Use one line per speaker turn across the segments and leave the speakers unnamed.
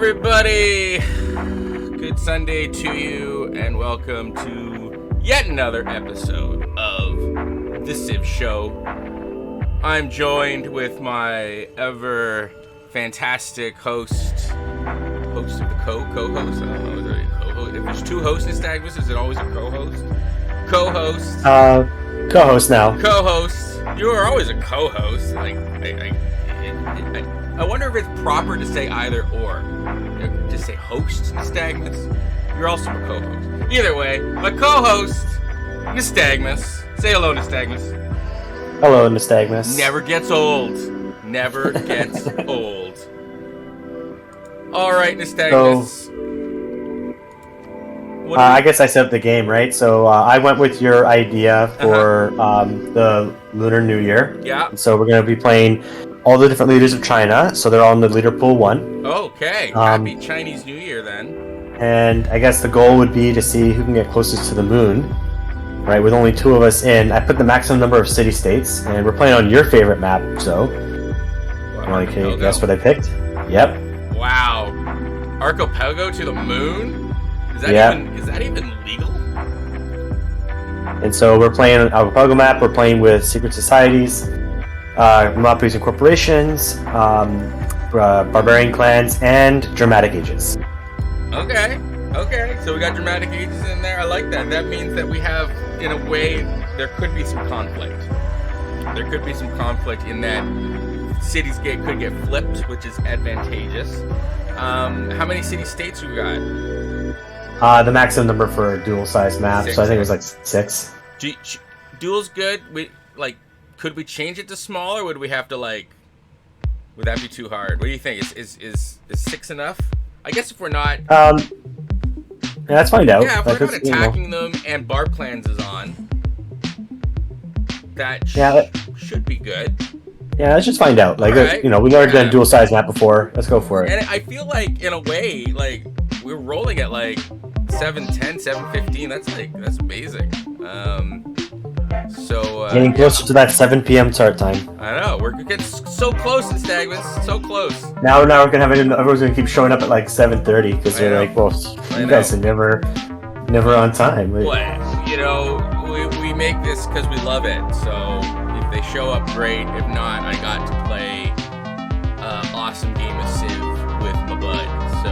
everybody. Good Sunday to you, and welcome to yet another episode of TheCivShow. I'm joined with my ever fantastic host of the co-host. I don't know, is there a co-host? If there's two hosts in Stagmus, is it always a co-host? Co-host.
Co-host now.
Co-host. You are always a co-host. I wonder if it's proper to say either or. To say host, Nystagmus. You're also a co-host. Either way, my co-host, Nystagmus. Say hello, Nystagmus.
Hello, Nystagmus.
Never gets old. Never gets old. All right, Nystagmus.
So, I guess I set up the game, right? So I went with your idea for the Lunar New Year.
Yeah.
And so we're going to be playing all the different leaders of China. So they're all in the leader pool 1.
Okay. Happy Chinese New Year, then.
And I guess the goal would be to see who can get closest to the moon. Right, with only 2 of us in. I put the maximum number of city-states, and we're playing on your favorite map, so... Can you guess what I picked? Yep.
Wow. Archipelago to the moon? Is that even legal?
And so we're playing an archipelago map, we're playing with secret societies, monopolies and corporations, barbarian clans, and dramatic ages.
Okay, so we got dramatic ages in there. I like that. That means that we have, in a way, there could be some conflict. There could be some conflict in that cities could get flipped, which is advantageous. How many city-states we got?
The maximum number for a dual-sized map,
6.
So I think it was like 6.
Dual's good. Could we change it to smaller, or would we have to, would that be too hard? What do you think? Is 6 enough? I guess if we're not...
Yeah, let's find out.
Yeah, if we're not attacking them and Barb Clans is on, that should be good.
Yeah, let's just find out. We've never done a dual-sized map before. Let's go for it.
And I feel like, in a way, we're rolling at 7:10, 7:15. That's amazing.
Getting closer to that 7 p.m. start time.
I know, we're getting so close in Stagmus, so close.
Now we're gonna have everyone's gonna keep showing up at 7:30 because they're like, well, you guys are never on time.
Well, we make this because we love it. So if they show up, great. If not, I got to play awesome game of Civ with my bud. So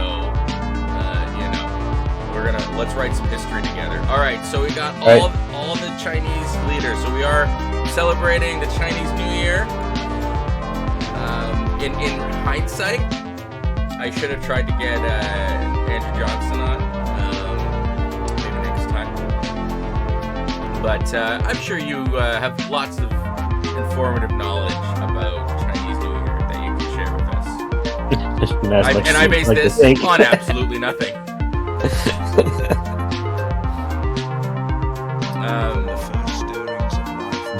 let's write some history together. All right, so we got all the Chinese leaders. So we are celebrating the Chinese New Year. In hindsight, I should have tried to get Andrew Johnson on maybe next time. But I'm sure you have lots of informative knowledge about Chinese New Year that you can share with us. I base this on absolutely nothing.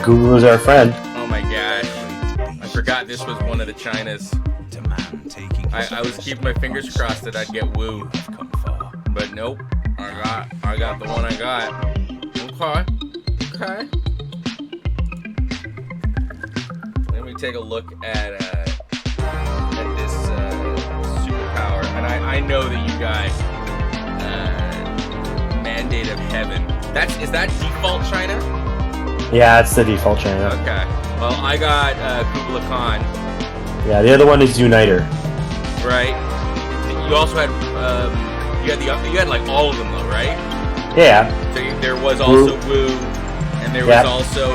Google is our friend.
Oh my gosh. I forgot this was one of the Chinas. I was keeping my fingers crossed that I'd get Wu. But nope. I got the one I got. Okay. Let me take a look at this superpower. And I know that you guys Mandate of Heaven. Is that default China?
Yeah, it's the default China.
Okay. Well, I got Kublai Khan.
Yeah, the other one is Uniter.
Right. You also had you had all of them though, right?
Yeah.
So there was also Wu, and there was also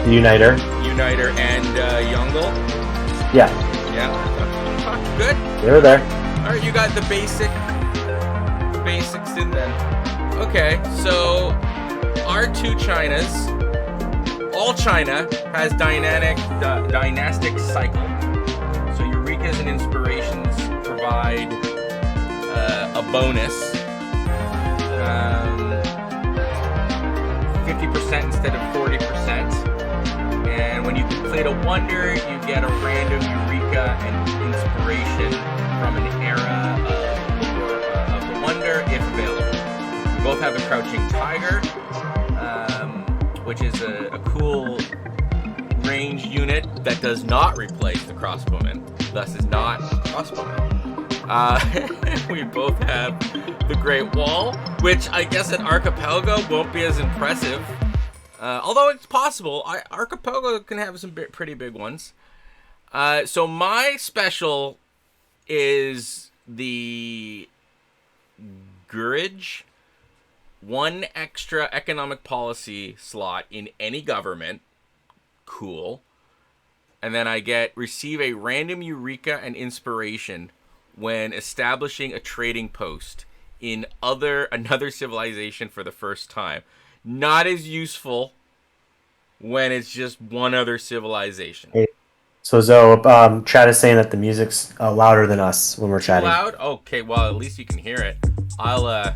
Uniter
and Yongle.
Yeah.
Good.
They were there.
All right, you got the basics in then. Okay, so our 2 Chinas. All China has dynastic cycle. So Eureka's and Inspirations provide a bonus. 50% instead of 40%. And when you complete a wonder, you get a random Eureka and Inspiration from an era of the wonder if available. We both have a Crouching Tiger, which is a cool range unit that does not replace the crossbowman, thus is not a crossbowman. We both have the Great Wall, which I guess an archipelago won't be as impressive. Although it's possible. Archipelago can have some pretty big ones. So my special is the Gurage. One extra economic policy slot in any government. Cool. And then I receive a random eureka and inspiration when establishing a trading post in another civilization for the first time. Not as useful when it's just one other civilization.
Hey. So Zoe, chat is saying that the music's louder than us when we're chatting.
Loud? Okay, well at least you can hear it. I'll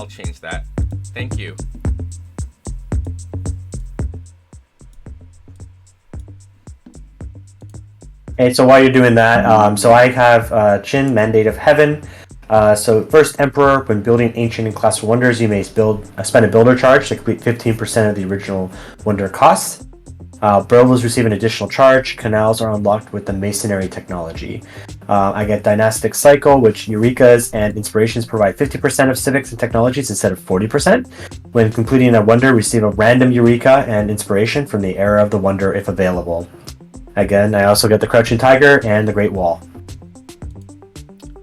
change that. Thank you.
Hey, so while you're doing that, so I have Qin, Mandate of Heaven. So first Emperor, when building ancient and classical wonders, you may spend a builder charge to complete 15% of the original wonder cost. Bravos receive an additional charge. Canals are unlocked with the masonry technology. I get Dynastic Cycle, which Eurekas and Inspirations provide 50% of civics and technologies instead of 40%. When completing a wonder, receive a random Eureka and Inspiration from the Era of the Wonder if available. Again, I also get the Crouching Tiger and the Great Wall.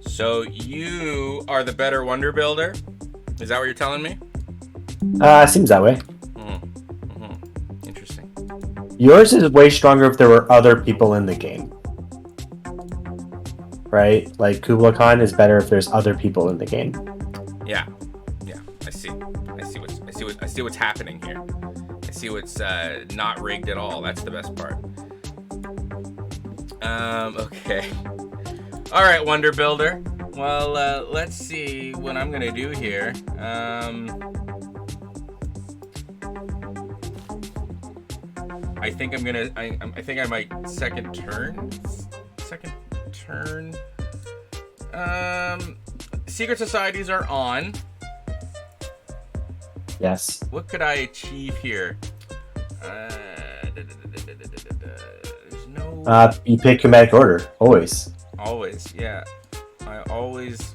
So you are the better wonder builder? Is that what you're telling me?
Seems that way.
Interesting.
Yours is way stronger if there were other people in the game. Right? Like Kublai Khan is better if there's other people in the game.
Yeah. I see what's happening here. I see what's not rigged at all. That's the best part. Okay. All right, Wonder Builder. Well, let's see what I'm gonna do here. I think I might second turn. Secret societies are on.
Yes.
What could I achieve here? There's no.
You pick Chromatic Order, always.
Always, yeah. I always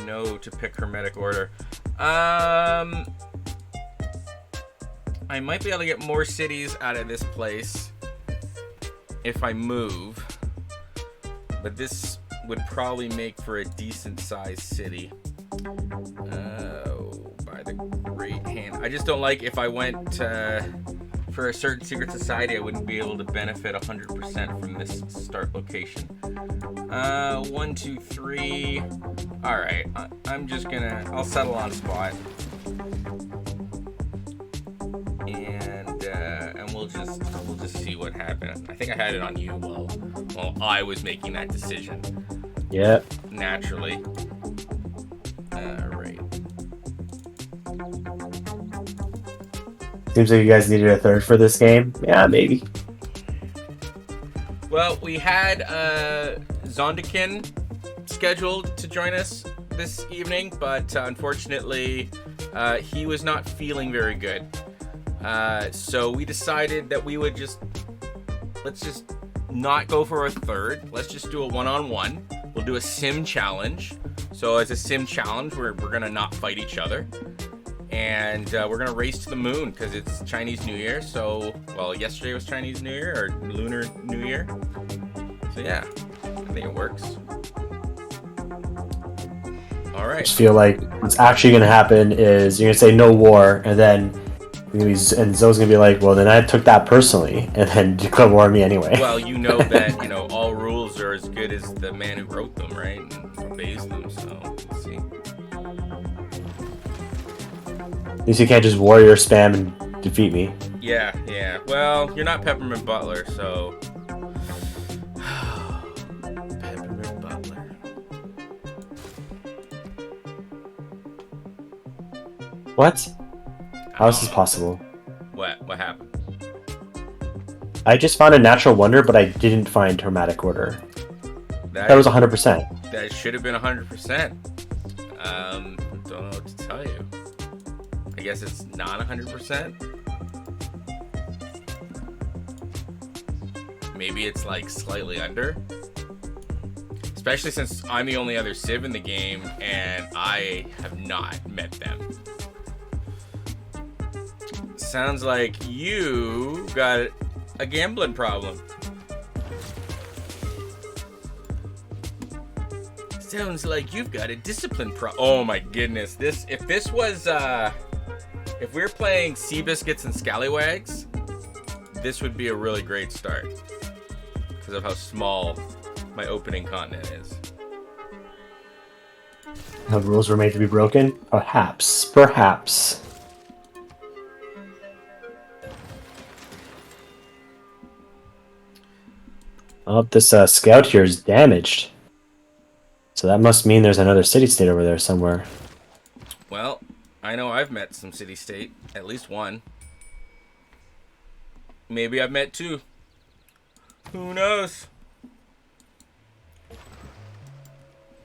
know to pick Hermetic Order. I might be able to get more cities out of this place if I move. But this would probably make for a decent sized city. By the great hand. I just don't like if I went for a certain secret society, I wouldn't be able to benefit 100% from this start location. 1, 2, 3. All right, I'll settle on a spot, and we'll just see what happens. I think I had it on you while I was making that decision.
Yeah.
Naturally. Right.
Seems like you guys needed a third for this game. Yeah, maybe.
Well, we had Zondekin scheduled to join us this evening, but unfortunately, he was not feeling very good. So we decided that we would let's just not go for a third. Let's just do a one-on-one. We'll do a sim challenge. So as a sim challenge, we're gonna not fight each other. And we're going to race to the moon because it's Chinese New Year. So, well, yesterday was Chinese New Year or Lunar New Year. So, yeah, I think it works. All right.
I just feel like what's actually going to happen is you're going to say no war, and then Zoe's going to be like, well, then I took that personally, and then declare war on me anyway.
Well, you know that, all rules are as good as the man who wrote them, right? And obeys them, so let's see.
At least you can't just warrior spam and defeat me.
Yeah. Well, you're not Peppermint Butler, so... Peppermint Butler.
What? How is this possible?
What happened?
I just found a natural wonder, but I didn't find Hermetic Order. That was 100%.
That should have been 100%. Don't know what to tell you. I guess it's not 100%. Maybe it's like slightly under. Especially since I'm the only other Civ in the game, and I have not met them. Sounds like you got a gambling problem. Sounds like you've got a discipline problem. Oh my goodness. If we're playing Seabiscuits and Scallywags, this would be a really great start. Because of how small my opening continent is.
How rules were made to be broken? Perhaps. Oh, this scout here is damaged. So that must mean there's another city-state over there somewhere.
Well, I know I've met some city-state. At least one. Maybe I've met two. Who knows?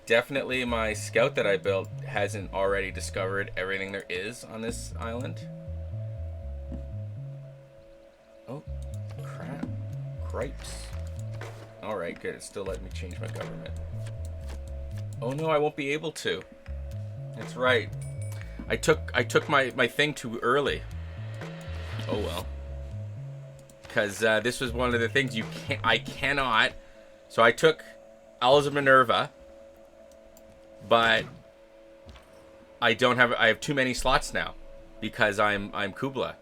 Definitely my scout that I built hasn't already discovered everything there is on this island. Oh, crap. Cripes. Alright, good. It's still letting me change my government. Oh no, I won't be able to. That's right. I took my thing too early. Oh well. Because this was one of the things I cannot. So I took Owls of Minerva, but I have too many slots now because I'm Kubla.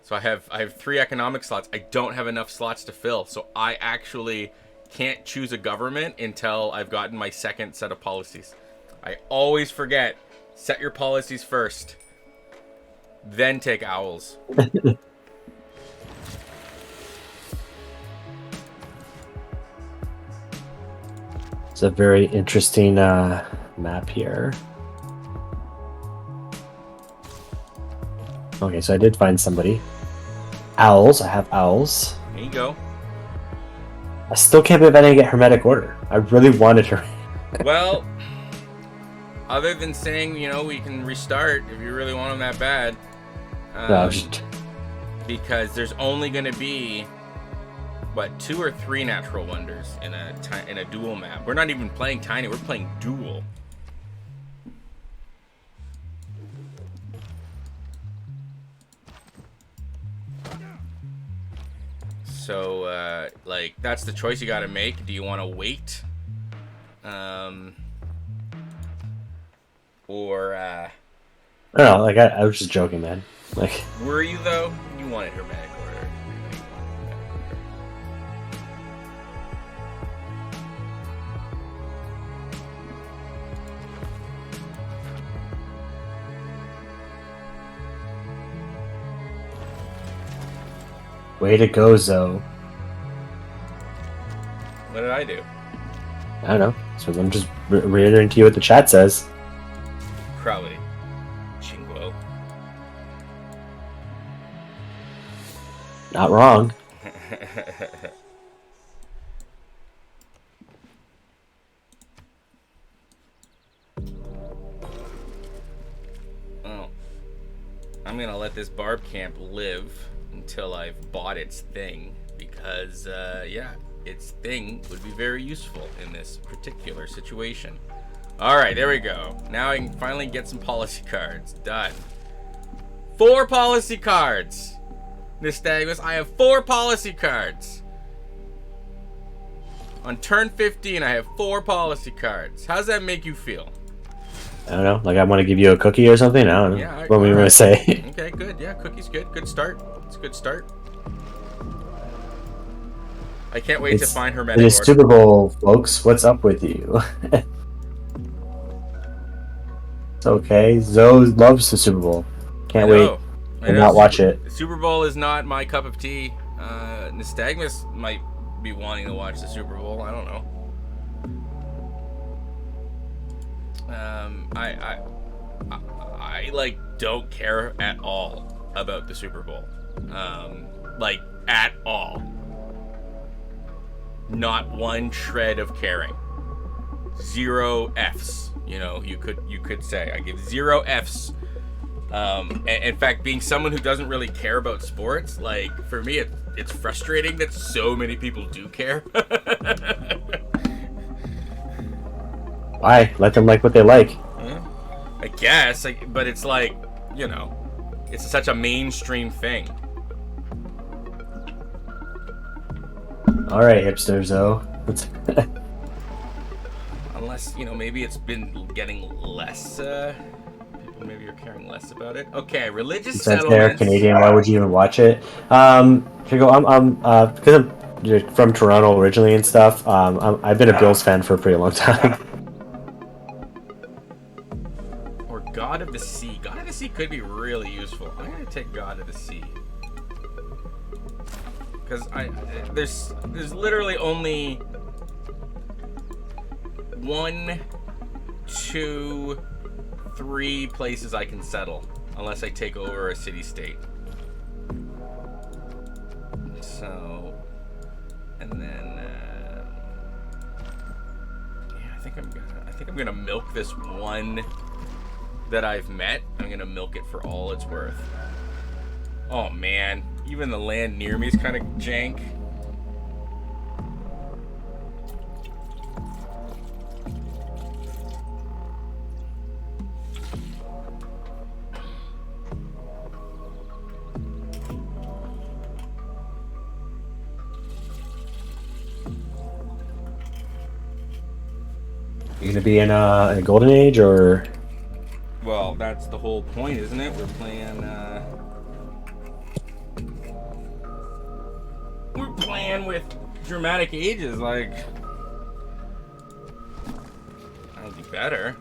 So I have 3 economic slots. I don't have enough slots to fill. So I actually can't choose a government until I've gotten my second set of policies. I always forget. Set your policies first. Then take owls.
It's a very interesting map here. Okay, so I did find somebody. Owls. I have owls.
There you go.
I still can't believe I didn't get Hermetic Order. I really wanted her.
Well, other than saying, we can restart if you really want them that bad. Because there's only going to be, 2 or 3 natural wonders in a dual map. We're not even playing tiny, we're playing dual. So, that's the choice you gotta make. Do you want to wait? Or,
I don't know, I was just joking, man.
Were you, though? You wanted Hermetic Order.
Way to go, Zoe.
What did I do?
I don't know. So I'm just reiterating to you what the chat says.
Probably. Chinguo.
Not wrong.
Well, I'm gonna let this barb camp live until I've bought its thing, because its thing would be very useful in this particular situation. Alright, there we go. Now I can finally get some policy cards. Done. 4 policy cards! Nystagmus, I have 4 policy cards! On turn 15, I have 4 policy cards. How does that make you feel?
I don't know. I want to give you a cookie or something? I don't know.
Yeah,
what were you going to say?
Okay, good. Yeah, cookie's good. Good start. It's a good start. I can't wait to find Hermetic Order.
It is Super Bowl, folks. What's up with you? It's okay. Zoe loves the Super Bowl. Can't wait to not watch it.
The Super Bowl is not my cup of tea. Nystagmus might be wanting to watch the Super Bowl. I don't know. I don't care at all about the Super Bowl. At all. Not one shred of caring. 0 Fs. You could say I give 0 Fs. In fact, being someone who doesn't really care about sports, for me, it's frustrating that so many people do care.
Why? Let them like what they like.
I guess, but it's like, you know, it's such a mainstream thing.
All right, hipsters, though.
Unless, you know, maybe it's been getting less. People maybe are caring less about it. Okay, religious
Since they're
settlements.
Canadian, why would you even watch it? Because I'm from Toronto originally and stuff. I've been a Bills fan for a pretty long time.
Or God of the Sea. God of the Sea could be really useful. I'm gonna take God of the Sea. Because there's literally only 1, 2, 3 places I can settle unless I take over a city-state. So, and then yeah, I think I'm gonna milk this one that I've met. I'm gonna milk it for all it's worth. Oh man, even the land near me is kind of jank.
You gonna be in a golden age, or?
Well, that's the whole point, isn't it? We're playing with dramatic ages, like that'll be better.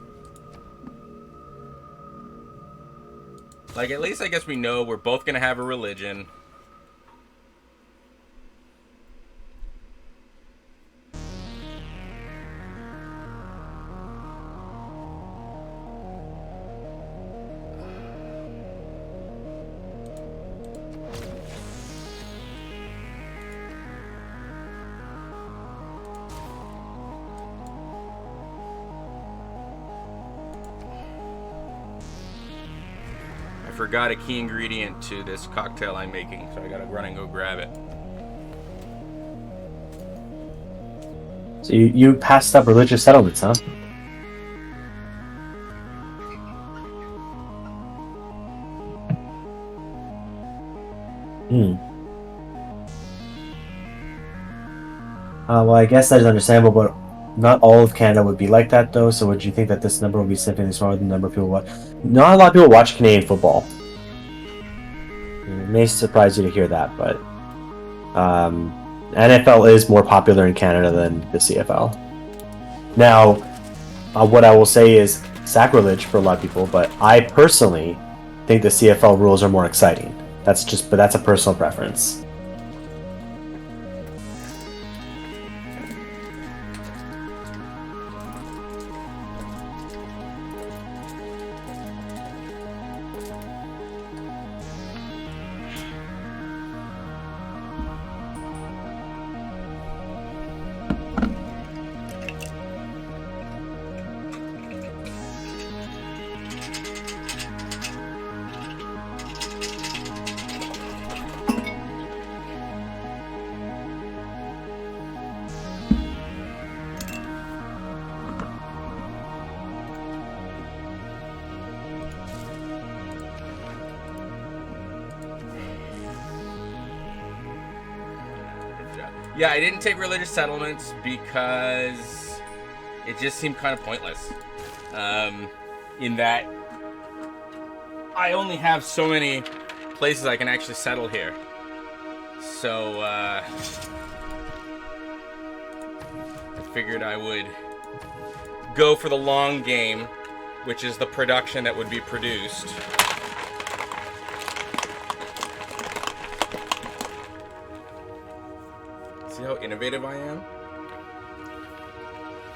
Like, at least I guess we know we're both gonna have a religion. Forgot a key ingredient to this cocktail I'm making, so I gotta run and go grab it.
So you passed up religious settlements, huh? Well, I guess that is understandable, but not all of Canada would be like that, though. So would you think that this number would be significantly smaller than the number of people watch? Not a lot of people watch Canadian football. It may surprise you to hear that, but NFL is more popular in Canada than the CFL. Now, what I will say is sacrilege for a lot of people, but I personally think the CFL rules are more exciting. But that's a personal preference.
Yeah, I didn't take religious settlements because it just seemed kind of pointless. In that I only have so many places I can actually settle here. So, I figured I would go for the long game, which is the production that would be produced. See how innovative I am?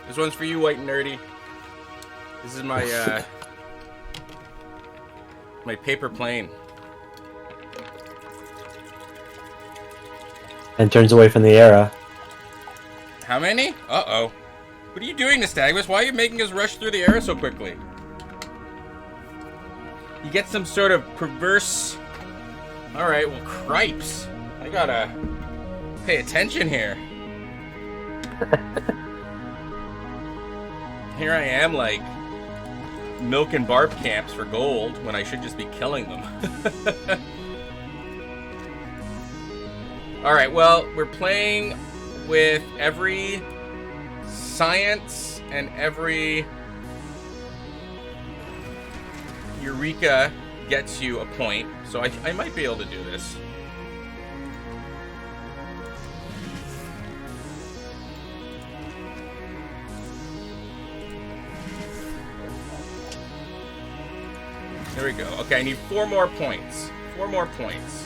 This one's for you, white and nerdy. This is my, my paper plane.
And turns away from the era.
How many? Uh-oh. What are you doing, Nystagmus? Why are you making us rush through the era so quickly? You get some sort of perverse... Alright, well, cripes. I gotta pay attention here. here I am, like, milking barb camps for gold when I should just be killing them. Alright, well, we're playing with every science and every Eureka gets you a point, so I might be able to do this. There we go. Okay, I need 4 more points. 4 more points.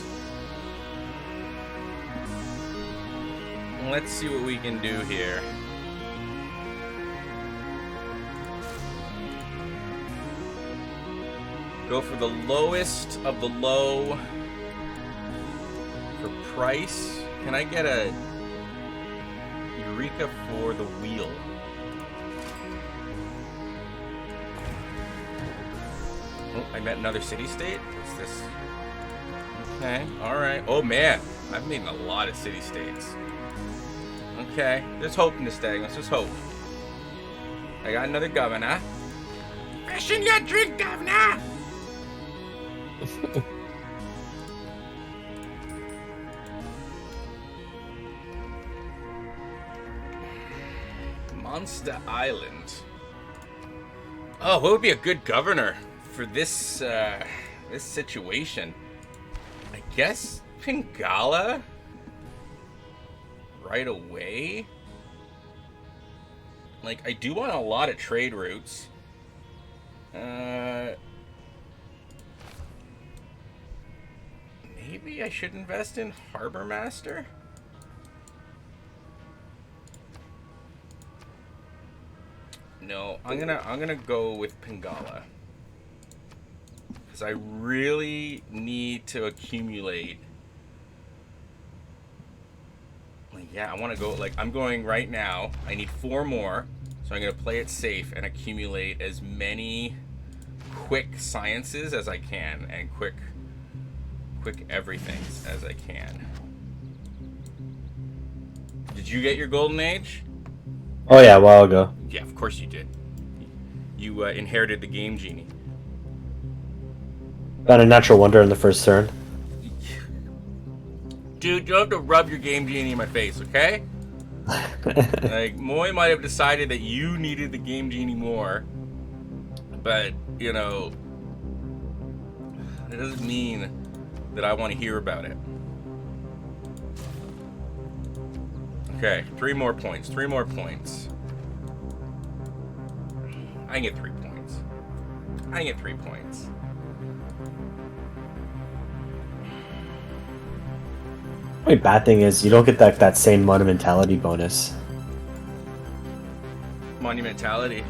Let's see what we can do here. Go for the lowest of the low for price. Can I get a Eureka for the wheel? Oh, I met another city-state? What's this? Okay, alright. Oh man, I've made a lot of city-states. Okay, there's hope in this thing. Let's just hope. I got another governor. Fish in your drink, governor! Monster Island. Oh, what would be a good governor for this this situation? I guess Pingala right away. Like, I do want a lot of trade routes. Maybe I should invest in Harbor Master? No, I'm gonna go with Pingala. Because I really need to accumulate. Like, yeah, I want to go, like, I'm going right now. I need 4 more. So I'm gonna play it safe and accumulate as many quick sciences as I can. And quick everythings as I can. Did you get your golden age?
Oh yeah, a while ago.
Yeah, of course you did. You inherited the game genie.
Got a natural wonder in the first turn.
Dude, you don't have to rub your game genie in my face, okay? Like, Moy might have decided that you needed the game genie more, but, you know, it doesn't mean that I want to hear about it. Okay, 3 more points. 3 more points. I can get 3 points. I can get 3 points.
The only bad thing is you don't get that same monumentality bonus.
Monumentality.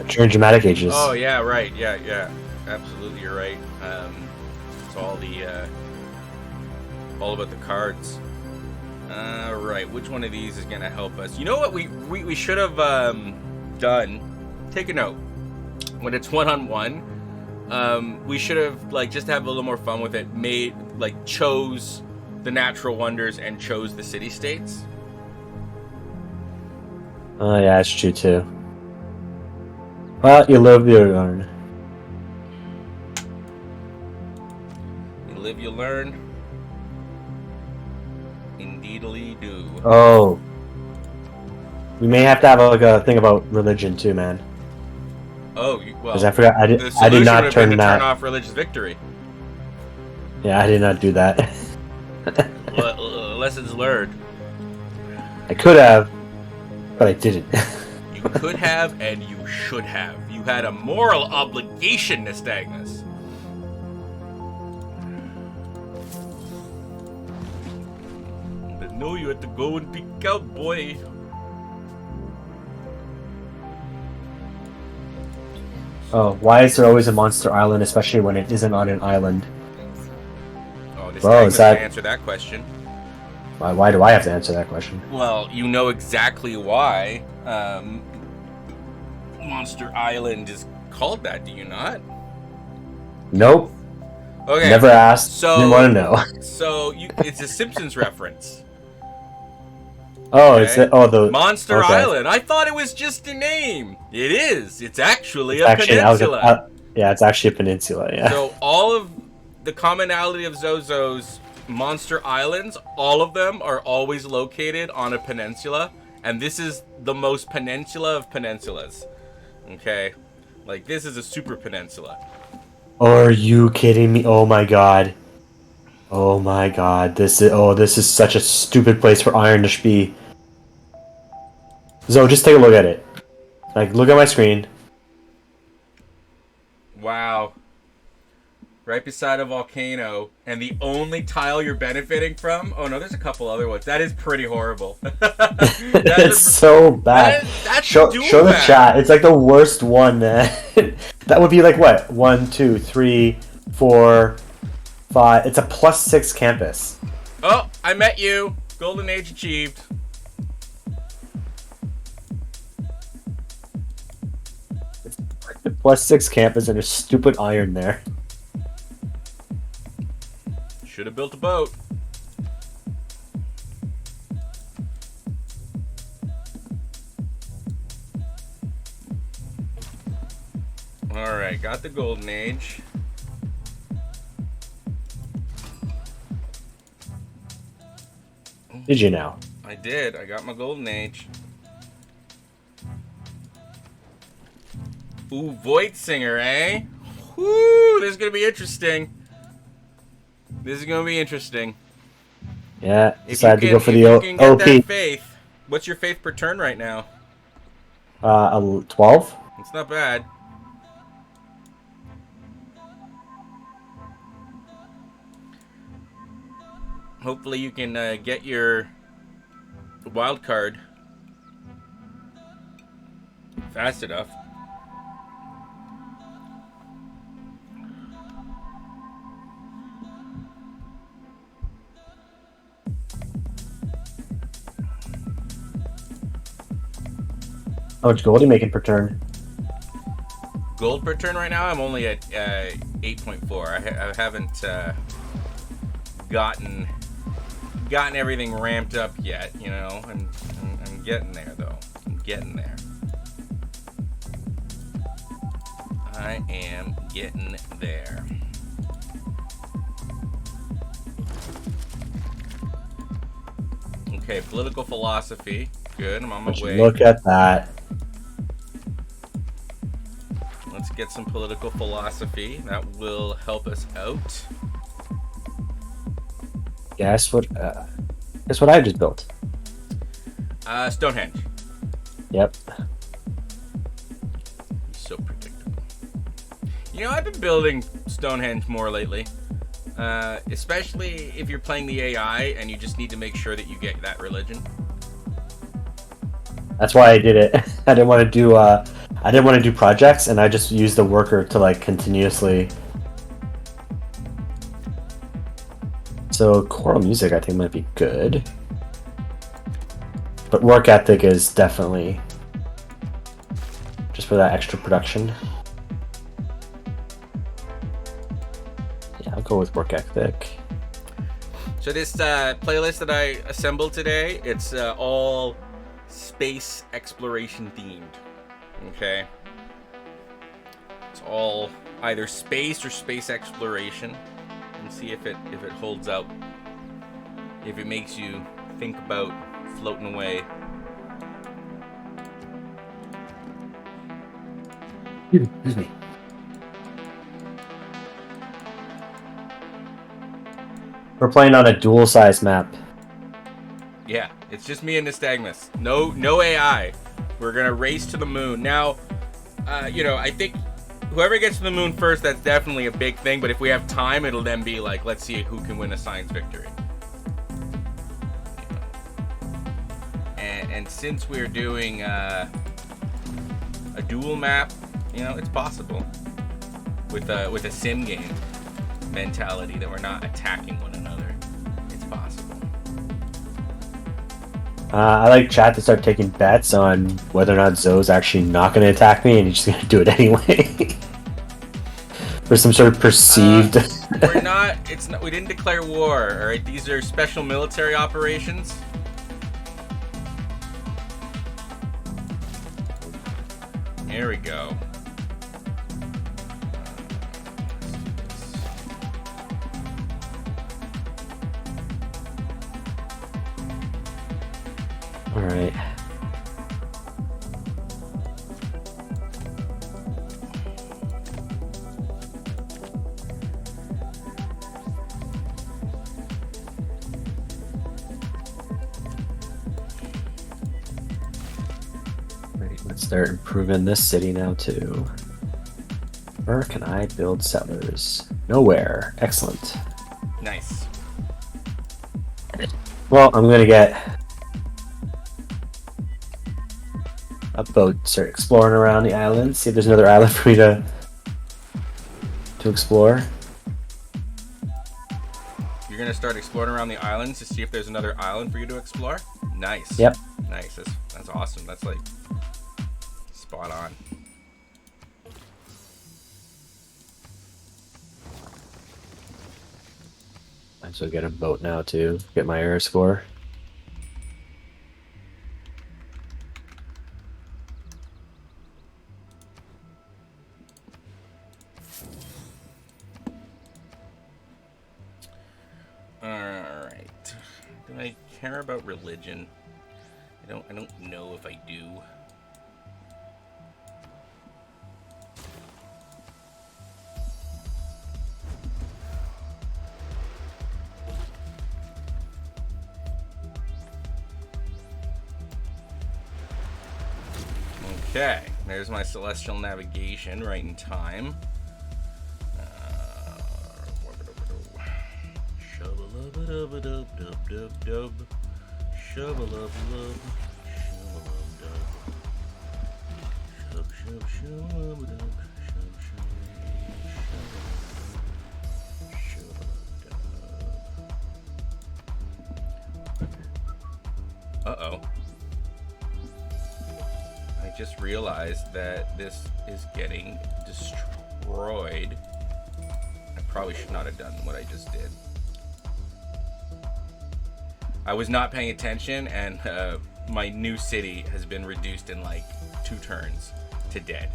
During dramatic ages.
Oh yeah, right. Yeah. Absolutely, you're right. It's all all about the cards. Right. Which one of these is gonna help us? You know what we should have done? Take a note. When it's 1-on-1, we should have, like, just have a little more fun with it. Chose the natural wonders and chose the city states.
Oh yeah, that's true too. Well, you live, you learn.
You live, you learn. Indeedly do.
Oh. We may have to have like a thing about religion too, man.
Oh, well.
Because I forgot, I did not turn that.
Turn off religious victory.
Yeah, I did not do that.
Lessons learned.
I could have, but I didn't.
You could have, and you should have. You had a moral obligation, Nystagmus. But no, you had to go and pick out, boy.
Oh, why is there always a monster island, especially when it isn't on an island?
Oh, this
Well,
is that... answer that question.
Why do I have to answer that question?
Well, you know exactly why Monster Island is called that, do you not?
Nope.
Okay.
Never asked.
So,
didn't want to know.
So it's a Simpsons reference.
Oh, is it? Oh, the
Monster
okay.
Island. I thought it was just a name. It is. It's actually a
Actually,
peninsula.
yeah, it's actually a peninsula. Yeah.
So all of the commonality of Zozo's monster islands, all of them are always located on a peninsula, and this is the most peninsula of peninsulas. Okay, like this is a super peninsula.
Are you kidding me? Oh my god. Oh my god. This is such a stupid place for iron to be. Zo, just take a look at it. Like, look at my screen.
Wow. Right beside a volcano, and the only tile you're benefiting from. Oh no, there's a couple other ones. That is pretty horrible.
It's so bad.
That's
show the chat. It's like the worst one. That would be like what? 1, 2, 3, 4, 5. It's a +6 campus.
Oh, I met you. Golden Age achieved.
+6 campus and a stupid iron there.
Should have built a boat. Alright, got the Golden Age.
Did you now?
I did. I got my Golden Age. Ooh, Void Singer, eh? Woo! This is gonna be interesting. This is gonna be interesting.
Yeah, decided to go for the
OP.
OP.
Faith. What's your faith per turn right now?
12.
It's not bad. Hopefully you can get your wild card fast enough.
How much gold are you making per turn?
Gold per turn right now, I'm only at 8.4. I haven't gotten everything ramped up yet, you know. I'm getting there though. I'm getting there. I am getting there. Okay, political philosophy. Good, I'm on my way.
Look at that.
Let's get some political philosophy. That will help us out.
Guess what I just built?
Stonehenge.
Yep.
So predictable. You know, I've been building Stonehenge more lately. Especially if you're playing the AI and you just need to make sure that you get that religion.
That's why I did it. I didn't want to do projects, and I just used the worker to like continuously. So choral music, I think, might be good, but work ethic is definitely just for that extra production. Yeah, I'll go with work ethic.
So this playlist that I assembled today, it's all space exploration themed. Okay, it's all either space or space exploration, and see if it holds up, if it makes you think about floating away.
Excuse me. We're playing on a dual size map.
Yeah, it's just me and Nystagmus. No AI. We're gonna race to the moon. Now, you know, I think whoever gets to the moon first, that's definitely a big thing. But if we have time, it'll then be like, let's see who can win a science victory. And since we're doing a dual map, you know, it's possible with a sim game mentality that we're not attacking one another. It's possible.
I like chat to start taking bets on whether or not Zoe's actually not going to attack me, and he's just going to do it anyway. For some sort of perceived.
We're not. It's not. We didn't declare war. All right. These are special military operations. Here we go.
All right. Let's start improving this city now too. Where can I build settlers? Nowhere. Excellent.
Nice.
Well, I'm gonna get a boat, start exploring around the island, see if there's another island for me to explore.
You're gonna start exploring around the islands to see if there's another island for you to explore? Nice.
Yep.
Nice. That's awesome. That's like spot on.
Might as well get a boat now too. Get my air score.
Alright. Do I care about religion? I don't know if I do. Okay, there's my celestial navigation right in time. Shub-a-lub-a-dub-a-dub-dub-dub-dub. Shub-a-lub-a-lub. Shub-a-lub-dub. Shub-shub-shub-a-dub. Shub-shub-shub-a-dub. Uh-oh. I just realized that this is getting destroyed. I probably should not have done what I just did. I was not paying attention, and my new city has been reduced in like 2 turns to dead.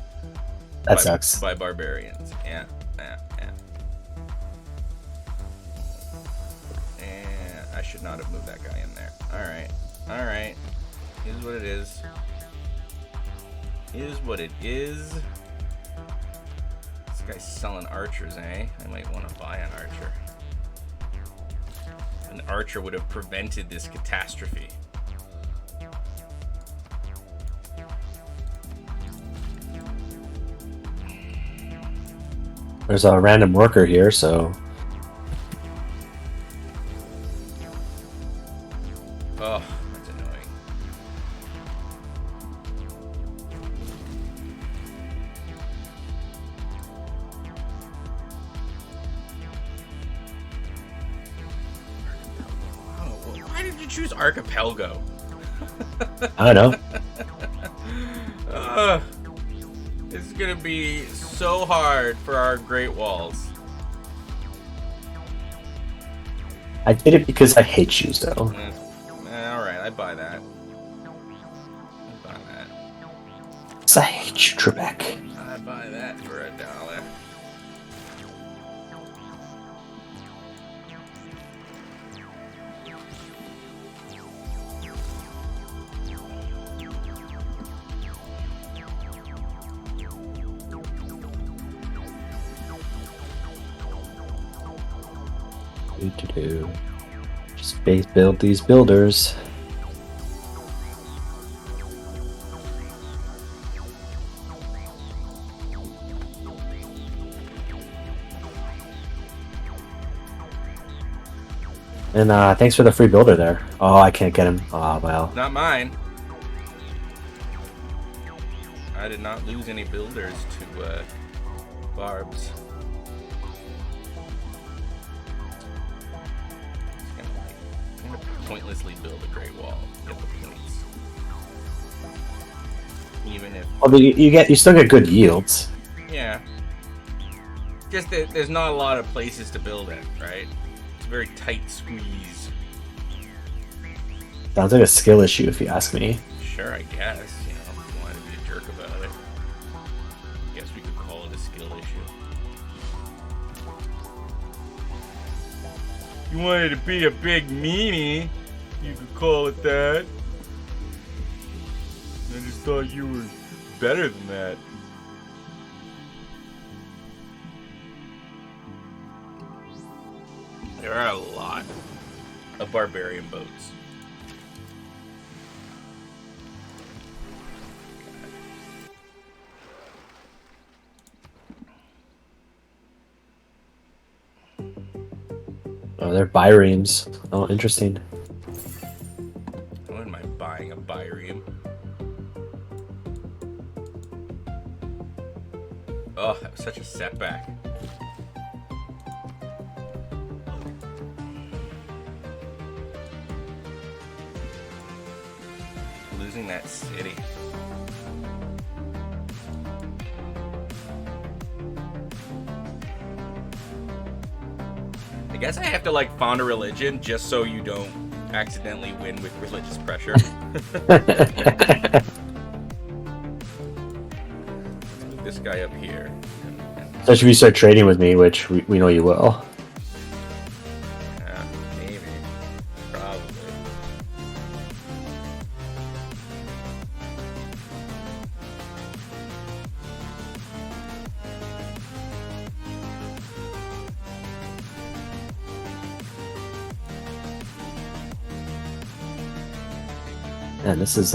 That sucks.
By barbarians. Yeah. And I should not have moved that guy in there. Alright. Here's what it is. Is what it is. This guy's selling archers, eh? I might want to buy an archer. An archer would have prevented this catastrophe.
There's a random worker here, so...
Oh, that's annoying. Why did you choose Archipelago?
I don't know.
It's gonna be so hard for our Great Walls.
I did it because I hate you, though.
Alright, I buy that.
Because I hate you, Trebek.
I buy that for $1.
Do. Just base build these builders. And thanks for the free builder there. Oh, I can't get him. Oh, well.
Not mine. I did not lose any builders to Barbs. I'm gonna pointlessly build a Great Wall. Get the points. Even if.
Well, you still get good yields.
Yeah. Just that there's not a lot of places to build it, right? It's a very tight squeeze.
Sounds like a skill issue, if you ask me.
Sure, I guess. You know, if you want to be a jerk about it. You wanted to be a big meanie, you could call it that. I just thought you were better than that. There are a lot of barbarian boats.
Oh, they're biremes. Oh, interesting.
I wouldn't mind buying a bireme. Oh, that was such a setback. Losing that city. I guess I have to like found a religion just so you don't accidentally win with religious pressure. Let's move this guy up here.
Especially if you start trading with me, which we know you will.
Maybe. Probably.
And this is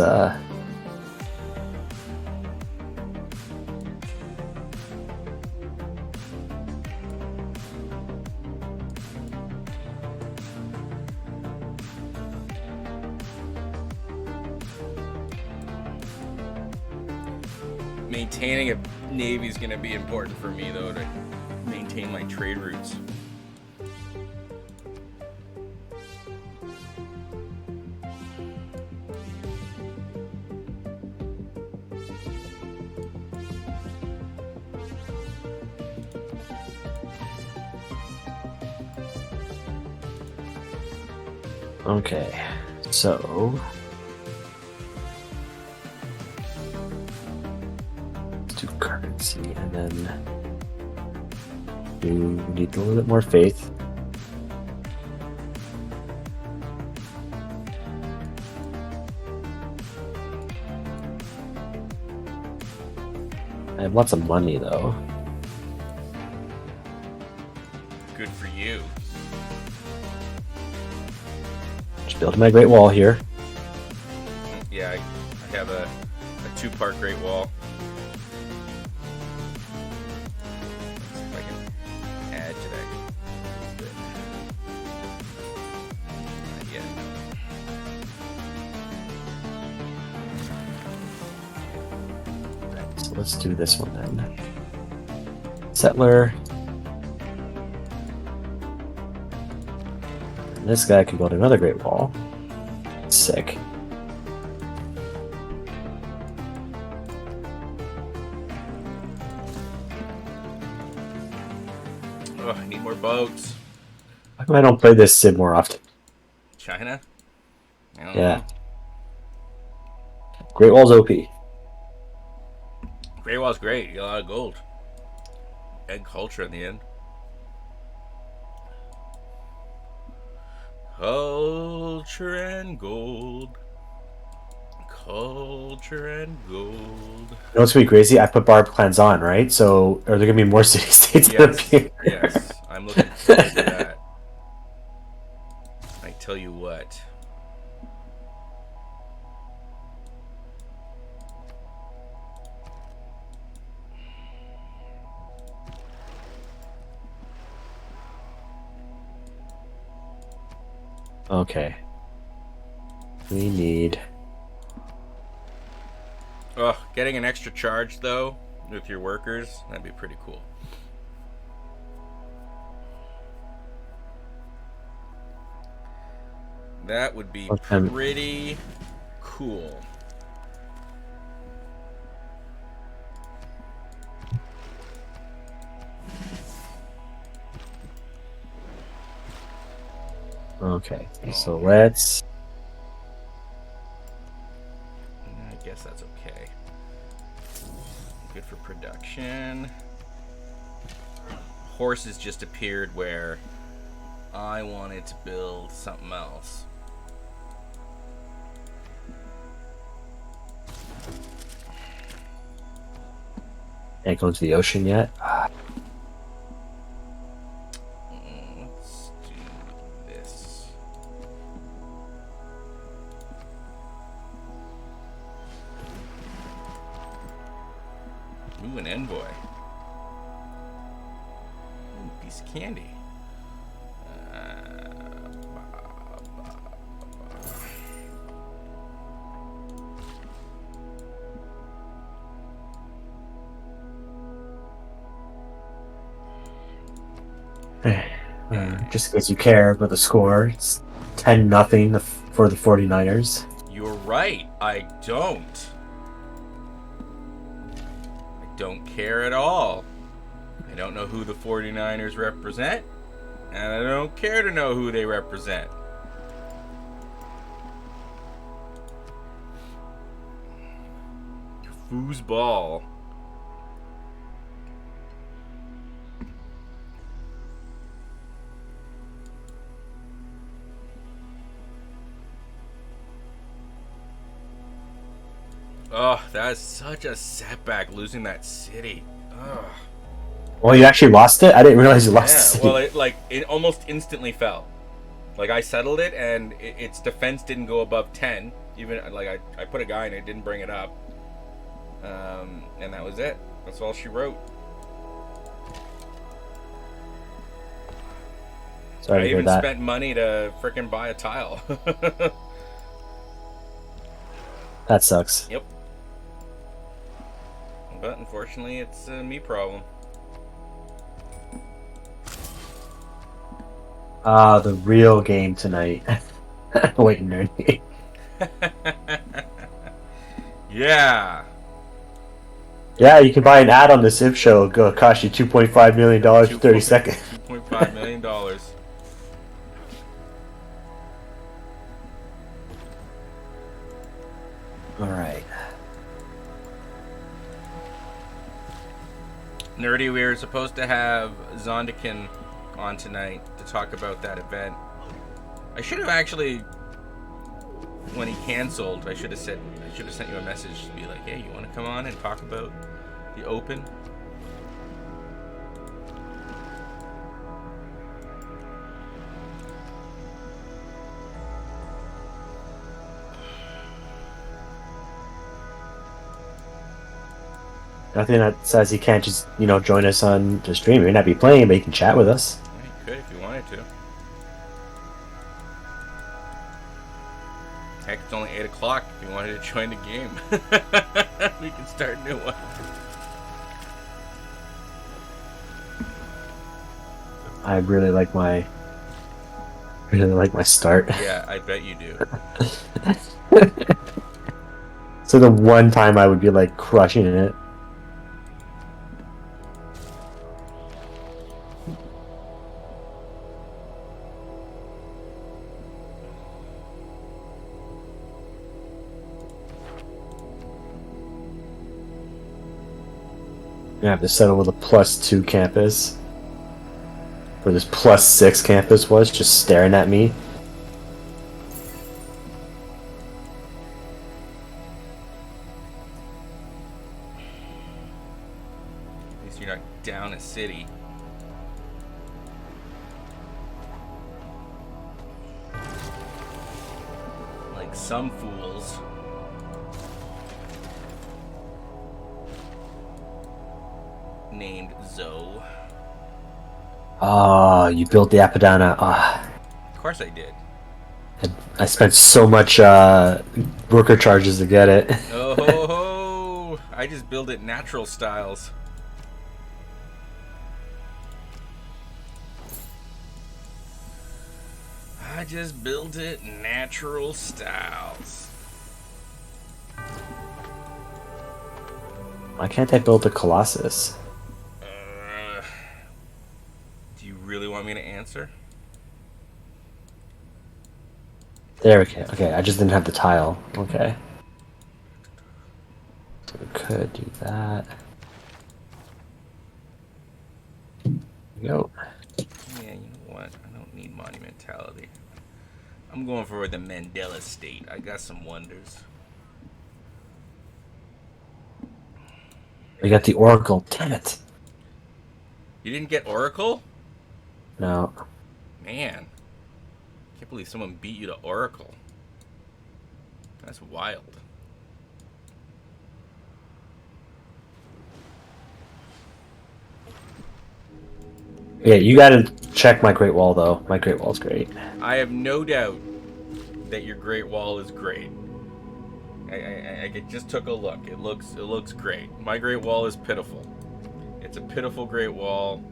Maintaining a navy is going to be important for me, though, to maintain my trade routes.
okay. So let's do currency, and then you need a little bit more faith. I have lots of money though.
Good for you.
Just building my Great Wall here.
Yeah, I have a two-part Great Wall. Let's see if I can add to that. Not yet.
So let's do this one then. Settler. And this guy could build another Great Wall. Sick.
Oh, I need more boats.
How come I don't play this sim more often?
China? I don't
Yeah.
know.
Great Wall's OP.
Great Wall's great. You get a lot of gold. And culture in the end. Culture and gold. Culture and gold.
You know what's gonna be crazy? I put Barb clans on, right? So are there gonna be more city states that
Yes,
appear?
yes. I'm looking forward to that. I tell you what.
Okay. We need.
Oh, getting an extra charge though with your workers, that'd be pretty cool. That would be pretty cool.
Okay, so let's.
I guess that's okay. Good for production. Horses just appeared where I wanted to build something else.
Can't go into the ocean yet.
Let's do this. Ooh, an envoy. Ooh, piece of candy.
Just in case you care about the score, it's 10-0 for the 49ers.
You're right. I don't. I don't care at all. I don't know who the 49ers represent, and I don't care to know who they represent. Foosball. Oh, that is such a setback, losing that city. Ugh.
Well, you actually lost it? I didn't realize you lost the city.
Well, it almost instantly fell. Like, I settled it, and its defense didn't go above 10. Even, like, I put a guy and it didn't bring it up. And that was it. That's all she wrote.
Sorry
I
to hear
even
that.
spent money to frickin' buy a tile.
That sucks.
Yep. But unfortunately, it's a me problem.
The real game tonight. Wait, nerdy.
Yeah.
Yeah, you can buy an ad on the TheCivShow. It'll cost you $2.5 million for 30 seconds.
$2.5 million.
Alright.
Nerdy, we were supposed to have Zondikin on tonight to talk about that event. I should have actually, when he canceled, I should have sent you a message to be like, hey, you want to come on and talk about the Open?
Nothing that says he can't just, join us on the stream. He may not be playing, but he can chat with us.
Yeah, you could if you wanted to. Heck, it's only 8 o'clock if you wanted to join the game. We can start a new one.
I really like my start.
Yeah, I bet you do.
So the one time I would be like crushing it. I have to settle with a +2 campus. Where this +6 campus was, just staring at me.
At least you're not down a city. Like some fools. Named Zoe.
Ah, you built the Apadana. Ah,
Of course I did.
I spent so much worker charges to get it.
Oh ho ho! I just build it natural styles. I just built it natural styles.
Why can't I build the Colossus?
Do you really want me to answer?
There we go. Okay, I just didn't have the tile. Okay. So we could do that. There we go.
Yeah, you know what? I don't need monumentality. I'm going for the Mandela State. I got some wonders.
We got the Oracle. Damn it.
You didn't get Oracle?
No.
Man. Can't believe someone beat you to Oracle. That's wild.
Yeah, you gotta check my Great Wall, though. My Great Wall's great.
I have no doubt that your Great Wall is great. I just took a look. It looks great. My Great Wall is pitiful. It's a pitiful Great Wall.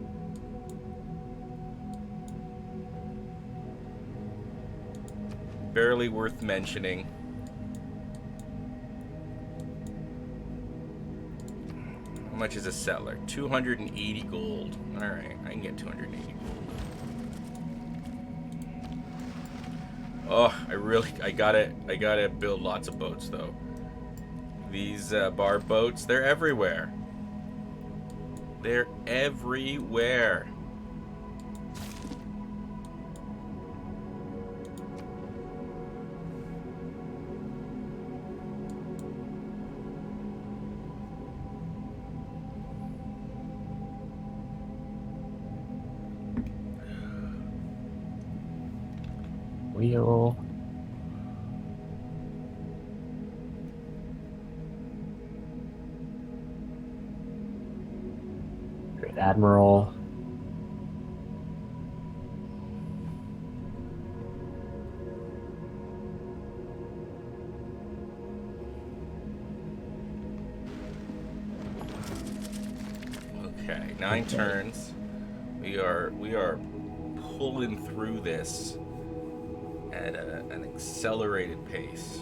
Barely worth mentioning. How much is a settler? 280 gold. Alright, I can get 280 gold. Oh, I gotta build lots of boats though. These bar boats, they're everywhere. They're everywhere.
Wheel. Great Admiral.
Okay, 9 turns. We are pulling through this at an accelerated pace.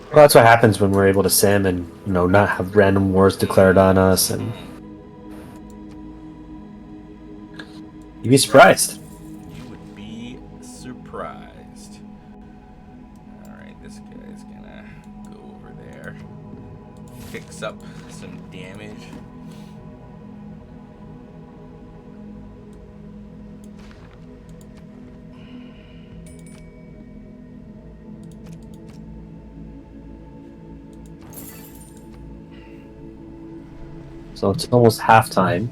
Well, that's what happens when we're able to sim and, not have random wars declared on us, and you'd be surprised.
You would be surprised. Alright, this guy's gonna go over there. Fix up some damage.
So it's almost halftime.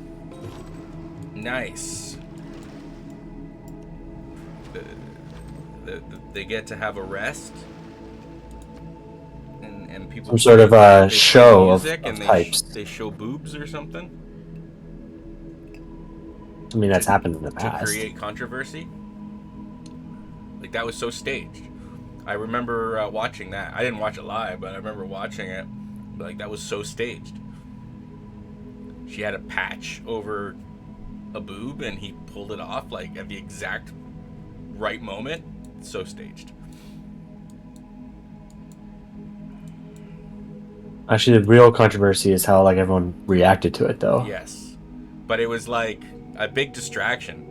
Nice. They get to have a rest, and people.
Some sort of
they
show of
and
types.
They show boobs or something.
I mean, that's happened in the
To
past.
create controversy. Like, that was so staged. I remember watching that. I didn't watch it live, but I remember watching it. Like, that was so staged. She had a patch over a boob, and he pulled it off, like, at the exact right moment. So staged.
Actually, the real controversy is how everyone reacted to it, though.
Yes, but it was like a big distraction.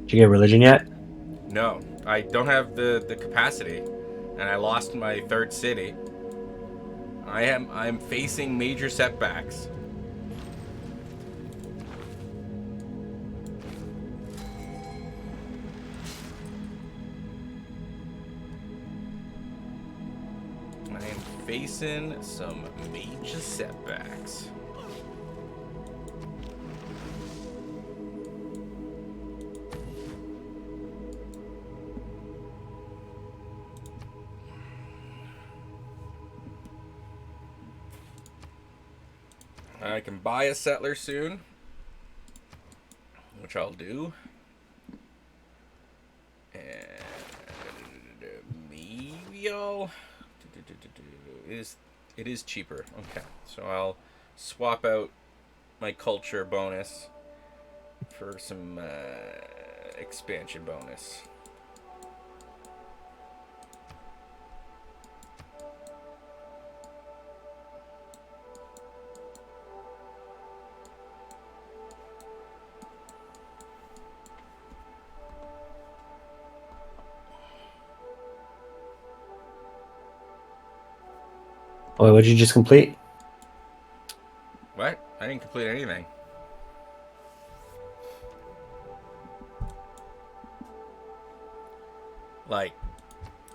Did you get religion yet?
No, I don't have the capacity, and I lost my 3rd city. I'm facing major setbacks. I am facing some major setbacks. I can buy a settler soon, which I'll do. And maybe I'll... It is cheaper. Okay, so I'll swap out my culture bonus for some expansion bonus.
Boy, what did you just complete?
What? I didn't complete anything. Like,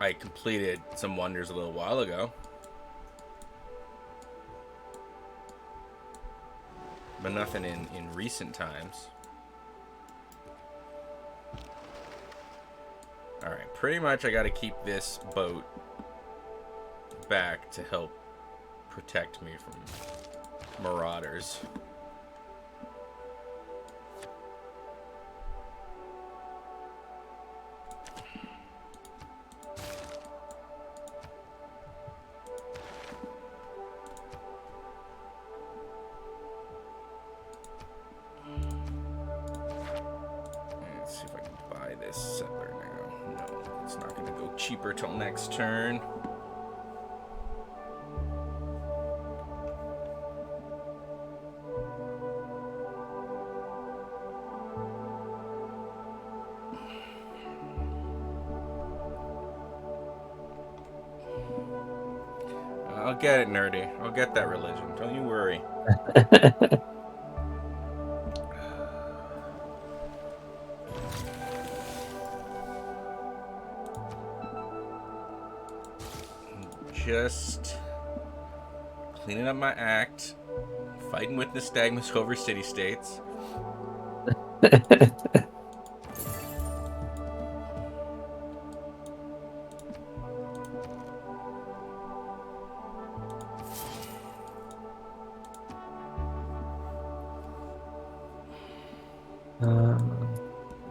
I completed some wonders a little while ago. But nothing in recent times. Alright, pretty much I gotta keep this boat back to help protect me from marauders. Let's see if I can buy this settler now. No, it's not gonna go cheaper till next turn. I'll get it, nerdy. I'll get that religion. Don't you worry. Just cleaning up my act, fighting with nystagmus over city-states.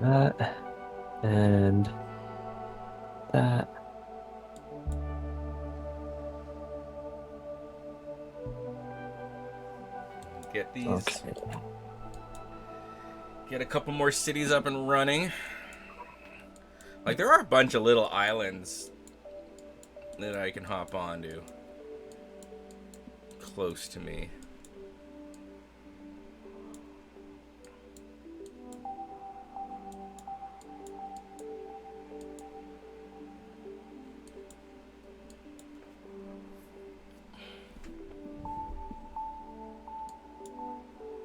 That and that.
Get these.
Okay.
Get a couple more cities up and running. Like, there are a bunch of little islands that I can hop onto close to me.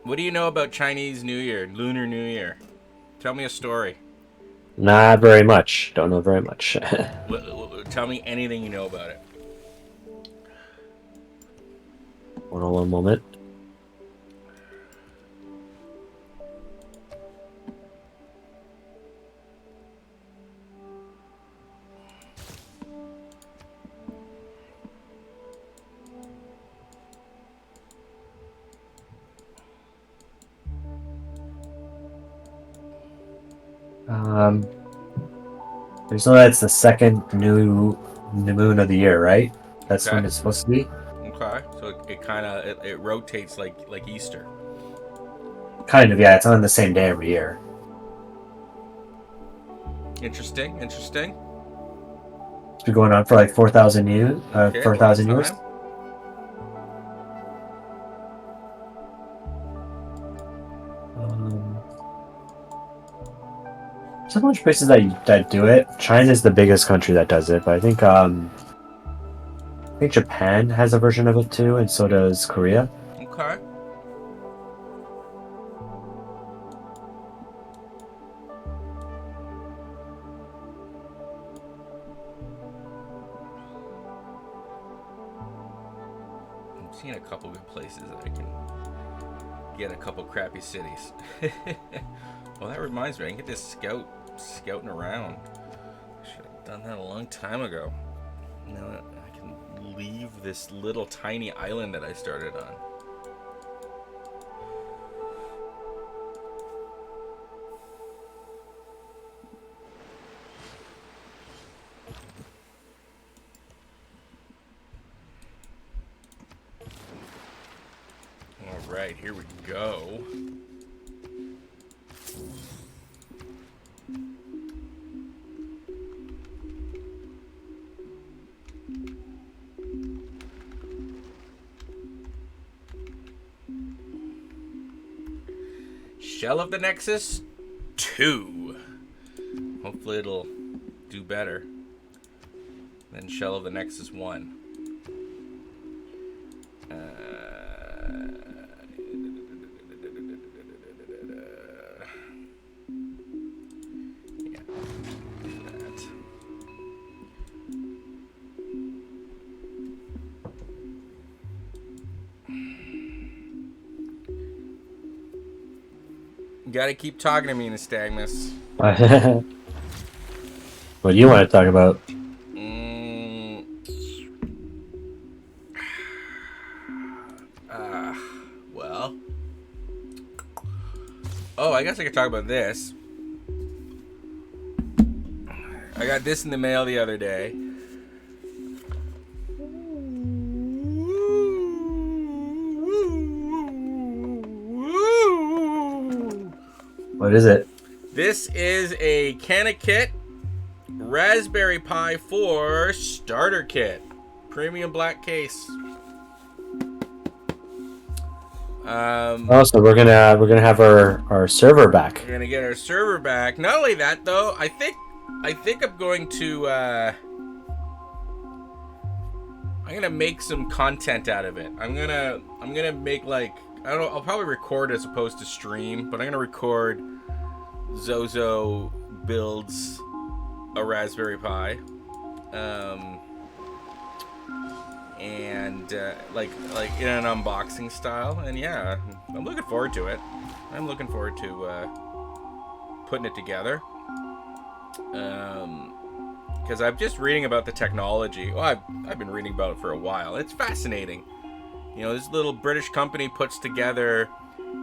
What do you know about Chinese New Year, Lunar New Year? Tell me a story.
Not very much. Don't know very much.
Tell me anything you know about it.
Hold on one moment. So that's the second new moon of the year, right? That's
Okay.
when it's supposed to be.
Okay, so it kind of it rotates like Easter.
Kind of, yeah. It's on the same day every year.
Interesting.
It's been going on for like 4,000 years.
Okay,
4,000 years.
time.
There's a bunch of places that do it. China's the biggest country that does it, but I think Japan has a version of it too, and so does Korea.
Okay. I'm seeing a couple good places that I can get a couple crappy cities. Well, that reminds me, I can get this scouting around. I should have done that a long time ago. Now that I can leave this little tiny island that I started on. All right, here we go. Shell of the Nexus 2. Hopefully it'll do better than Shell of the Nexus 1. Gotta keep talking to me, Nystagmus.
What do you want to talk about?
Well. Oh, I guess I could talk about this. I got this in the mail the other day.
What is it?
This is a Canna Kit Raspberry Pi 4 starter kit. Premium black case.
So we're gonna have our server back.
We're gonna get our server back. Not only that though, I think I'm going to I'm gonna make some content out of it. I'm gonna make like, I don't know, I'll probably record as opposed to stream, but I'm gonna record Zozo builds a Raspberry Pi, and like in an unboxing style. And yeah, I'm looking forward to it. I'm looking forward to putting it together. Because I'm just reading about the technology. Well, I've been reading about it for a while. It's fascinating. You know, this little British company puts together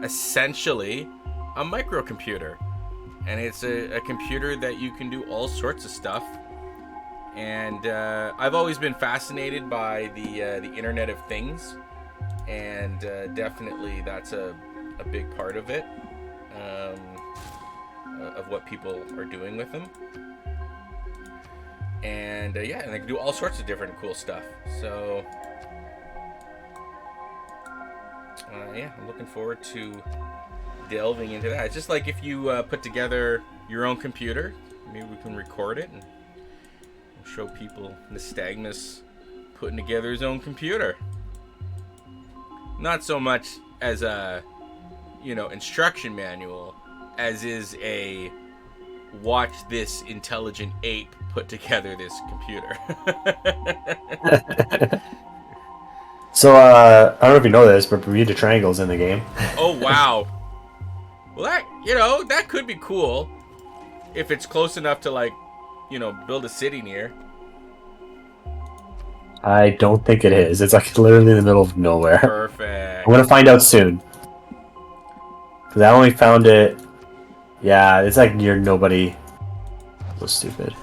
essentially a microcomputer. And it's a computer that you can do all sorts of stuff. And I've always been fascinated by the Internet of Things. And definitely that's a big part of it. Of what people are doing with them. And yeah, and they can do all sorts of different cool stuff. So yeah, I'm looking forward to delving into that. It's just like if you put together your own computer, maybe we can record it and show people Nystagmus putting together his own computer. Not so much as a, instruction manual, as is a watch this intelligent ape put together this computer.
So, I don't know if you know this, but Bermuda Triangle's in the game.
Oh, wow. Well, that could be cool if it's close enough to, build a city near.
I don't think it is. It's like literally in the middle of nowhere.
Perfect.
I'm gonna find out soon. Because I only found it... Yeah, it's like near nobody. So stupid.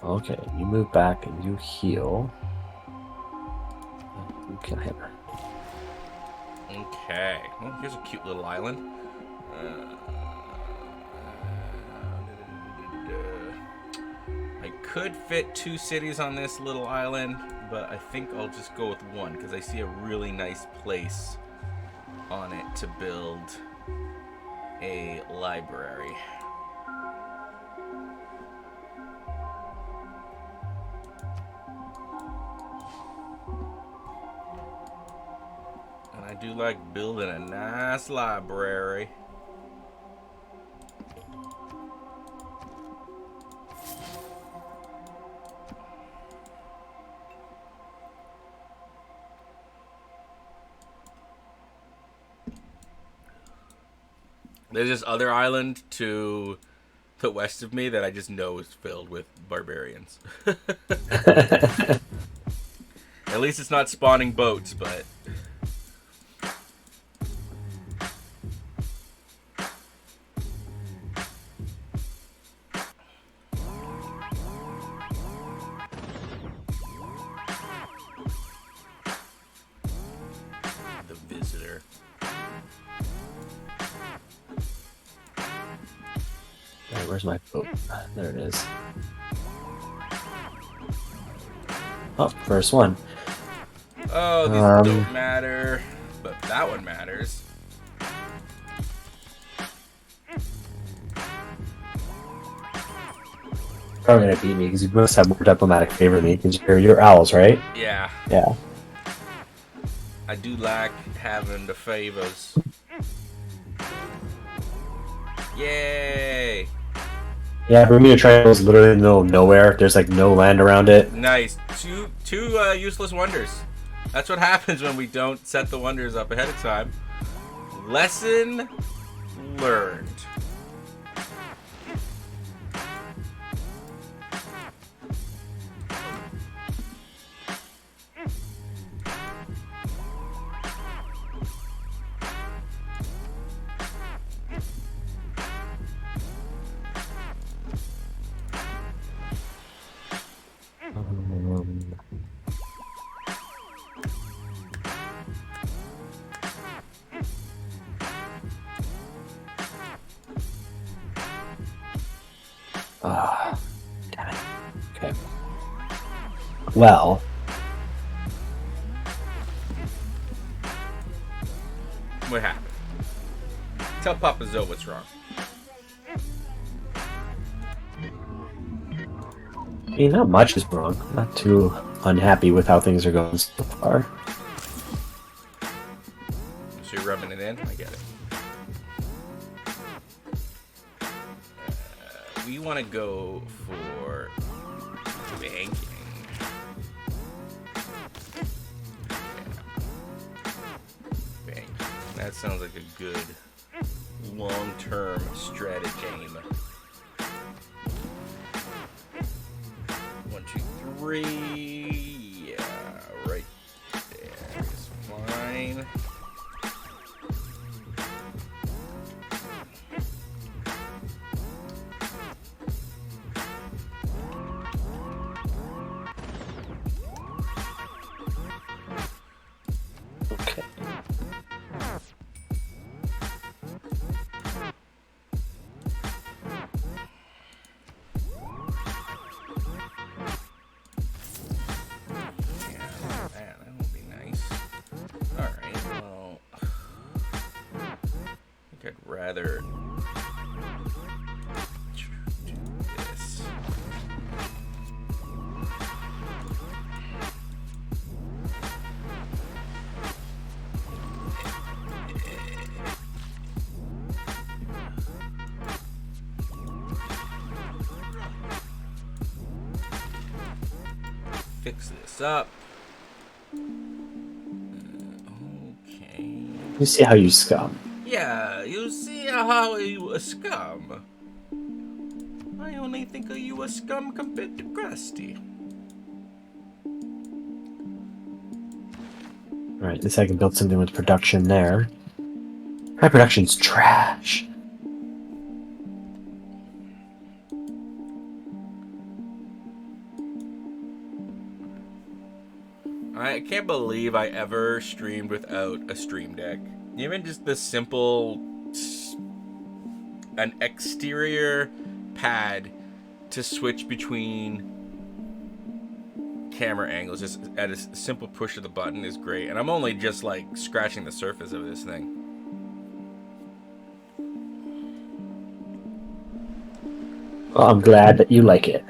Okay, you move back and you heal. You kill him.
Okay. Well, here's a cute little island. I could fit 2 cities on this little island, but I think I'll just go with 1 because I see a really nice place on it to build a library. And I do like building a nice library. There's this other island to the west of me that I just know is filled with barbarians. At least it's not spawning boats, but... The visitor.
Alright, where's my boat? There it is. Oh, first one.
Oh, these don't matter, but that one matters.
Probably gonna beat me because you must have more diplomatic favor than me because you're owls, right?
Yeah.
Yeah.
I do like having the favors. Yay!
Yeah, Bermuda Triangle is literally in the middle of nowhere. There's like no land around it.
Nice. Two useless wonders. That's what happens when we don't set the wonders up ahead of time. Lesson learned.
Damn it. Okay. Well.
What happened? Tell Papa Zoe what's wrong.
I mean, not much is wrong. I'm not too unhappy with how things are going so far.
So you're rubbing it in? I get it. We want to go for banking. Banking. That sounds like a good long-term strategy. 1, 2, 3. Yeah, right there is fine.
Okay.
That would be nice. Alright, well, I think I'd rather do this. Fix this up. Okay.
You see how you scum.
Yeah, you see how you a scum. I only think of you a scum compared to Krusty.
Alright, at least I can build something with production there. My production's trash.
I can't believe I ever streamed without a stream deck. Even just the simple, an exterior pad to switch between camera angles, just at a simple push of the button is great. And I'm only just like scratching the surface of this thing.
Well, I'm glad that you like it.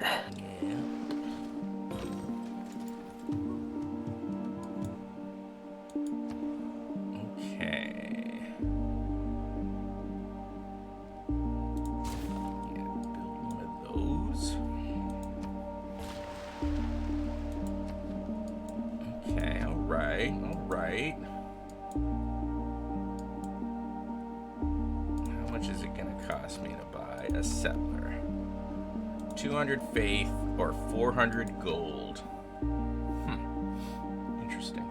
Alright. How much is it gonna cost me to buy a settler? 200 faith or 400 gold. Interesting.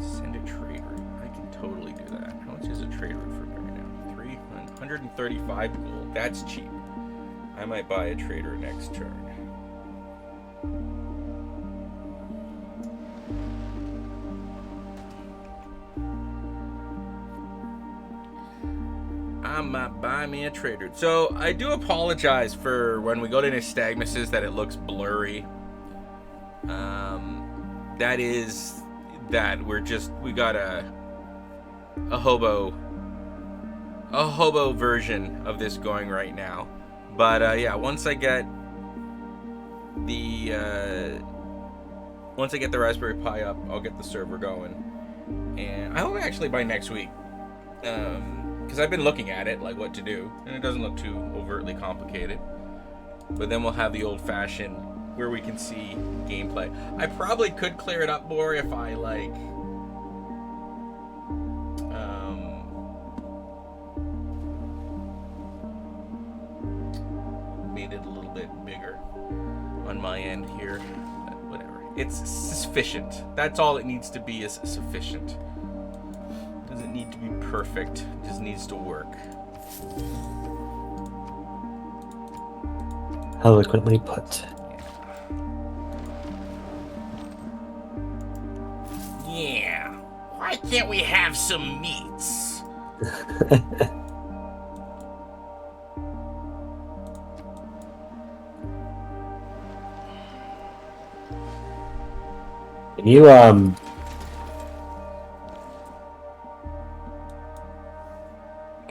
Send a trade route. I can totally do that. How much is a trade route for me right now? 300. 135 gold. That's cheap. I might buy a trader next turn. I might buy me a trader. So I do apologize for when we go to nystagmuses that it looks blurry. That is that we got a hobo version of this going right now. But yeah, once I get the Raspberry Pi up, I'll get the server going, and I hope actually by next week, because I've been looking at it, like what to do, and it doesn't look too overtly complicated. But then we'll have the old-fashioned where we can see gameplay. I probably could clear it up more if I like made it a little bit bigger on my end here. But whatever. It's sufficient. That's all it needs to be, is sufficient. It doesn't need to be perfect. It just needs to work.
Eloquently put.
Yeah. Why can't we have some meats?
Can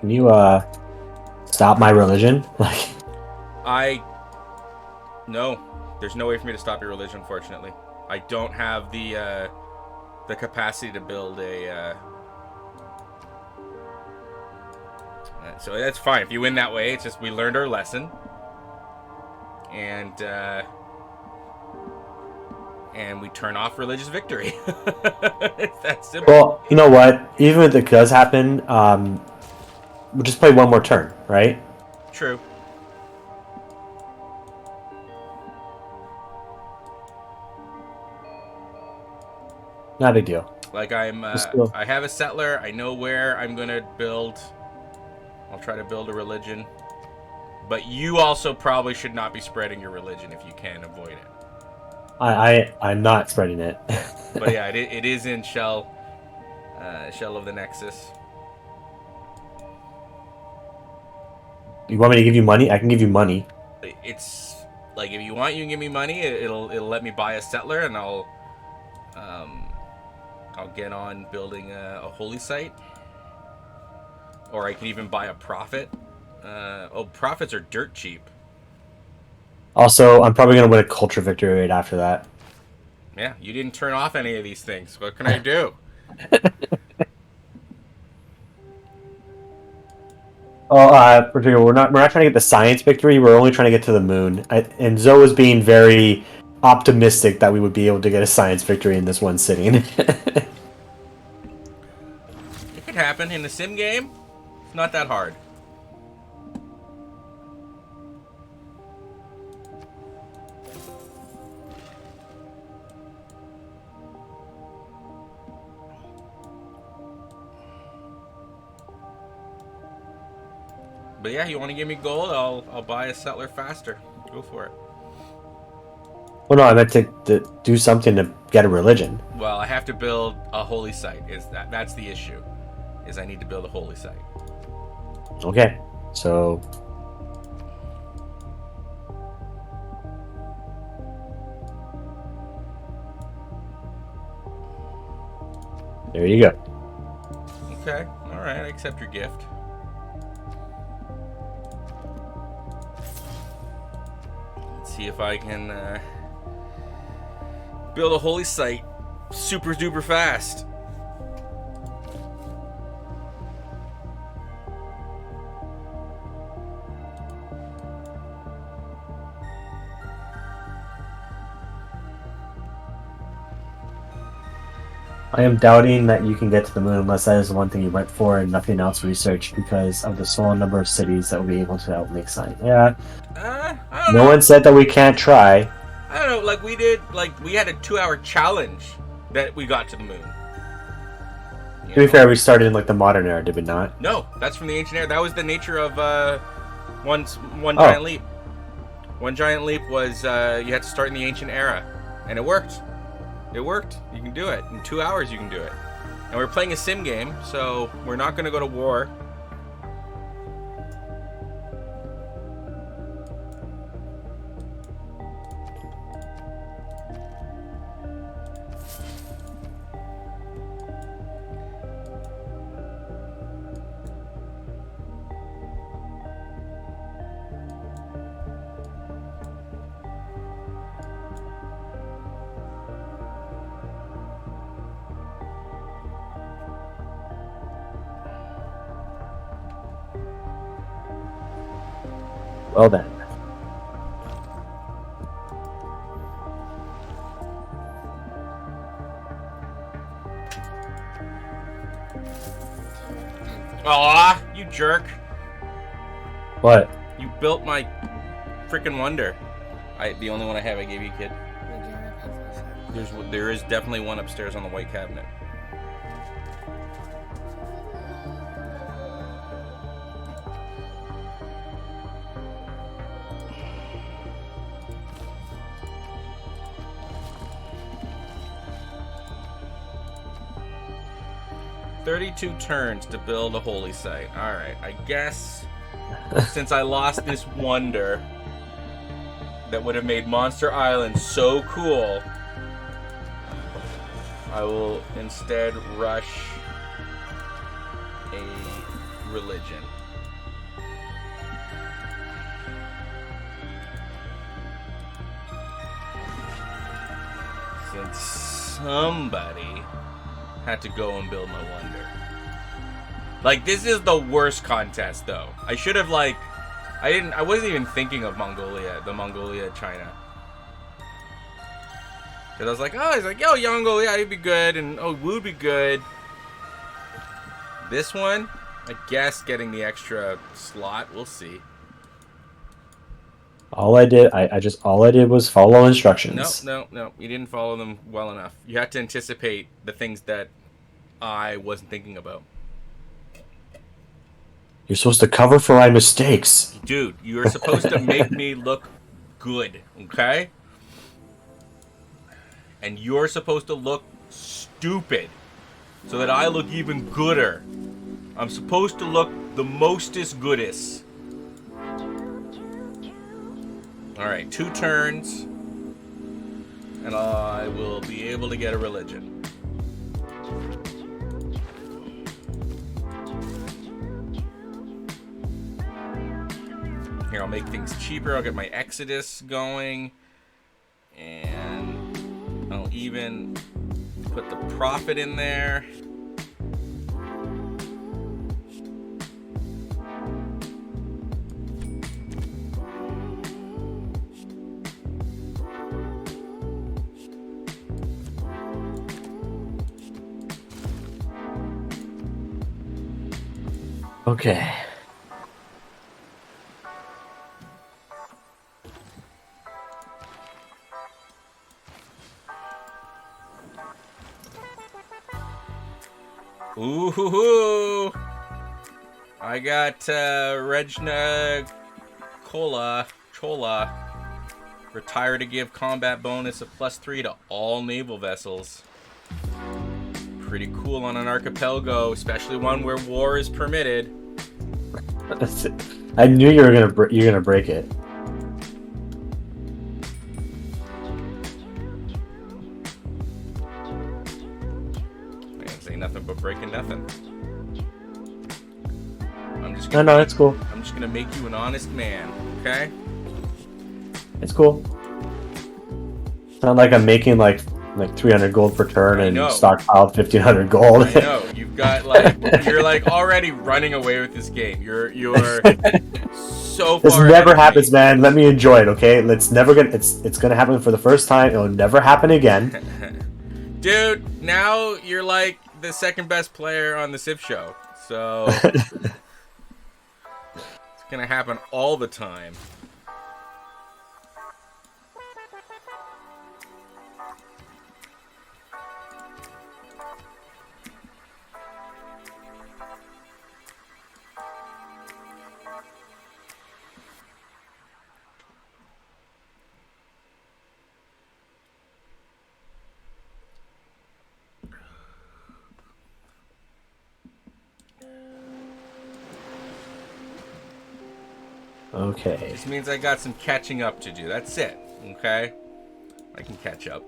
you stop my religion? Like,
no. There's no way for me to stop your religion, unfortunately. I don't have the capacity to build a so that's fine if you win that way. It's just we learned our lesson, and we turn off religious victory. It's that simple.
well, you know what? Even if it does happen, we'll just play one more turn, right?
True.
Not a big deal.
Like I have a settler. I know where I'm gonna build. I'll try to build a religion. But you also probably should not be spreading your religion if you can avoid it.
I'm not spreading it.
But yeah, it is in Shell of the Nexus.
You want me to give you money? I can give you money.
It's like, if you want, you can give me money. It'll let me buy a settler, and I'll get on building a holy site. Or I can even buy a prophet. Prophets are dirt cheap.
Also, I'm probably going to win a culture victory right after that.
Yeah, you didn't turn off any of these things. What can I do?
We're not trying to get the science victory. We're only trying to get to the moon. And Zoe was being very optimistic that we would be able to get a science victory in this one sitting.
It could happen in a sim game. It's not that hard. But yeah, you want to give me gold? I'll buy a settler faster. Go for it.
Well, no, I meant to do something to get a religion.
Well, I have to build a holy site. That's the issue? Is I need to build a holy site.
Okay, so there you go.
Okay, all right. I accept your gift. See if I can build a holy site super duper fast.
I am doubting that you can get to the moon unless that is the one thing you went for and nothing else researched, because of the small number of cities that will be able to help make sign. Yeah.
I don't
know. One said that we can't try.
I don't know. We had a 2-hour challenge that we got to the moon. You
To be
know?
fair, we started in like the modern era, did we not?
No, that's from the ancient era. That was the nature of one
Oh.
giant leap. One giant leap was you had to start in the ancient era, and it worked. It worked. You can do it in 2 hours. You can do it. And we're playing a sim game, so we're not going to go to war.
Well then.
Aw, you jerk.
What?
You built my freaking wonder. The only one I have, I gave you, kid. There is definitely one upstairs on the white cabinet. "32 turns to build a holy site." Alright, I guess since I lost this wonder that would have made Monster Island so cool, I will instead rush a religion. Since somebody had to go and build my wonder. Like, this is the worst contest, though. I should have, like... I wasn't even thinking of Mongolia, China. Because I was like, oh, he's like, yo, Mongolia, he'd be good, and oh, Wu'd be good. This one, I guess getting the extra slot, we'll see.
All I did was follow instructions.
No, you didn't follow them well enough. You had to anticipate the things that I wasn't thinking about.
You're supposed to cover for my mistakes.
Dude, you're supposed to make me look good, okay? And you're supposed to look stupid so that I look even gooder. I'm supposed to look the mostest goodest. Alright, 2 turns, and I will be able to get a religion. Here, I'll make things cheaper. I'll get my Exodus going. And I'll even put the profit in there.
Okay.
Ooh, I got Regna Chola. Retire to give combat bonus of +3 to all naval vessels. Pretty cool on an archipelago, especially one where war is permitted.
I knew you were gonna break it.
I ain't saying nothing but breaking nothing.
No, it's cool.
I'm just gonna make you an honest man, okay?
It's cool. It's not like I'm making like 300 gold per turn and stockpiled 1,500 gold.
I know. You've got you're already running away with this game. You're so far.
This never happens, man. Let me enjoy it, okay? It's gonna happen for the first time. It'll never happen again.
Dude, now you're like the second best player on the TheCivShow. So it's gonna happen all the time.
Okay.
This means I got some catching up to do. That's it. Okay? I can catch up.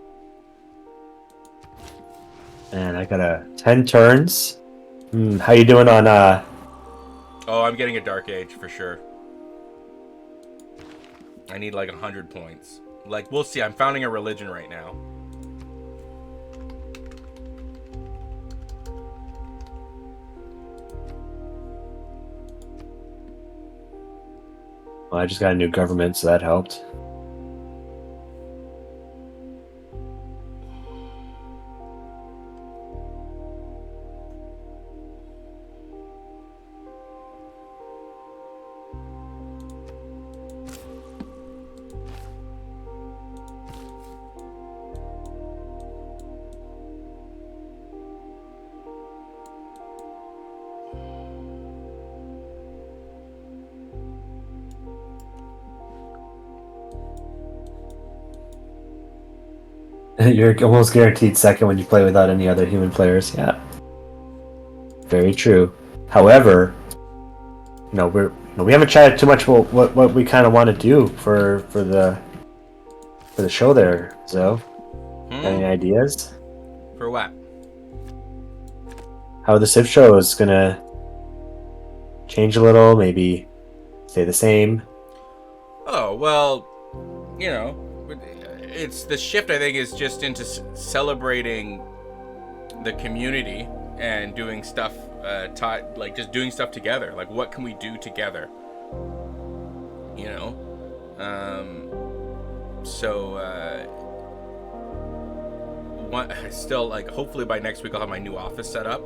And I got 10 turns. How you doing on
Oh, I'm getting a Dark Age for sure. I need like 100 points. Like, we'll see. I'm founding a religion right now.
Well, I just got a new government, so that helped. You're almost guaranteed second when you play without any other human players. Yeah, very true. However, we haven't chatted too much about what we kind of want to do for the show there. So, any ideas?
For what?
How the Civ show is gonna change a little, maybe stay the same.
Oh, well, it's the shift, I think, is just into celebrating the community and doing stuff, like just doing stuff together. Like, what can we do together? Still, like, hopefully by next week I'll have my new office set up,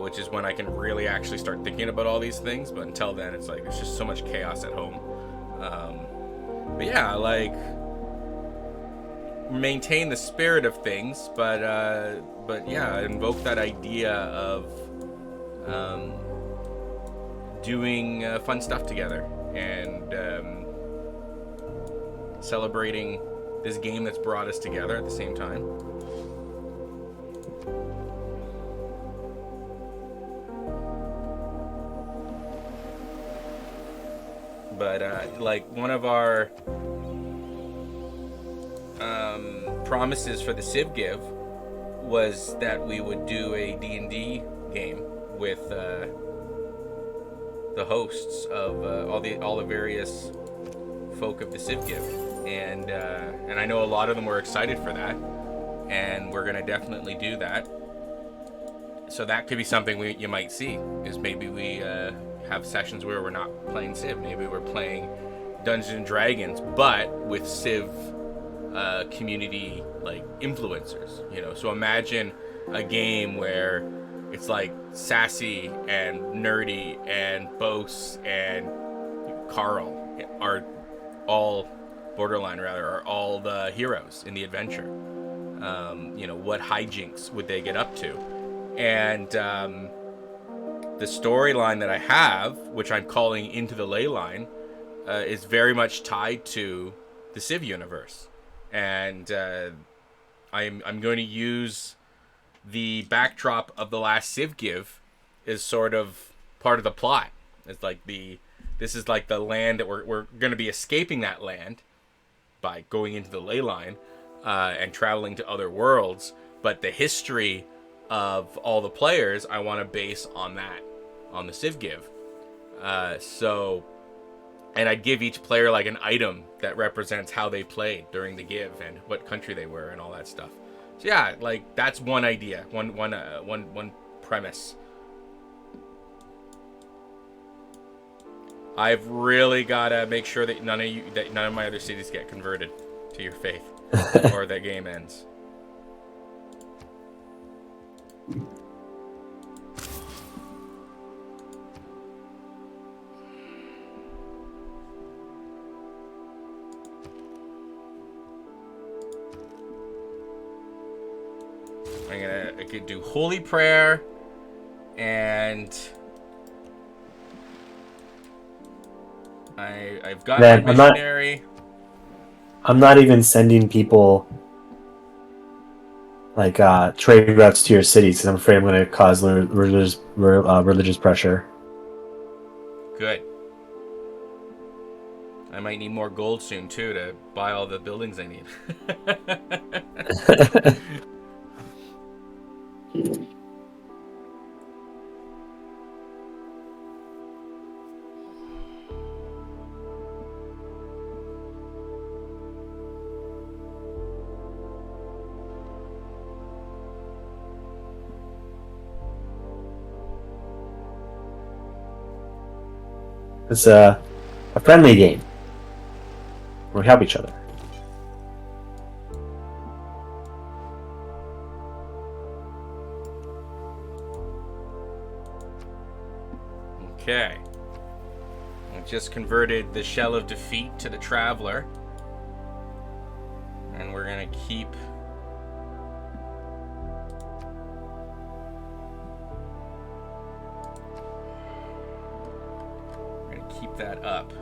which is when I can really actually start thinking about all these things. But until then, it's like there's just so much chaos at home. But yeah, like, maintain the spirit of things, but yeah, invoke that idea of doing fun stuff together and celebrating this game that's brought us together at the same time. But like, one of our promises for the Civ Give was that we would do a D&D game with the hosts of all the various folk of the Civ Give, and I know a lot of them were excited for that, and we're gonna definitely do that. So that could be something you might see, is maybe we have sessions where we're not playing Civ. Maybe we're playing Dungeons and Dragons, but with Civ community, like, influencers. So imagine a game where it's like Sassy and Nerdy and Bose and Carl are all Borderline, rather, are all the heroes in the adventure. What hijinks would they get up to? And the storyline that I have, which I'm calling Into the Leyline, is very much tied to the Civ universe. And I'm going to use the backdrop of the last Civ Give as sort of part of the plot. It's like this is like the land that we're going to be escaping that land by going into the ley line and traveling to other worlds. But the history of all the players, I want to base on that, on the Civ Give. And I'd give each player like an item that represents how they played during the Give and what country they were and all that stuff. So yeah, like, that's one idea, one premise. I've really gotta make sure that none of my other cities get converted to your faith, or that game ends. I could do Holy Prayer, and I've got my missionary.
I'm not even sending people like trade routes to your cities, because I'm afraid I'm going to cause religious pressure. Good.
Good. I might need more gold soon too to buy all the buildings I need.
It's a friendly game. We help each other.
Okay. I just converted the Shell of Defeat to the Traveler. And we're going to keep... that up.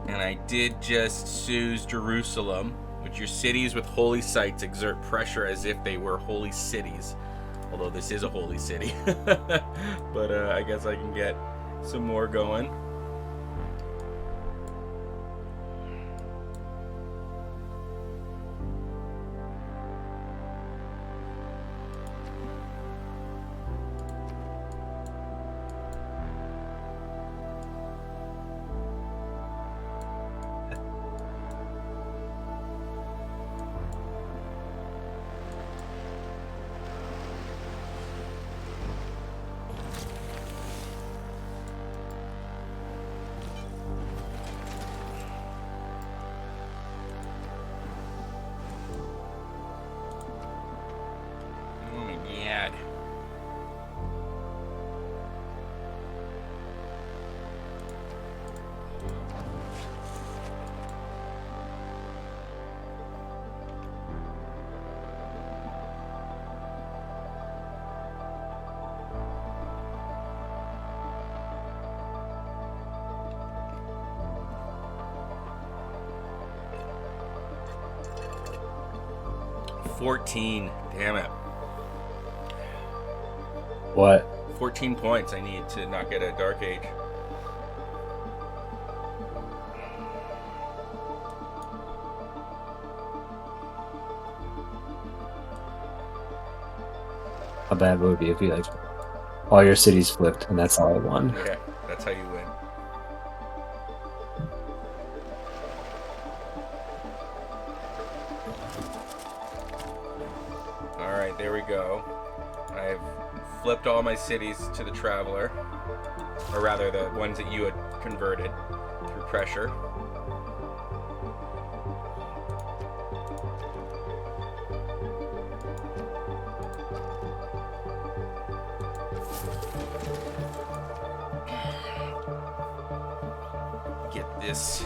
And I did just Sue's Jerusalem, which your cities with holy sites exert pressure as if they were holy cities. Although this is a holy city. But I guess I can get some more going. $14. Damn it.
What?
14 points I need to not get a Dark Age.
How bad would it be if you like all your cities flipped and that's all I won?
Yeah, that's how you win. Alright, there we go. I've flipped all my cities to the Traveler. Or rather, the ones that you had converted through pressure. Get this.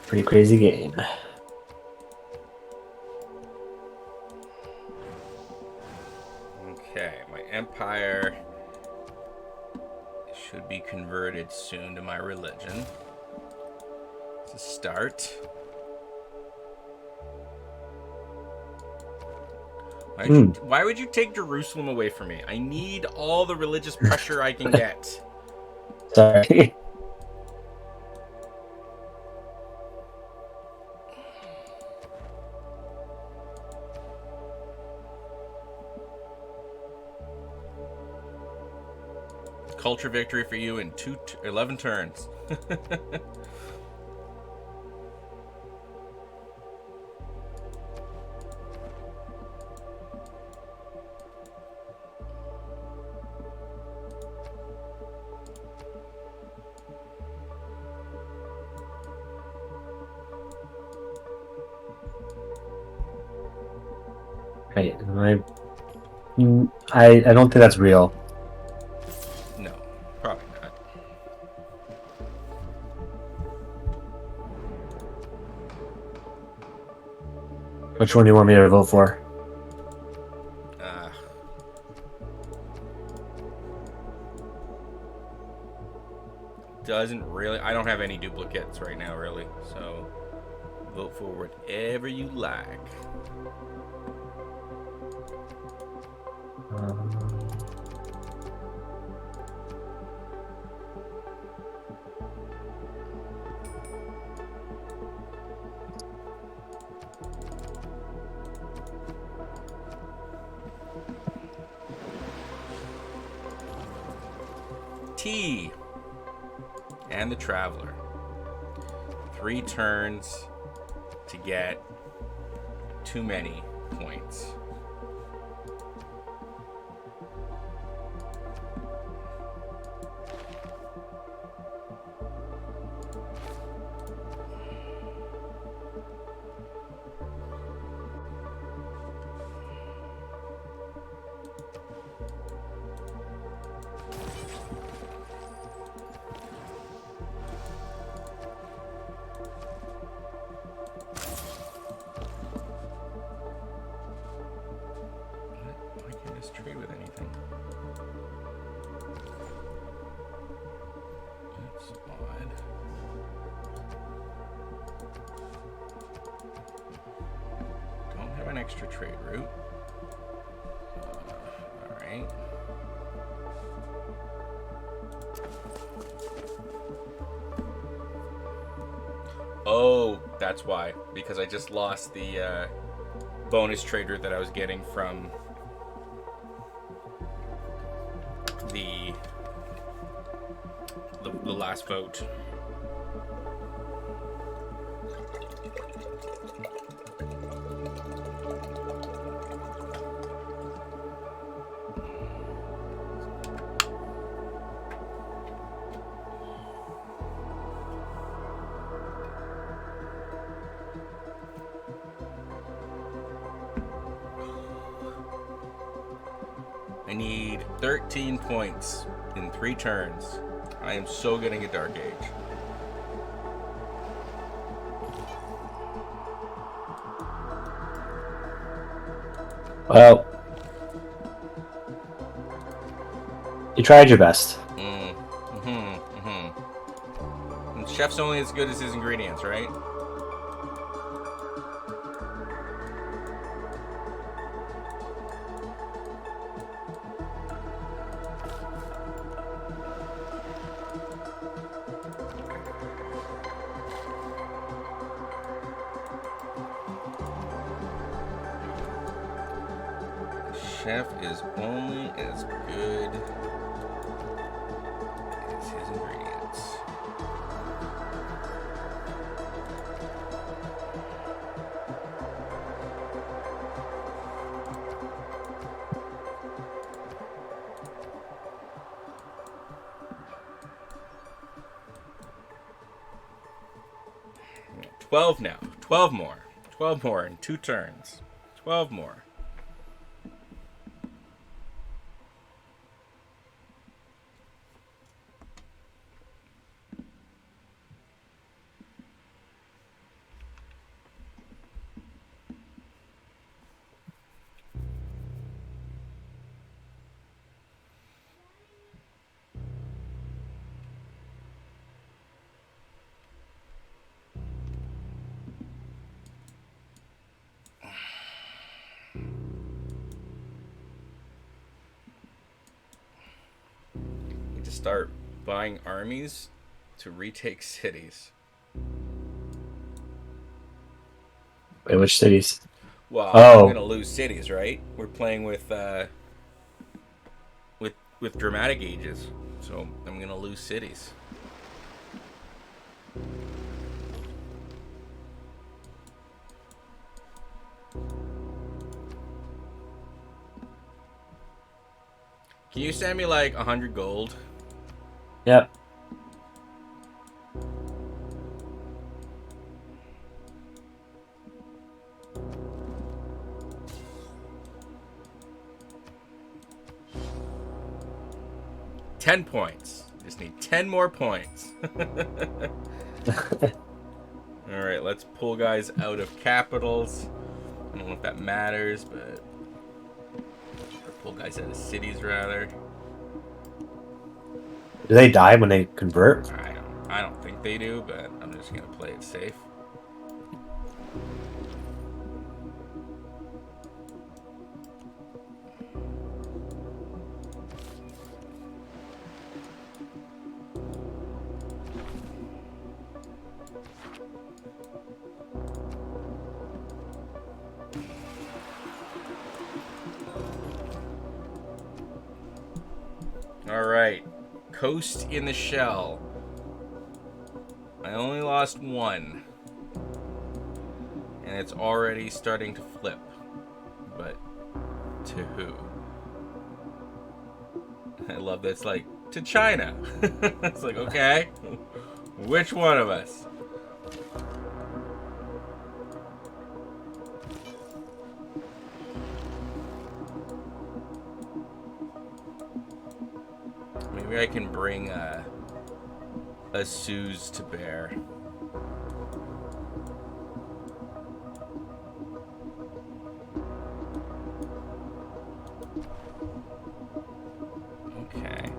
Pretty crazy game.
Okay, my empire should be converted soon to my religion. To start. Why would you take Jerusalem away from me? I need all the religious pressure I can get.
Sorry.
Culture victory for you in 11 turns.
Right. I don't think that's real.
No, probably not.
Which one do you want me to vote for?
Doesn't really. I don't have any duplicates right now, really. So vote for whatever you like. T and the Traveler. 3 turns to get too many points. Why can't this trade with anything? That's odd. Don't have an extra trade route. Alright. Oh, that's why. Because I just lost the bonus trade route that I was getting from the last vote. I need 13 points in 3 turns. I am so getting a Dark Age.
Well, you tried your best.
And chef's only as good as his ingredients, right? Chef is only as good as his ingredients. $12 now. 12 more. 12 more in 2 turns. 12 more. start buying armies to retake cities.
Wait, which cities?
Well,
Oh.
I'm gonna lose cities, right? We're playing with dramatic ages, so I'm gonna lose cities. Can you send me like 100 gold?
Yep.
$10 points. Just need 10 more points. All right, let's pull guys out of capitals. I don't know if that matters, but pull guys out of cities rather.
Do they die when they convert?
I don't think they do, but I'm just gonna play it safe. Alright, Coast in the Shell. I only lost one. And it's already starting to flip. But to who? I love that. It's like, to China. It's like, okay, which one of us? Maybe I can bring a Suze to bear. Okay,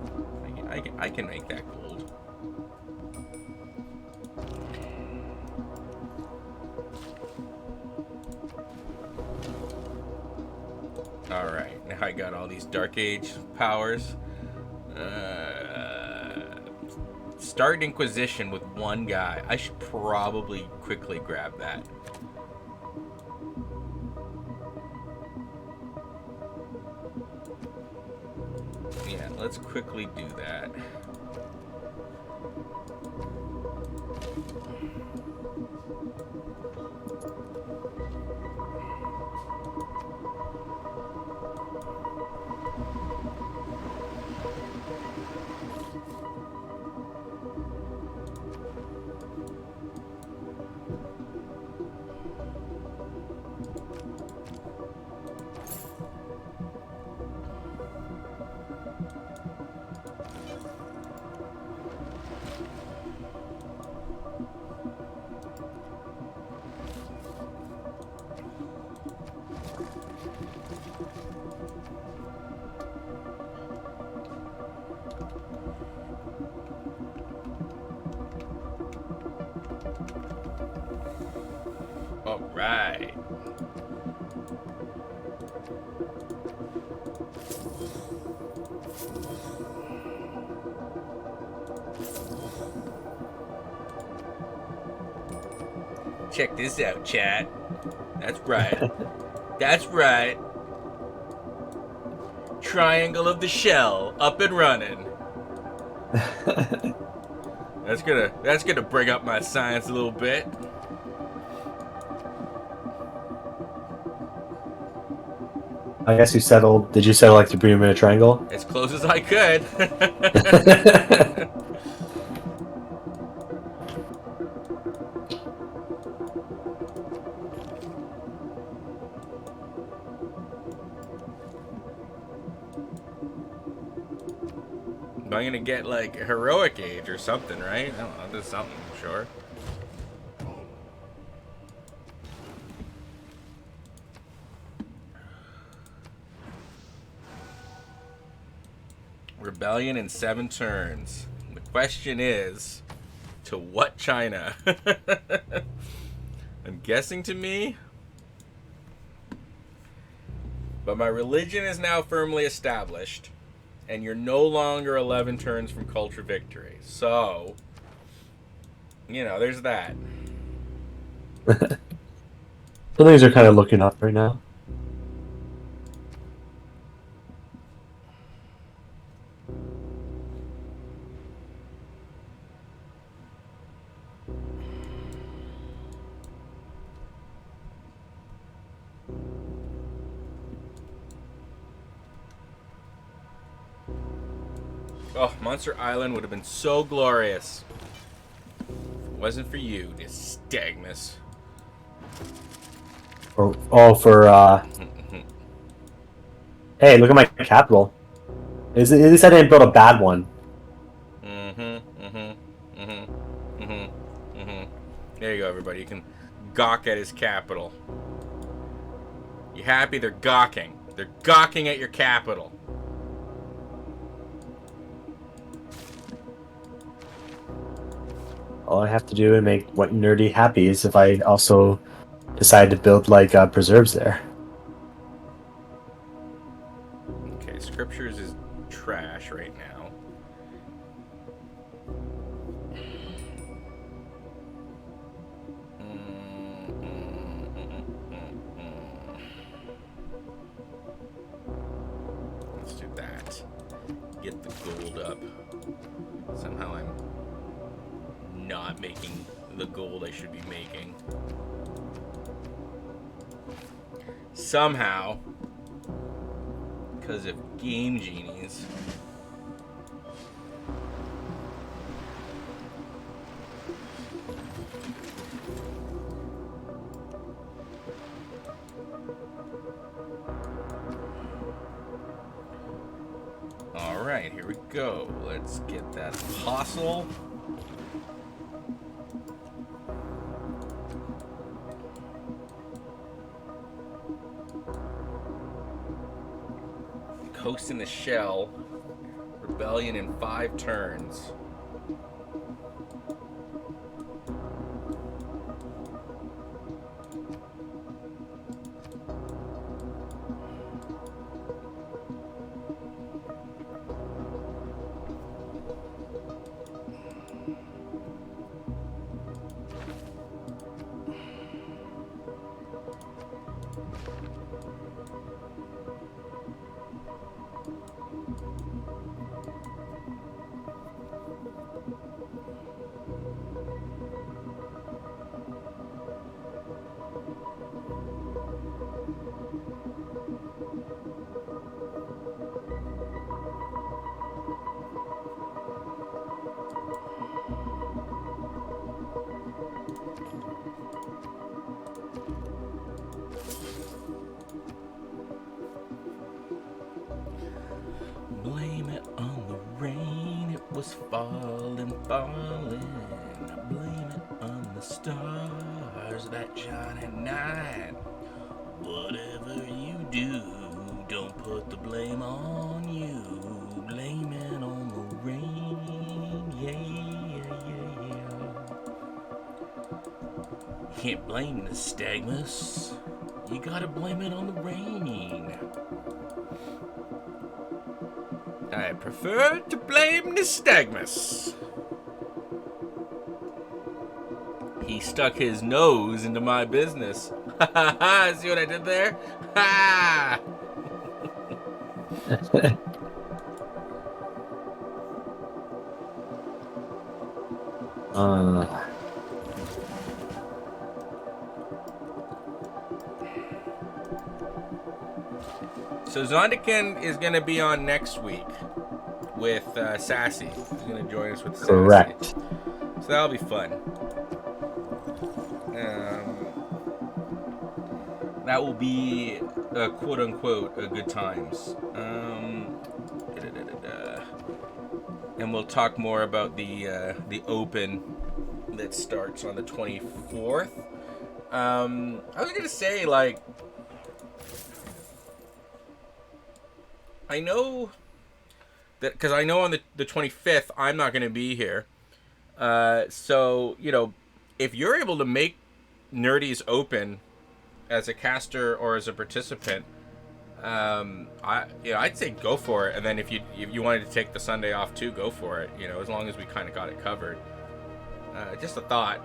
I can make that gold. All right, now I got all these Dark Age powers. Start Inquisition with one guy. I should probably quickly grab that. Yeah, let's quickly do that. All right. Check this out, chat. That's right. That's right. Triangle of the Shell up and running. That's gonna bring up my science a little bit.
I guess you settled. Did you settle like the Bermuda Triangle?
As close as I could. I'm gonna get like heroic age or something, right? I don't know, there's something, I'm sure. Rebellion in 7 turns. The question is, to what China? I'm guessing to me. But my religion is now firmly established. and you're no longer 11 turns from culture victory. So, there's that.
So things are kind of looking up right now.
Oh, Monster Island would have been so glorious if it wasn't for you, Nystagmus.
Hey, look at my capital. At least I didn't build a bad one.
There you go, everybody. You can gawk at his capital. You happy? They're gawking. They're gawking at your capital.
All I have to do and make what nerdy happy is if I also decide to build preserves there.
Okay, Scriptures is trash right now. Let's do that. Get the gold up. Somehow I'm not making the gold I should be making. Somehow, because of game genies. Alright, here we go. Let's get that apostle. Coast in the Shell. Rebellion in 5 turns. Blame it on the rain, it was falling, falling. Blame it on the stars that shine at night. Whatever you do, don't put the blame on you. Blame it on the rain, yeah, yeah, yeah. You can't blame the Nystagmus. You gotta blame it on the rain. I prefer to blame Nystagmus. He stuck his nose into my business. Ha ha ha! See what I did there? Ha! So Zondican is going to be on next week with Sassy. He's going to join us with Sassy.
Correct.
So that'll be fun. That will be quote unquote good times. And we'll talk more about the open that starts on the 24th. I was gonna say, I know that because I know on the 25th I'm not going to be here. So if you're able to make Nerdy's open as a caster or as a participant, I'd say go for it, and then if you wanted to take the Sunday off too, go for it. As long as we kind of got it covered. Just a thought.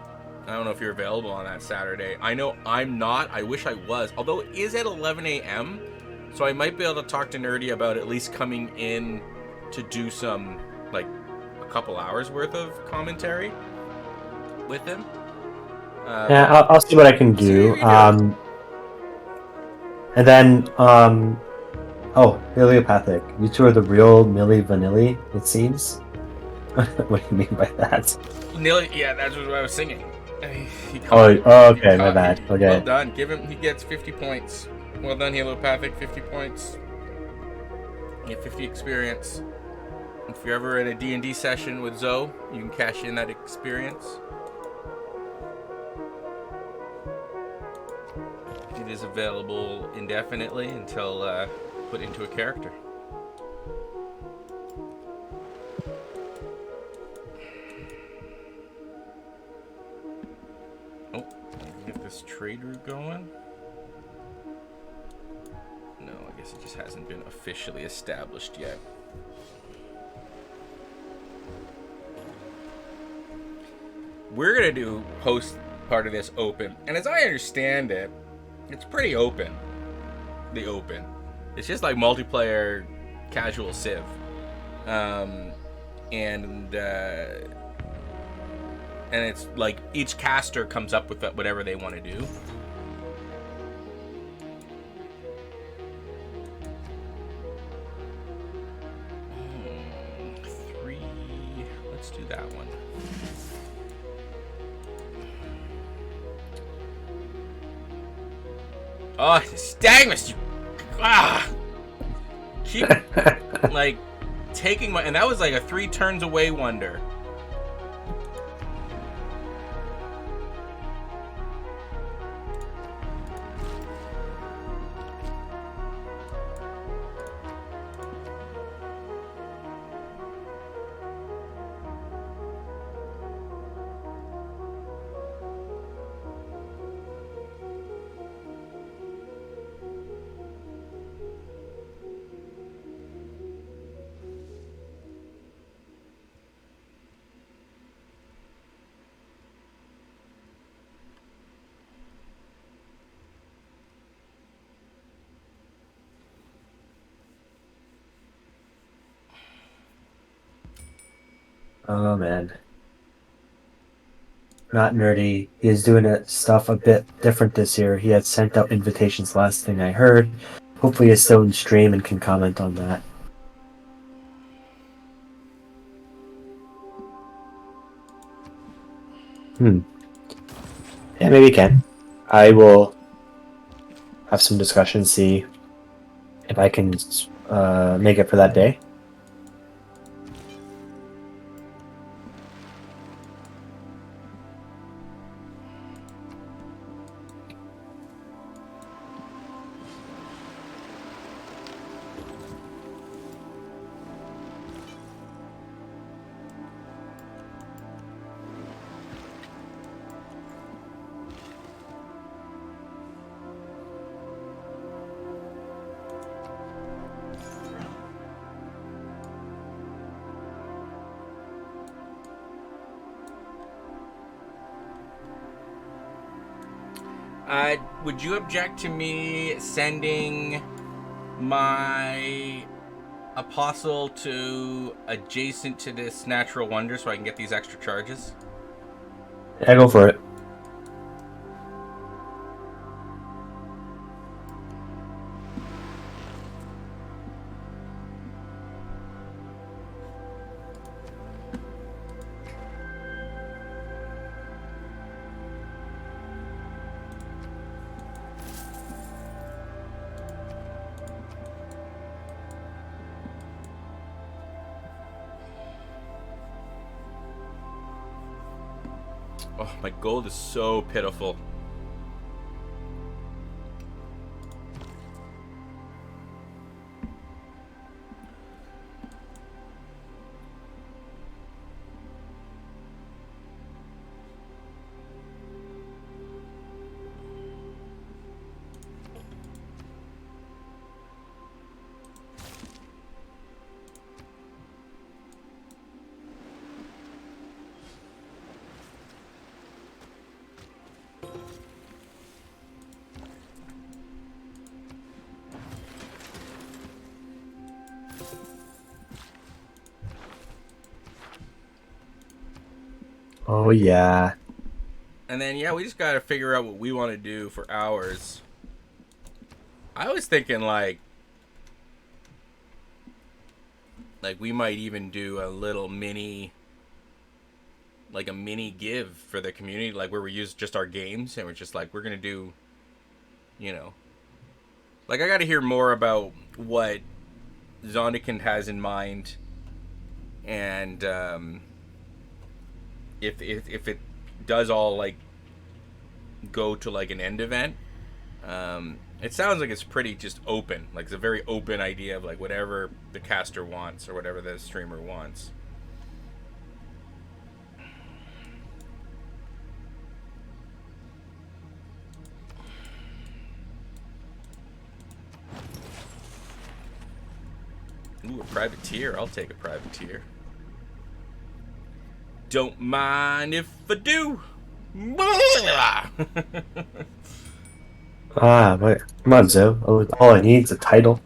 I don't know if you're available on that Saturday. I know I'm not. I wish I was. Although it is at 11 a.m., so I might be able to talk to Nerdy about at least coming in to do some, like, a couple hours worth of commentary with him.
Yeah, I'll see what I can do. And then, heliopathic. You two are the real Milli Vanilli, it seems. What do you mean by that?
Nilly, yeah, that's what I was singing.
Okay, my bad. Okay.
Well done. He gets 50 points. Well done, heliopathic. 50 points. You get 50 experience. If you're ever in a D&D session with Zoe, you can cash in that experience. It is available indefinitely until put into a character. Oh, get this trade route going. No, I guess it just hasn't been officially established yet. We're gonna do host part of this open, and as I understand it, it's pretty open. The open. It's just like multiplayer casual Civ. And it's like each caster comes up with whatever they want to do. Let's do that one. Oh, Stagmus, you keep like taking my, and that was like a 3 turns away wonder.
Oh man. Not Nerdy. He is doing stuff a bit different this year. He had sent out invitations last thing I heard. Hopefully he's still in stream and can comment on that. Yeah, maybe he can. I will have some discussion, see if I can make it for that day.
Would you object to me sending my apostle to adjacent to this natural wonder so I can get these extra charges?
Yeah, go for it.
Oh, my gold is so pitiful.
Oh yeah.
And then yeah, we just gotta figure out what we want to do for ours. I was thinking like we might even do a little mini like a mini give for the community, like where we use just our games and we're just like we're gonna do, you know, like I got to hear more about what Zondikin has in mind, and if it does all like go to like an end event. It sounds like it's pretty just open, like it's a very open idea of like whatever the caster wants or whatever the streamer wants. Ooh, a privateer. I'll take a privateer. Don't mind if I do.
But come on, Zoe. All I need is a title.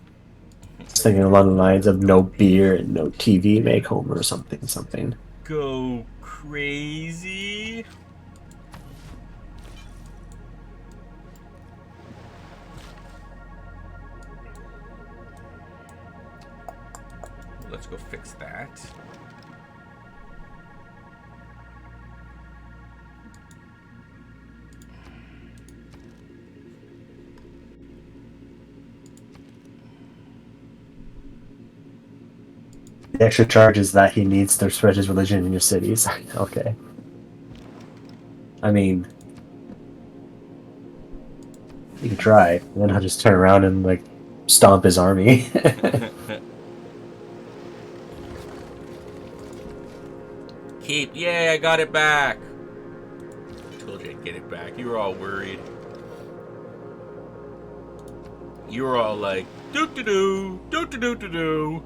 Just thinking along the lines of no beer and no TV make home or something, something.
Go crazy. Let's go fix that.
The extra charge is that he needs to spread his religion in your cities. Okay. I mean, you can try, and then I'll just turn around and like stomp his army.
Keep. Yeah, I got it back. Told you I'd get it back. You were all worried. You were all like, doo doo doo, doo doo doo doo doo.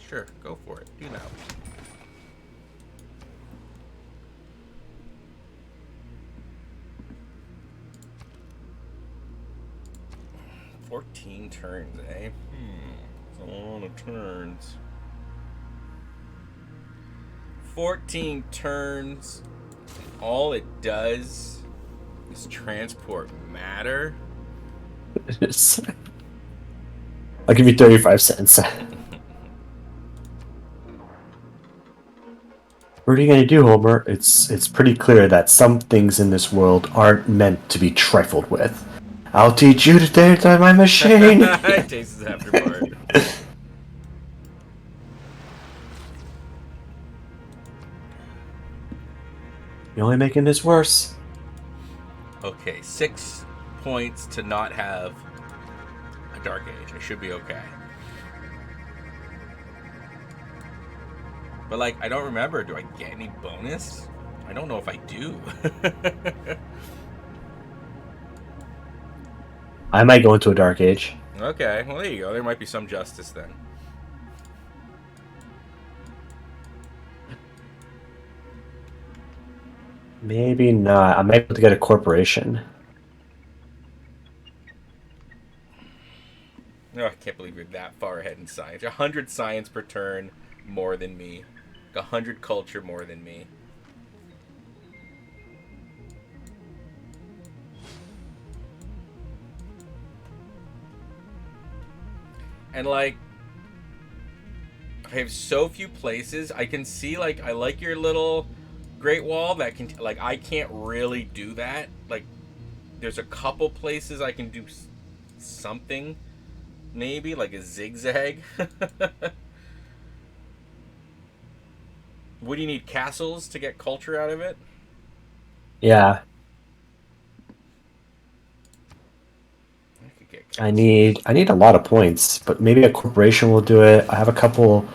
Sure, go for it. Do now. "14 turns, eh? It's a lot of turns. 14 turns. All it does is transport matter."
I'll give you 35 cents. What are you gonna do, Homer? It's pretty clear that some things in this world aren't meant to be trifled with. I'll teach you to dance on my machine.
It tastes after part.
You're only making this worse.
Okay, 6 points to not have a Dark Age. I should be okay. But like, I don't remember. Do I get any bonus? I don't know if I do.
I might go into a dark age.
Okay, well there you go. There might be some justice then.
Maybe not. I might be able to get a corporation.
Oh, I can't believe you're that far ahead in science. 100 science per turn more than me. 100 culture more than me. And like, I have so few places. I can see like, I like your little Great Wall that can, like, I can't really do that. Like, there's a couple places I can do something. Maybe like a zigzag. What do you need, castles to get culture out of it?
Yeah. I need a lot of points, but maybe a corporation will do it. I have a couple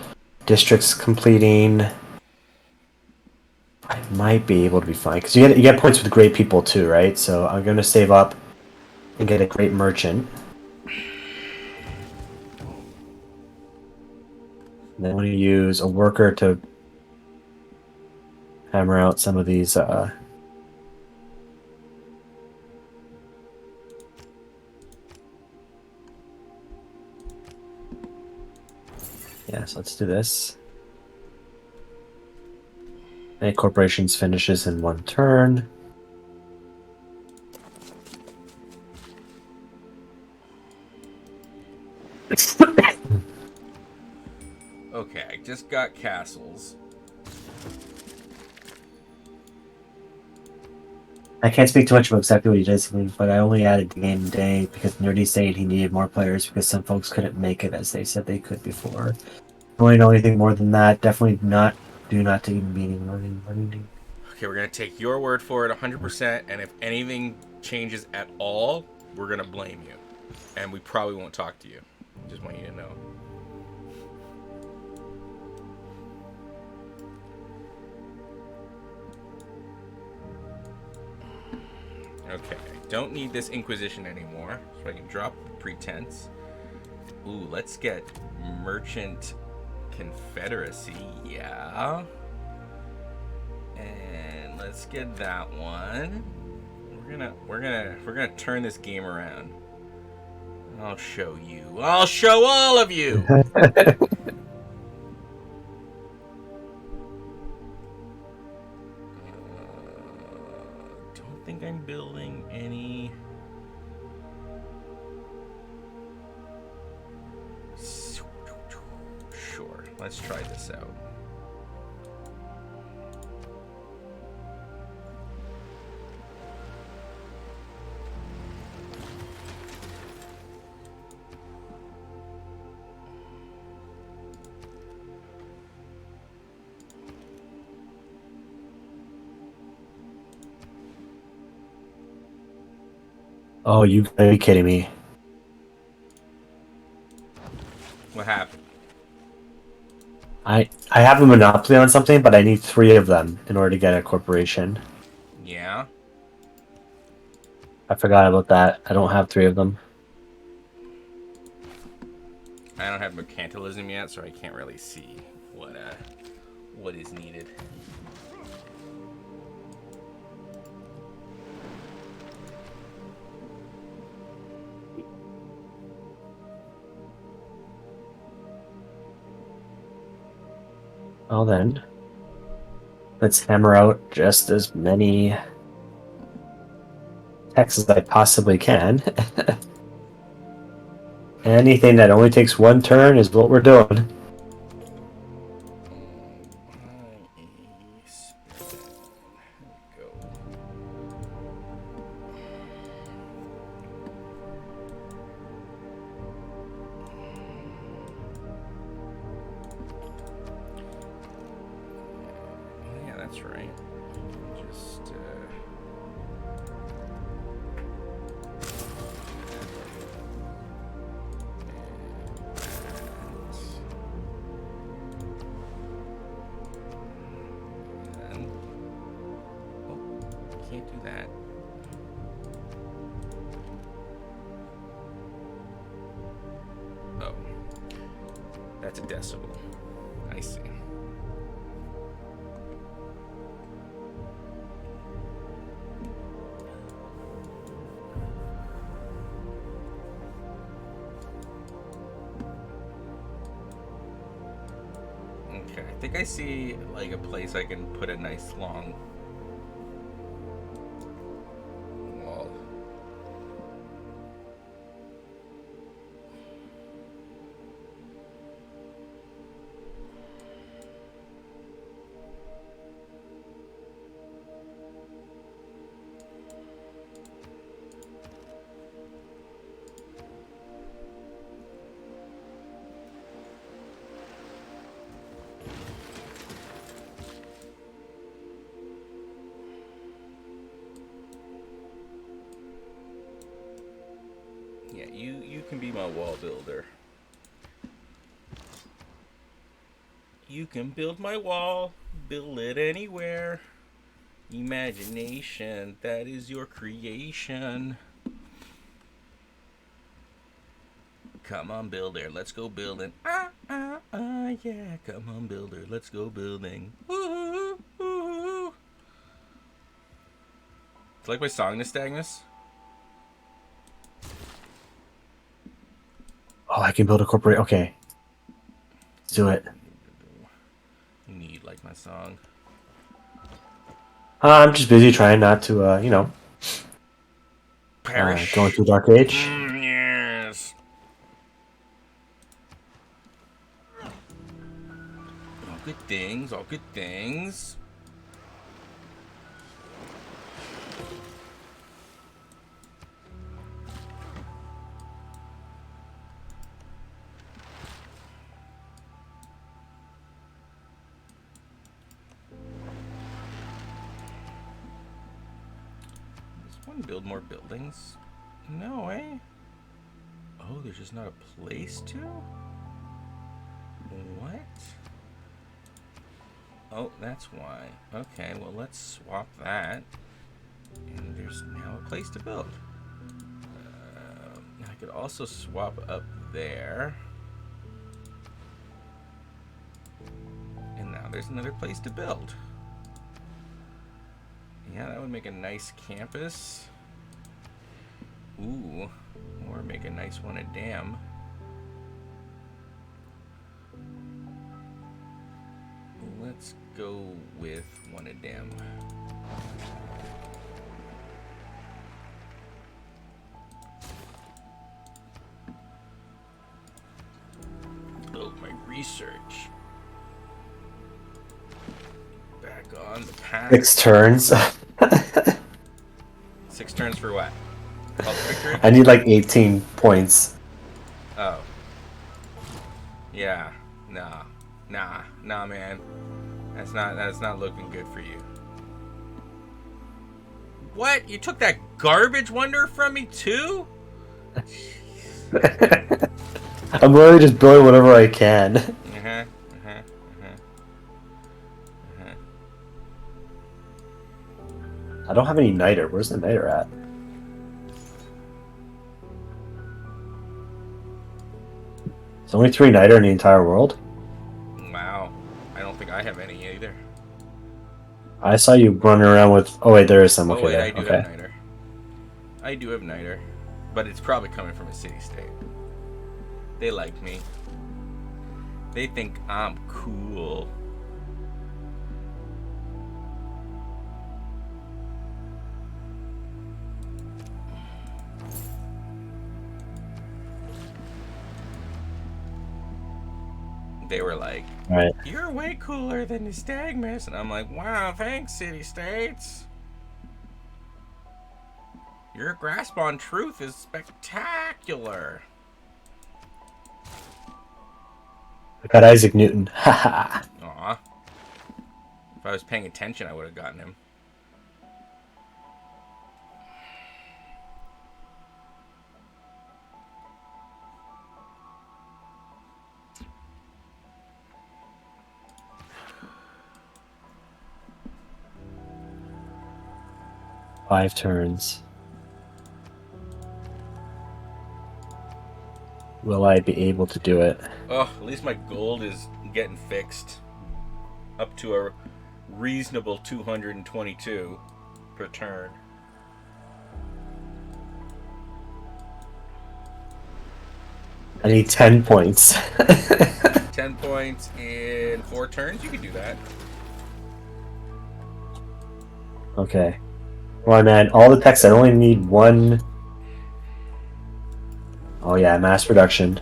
districts completing. I might be able to be fine because you get points with great people too, right? So I'm gonna save up and get a great merchant. And then I'm gonna use a worker to hammer out some of these. Yeah, so let's do this. Any corporations finishes in one turn.
Okay, I just got castles.
I can't speak too much about exactly what he does, but I only added the game day because Nerdy's saying he needed more players because some folks couldn't make it as they said they could before. Don't really know anything more than that. Definitely not. Do not take a meeting.
Okay, we're gonna take your word for it 100%, and if anything changes at all, we're gonna blame you. And we probably won't talk to you. Just want you to know. Okay, don't need this Inquisition anymore, so I can drop Pretense. Ooh, let's get Merchant Confederacy, yeah. And let's get that one. We're gonna turn this game around. I'll show you. I'll show all of you. Don't think I'm building any. Sure, let's try this out.
Oh, you gotta be kidding me.
What happened?
I have a monopoly on something, but I need 3 of them in order to get a corporation.
Yeah.
I forgot about that. I don't have 3 of them.
I don't have mercantilism yet, so I can't really see what is needed.
Well then, let's hammer out just as many texts as I possibly can. Anything that only takes 1 turn is what we're doing.
Yeah, that's right. Just can't do that. Oh, that's a decibel. I see. Okay, I think I see like a place I can put a nice long wall. Yeah, you can be my wall builder. You can build my wall, build it anywhere. Imagination, that is your creation. Come on, builder, let's go building. Yeah. Come on, builder, let's go building. Woo-hoo, woo-hoo. It's like my song, Nystagmus.
Oh, I can build a corporation. Okay. Let's do it.
You need like my song.
I'm just busy trying not to,
Perish.
go into a dark age.
Yes. All good things, all good things. Build more buildings? No way. Oh, there's just not a place to? What? Oh, that's why. Okay, well, let's swap that. And there's now a place to build. I could also swap up there. And now there's another place to build. Yeah, that would make a nice campus. Ooh, or make a nice one a dam. Let's go with one a dam. Oh, my research. Back on the path.
6 turns.
6 turns for what? Called victory?
I need like 18 points.
Oh. Yeah. Nah, man. That's not looking good for you. What? You took that garbage wonder from me too?
I'm literally just building whatever I can. I don't have any niter. Where's the niter at? There's only 3 niter in the entire world?
Wow. I don't think I have any either.
I saw you running around with... Oh wait, there is some. Okay,
wait,
there.
I do
Okay.
have niter. I do have niter. But it's probably coming from a city-state. They like me. They think I'm cool. They were like,
Right.
You're way cooler than the Nystagmus. And I'm like, wow, thanks, city-states. Your grasp on truth is spectacular.
I got Isaac Newton. Haha.
Aw. If I was paying attention, I would have gotten him.
Five turns. Will I be able to do it?
Oh, at least my gold is getting fixed. Up to a reasonable 222 per turn.
I need 10 points.
10 points in 4 turns? You can do that.
Okay. Well, man, all the text, I only need 1... Oh yeah, mass production.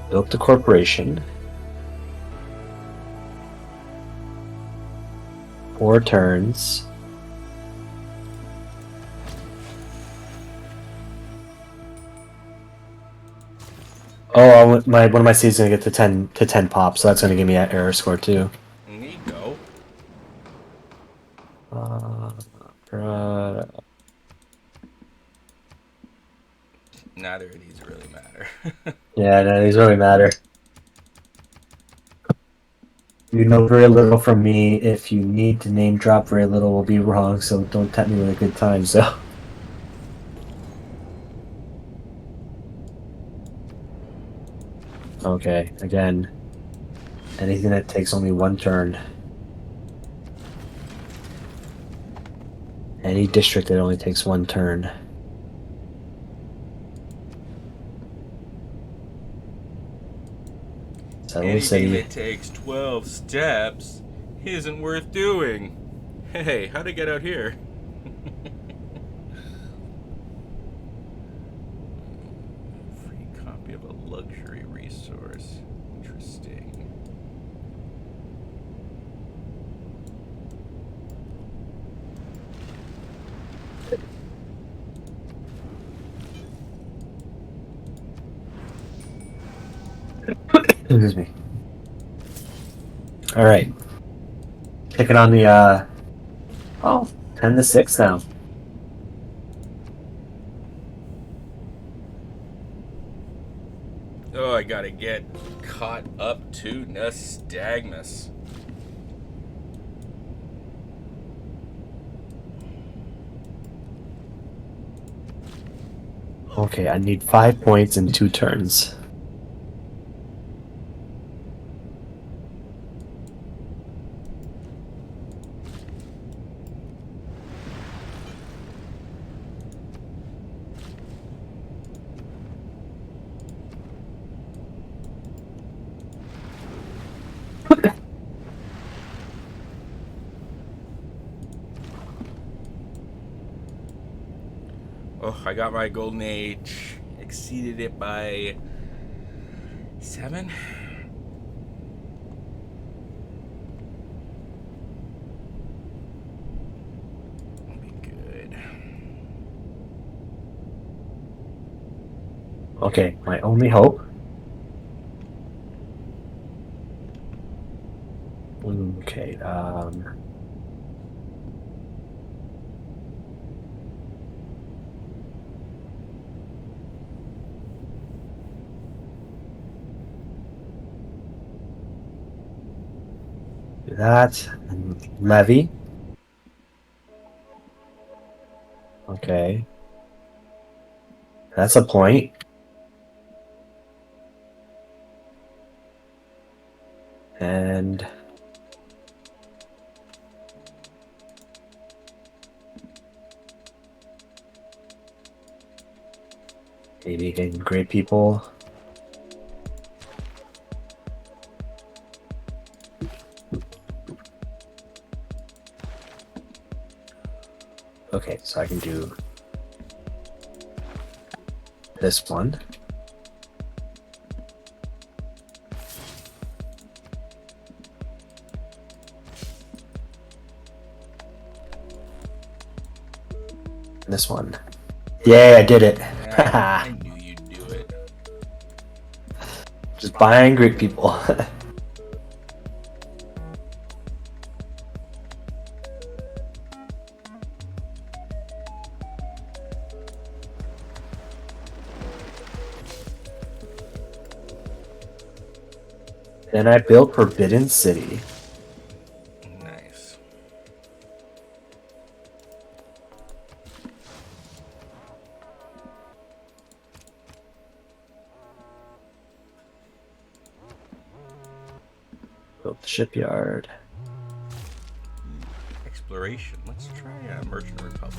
Built the corporation. 4 turns. Oh, one of my seeds gonna get to 10 pop, so that's gonna give me that error score too.
There you go. Neither of these really matter.
Yeah, no, these really matter. You know very little from me. If you need to name drop, very little will be wrong, so don't tempt me with a good time, so. Okay, again. Anything that takes only 1 turn. Any district that only takes 1 turn.
Anything that takes 12 steps isn't worth doing. Hey, how'd I get out here? Free copy of a luxury resource. Interesting.
Excuse me. Alright. Taking on the, 10-6 now.
Oh, I gotta get caught up to nystagmus.
Okay, I need 5 points in 2 turns.
Oh, I got my golden age. Exceeded it by 7. That'll be good.
Okay, my only hope. Okay, do that, and levy. Okay. That's a point. And maybe getting great people. Okay, so I can do this one. This one. Yay, I did it.
I knew you'd do it.
Just buying Greek people. Then I built Forbidden City.
Nice.
Built the shipyard.
Exploration. Let's try Merchant Republic.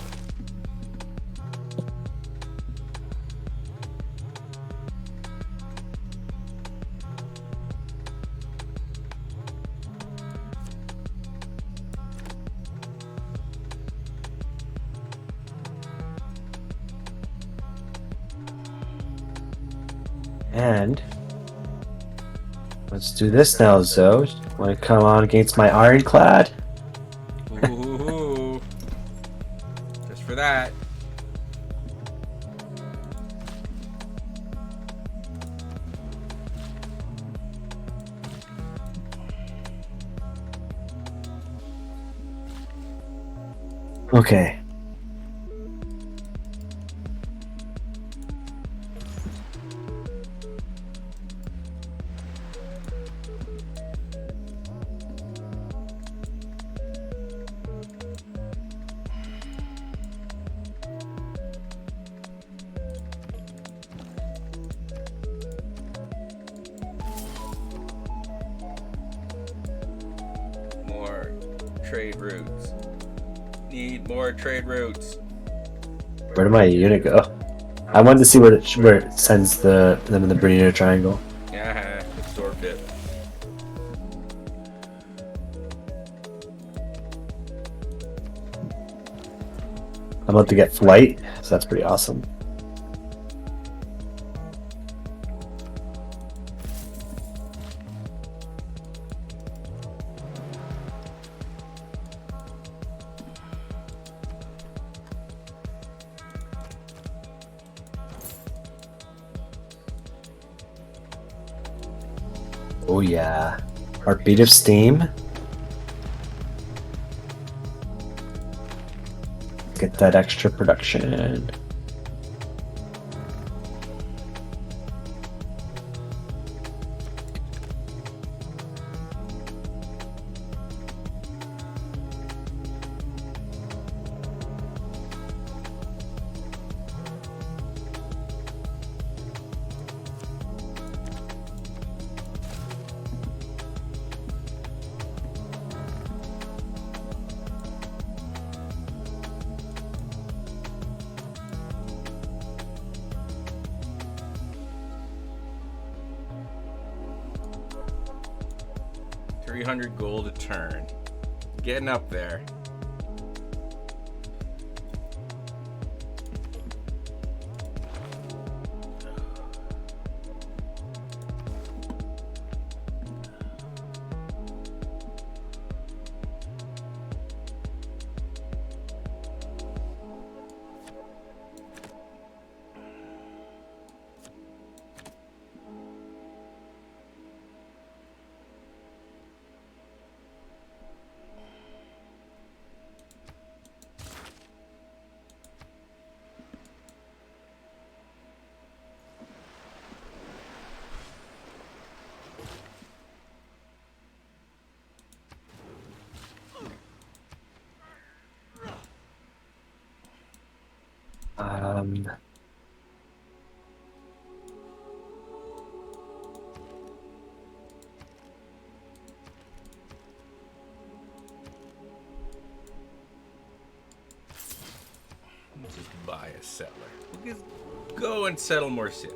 And Let's do this now, Zoe. Want to come on against my ironclad?
Ooh. Just for that.
Okay.
More trade routes. Need more trade routes.
Where did my unit go? I wanted to see where it sends them in the Bermuda Triangle.
Yeah, absorbed it.
I'm about to get flight, so that's pretty awesome. Oh yeah. Heartbeat of steam. Get that extra production.
$300 gold a turn. Getting up there. Let's just buy a settler. We'll just go and settle more cities.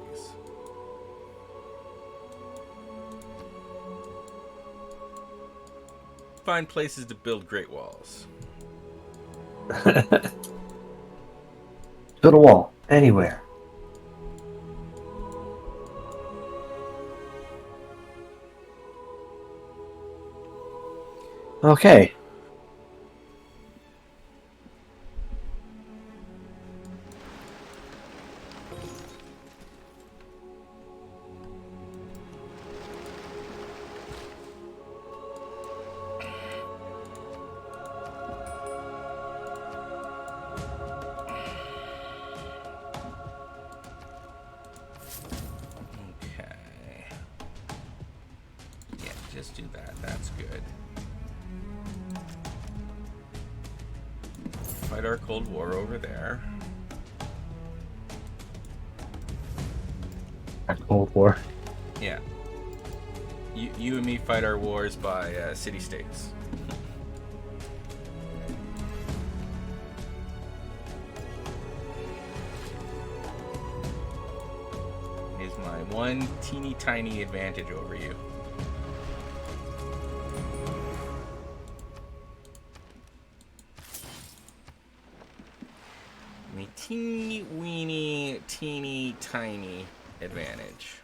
Find places to build great walls.
Build a wall anywhere. Okay.
Just do that. That's good. Fight our Cold War over there.
Cold War.
Yeah. You and me fight our wars by city-states. Is my one teeny tiny advantage over you. Teeny weeny, teeny tiny advantage.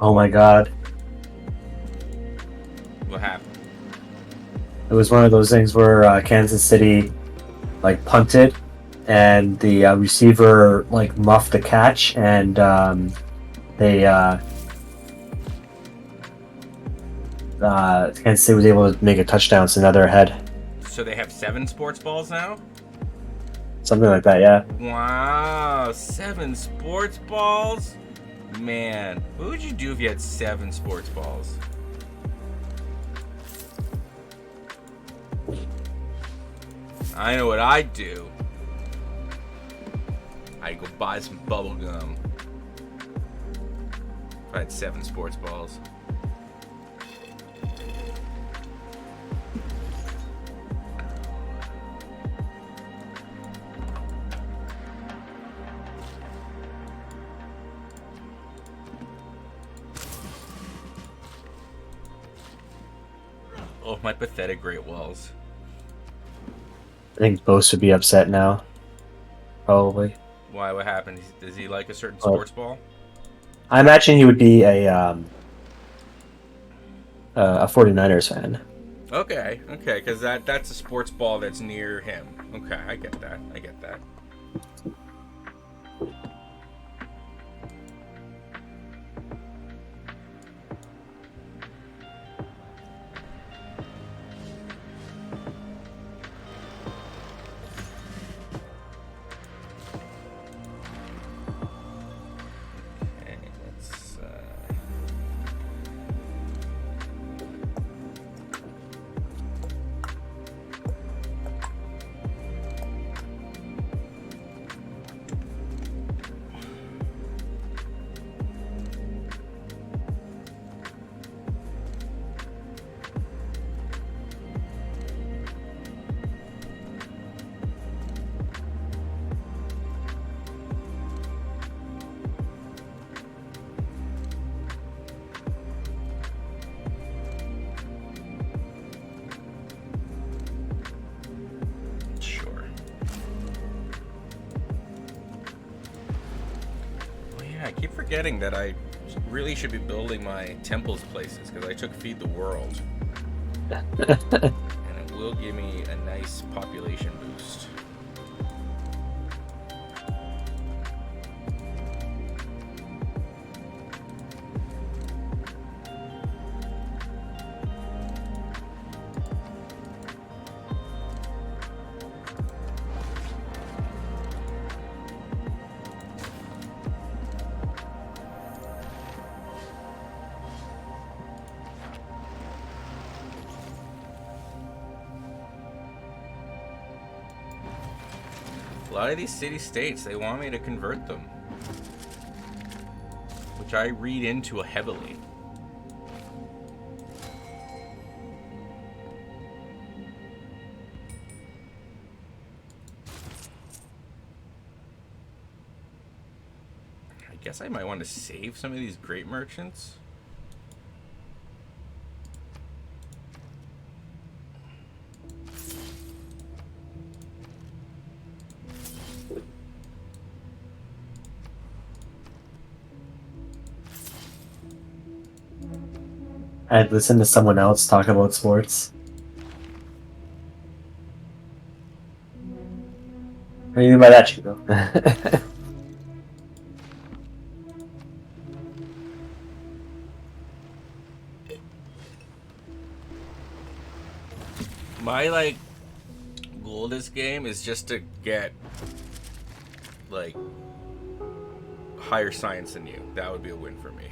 Oh my god.
What happened?
It was one of those things where Kansas City like punted, and the receiver like muffed the catch, and they Kansas City was able to make a touchdown, so now they're ahead.
So they have 7 sports balls now?
Something like that, yeah.
Wow, 7 sports balls? Man, what would you do if you had 7 sports balls? I know what I'd do. I'd go buy some bubble gum. If I had 7 sports balls. Oh, my pathetic Great Walls.
I think Bose would be upset now. Probably.
Why? What happened? Does he like a certain sports ball?
I imagine he would be a 49ers fan.
Okay, because that's a sports ball that's near him. Okay, I get that. Okay, let's. Sure. Oh yeah, I keep forgetting that I really should be building my temples places because I took Feed the World. And it will give me a nice population boost. A lot of these city-states, they want me to convert them. Which I read into heavily. I guess I might want to save some of these great merchants.
I'd listen to someone else talk about sports. What do you mean by that, Chico?
My, like, goal this game is just to get, like, higher science than you. That would be a win for me.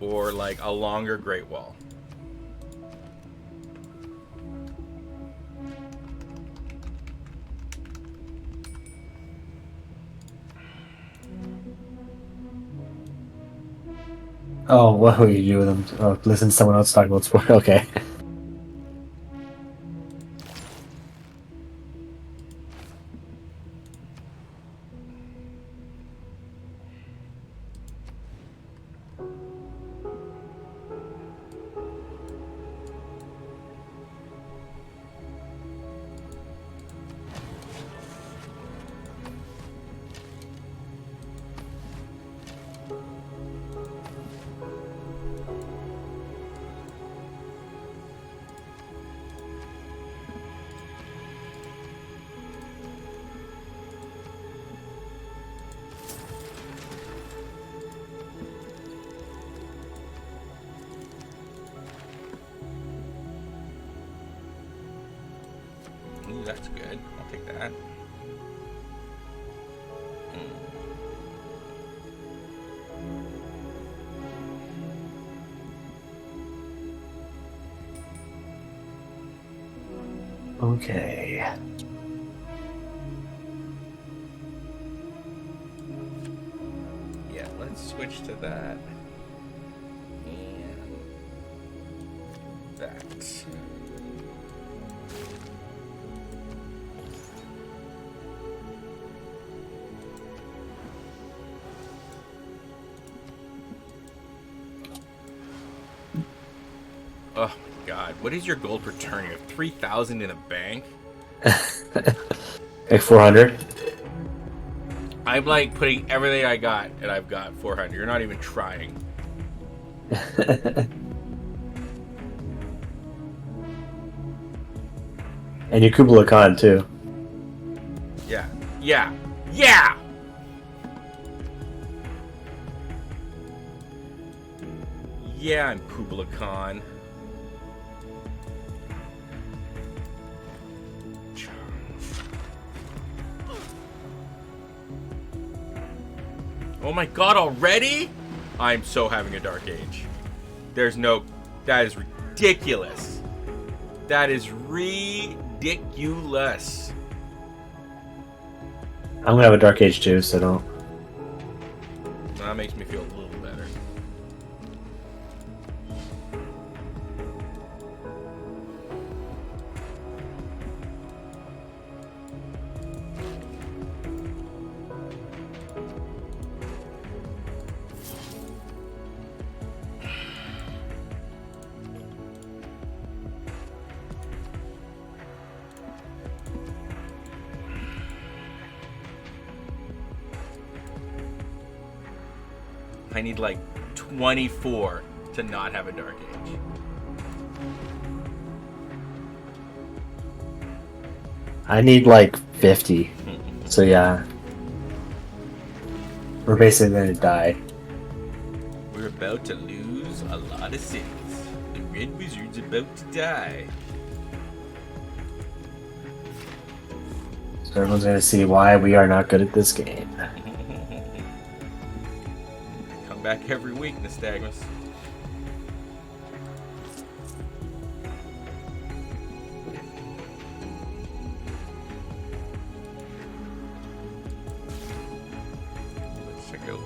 Or, like, a longer Great Wall.
Oh, what will you do with them? Oh, listen to someone else talk about sport. Okay.
that's good. I'll take that.
Okay.
Yeah, let's switch to that. And that. Oh my god, what is your gold return? You have 3,000 in the bank?
Like 400?
I'm like putting everything I got, and I've got 400. You're not even trying.
And you Kubla Khan too.
Yeah. Yeah. Yeah! Yeah, I'm Kubla Khan. Oh my god, already? I'm so having a dark age. There's no... That is ridiculous. That is ridiculous.
I'm gonna have a dark age too, so don't.
That makes me feel a little better. I need like 24 to not have a dark age.
I need like 50. So yeah. We're basically gonna die.
We're about to lose a lot of cities. The Red Wizard's about to die.
So everyone's gonna see why we are not good at this game.
Come back every week, Nystagmus. Let's check out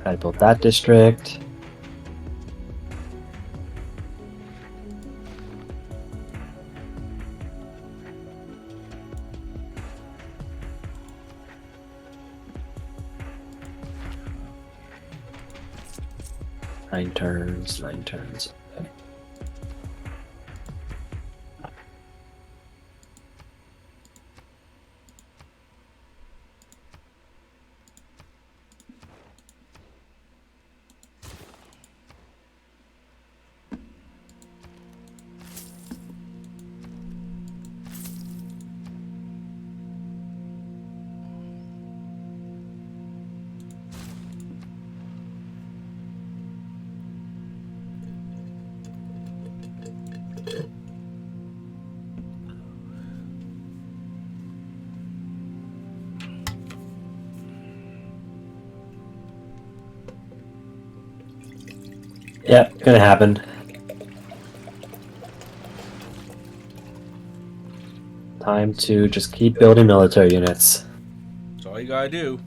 I built that district. Nine turns. Okay. Yep, gonna happen. Time to just keep building military units.
That's all you gotta do.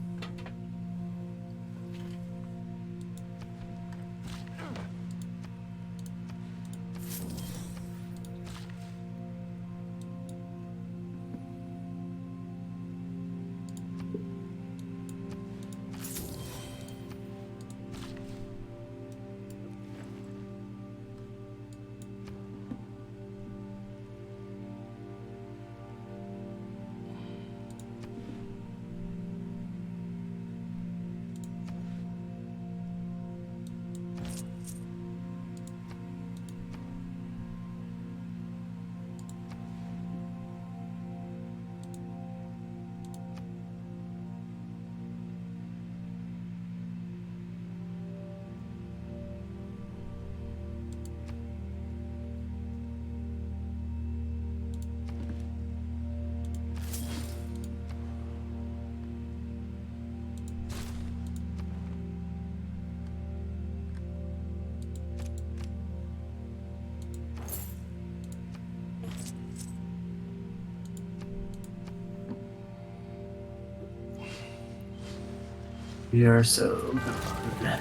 We are so good.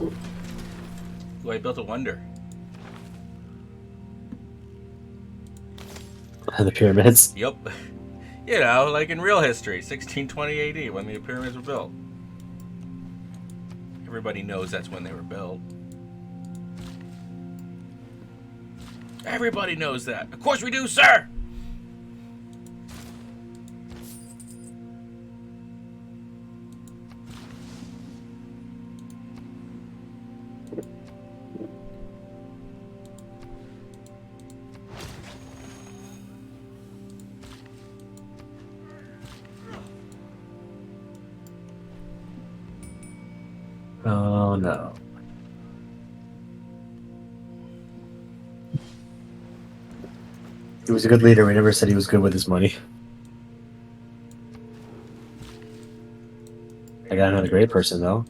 Ooh, I built a wonder.
The pyramids.
Yep. You know, like in real history, 1620 AD, when the pyramids were built. Everybody knows that's when they were built. Everybody knows that. Of course we do, sir!
Oh no. He was a good leader. We never said he was good with his money. I got another great person though.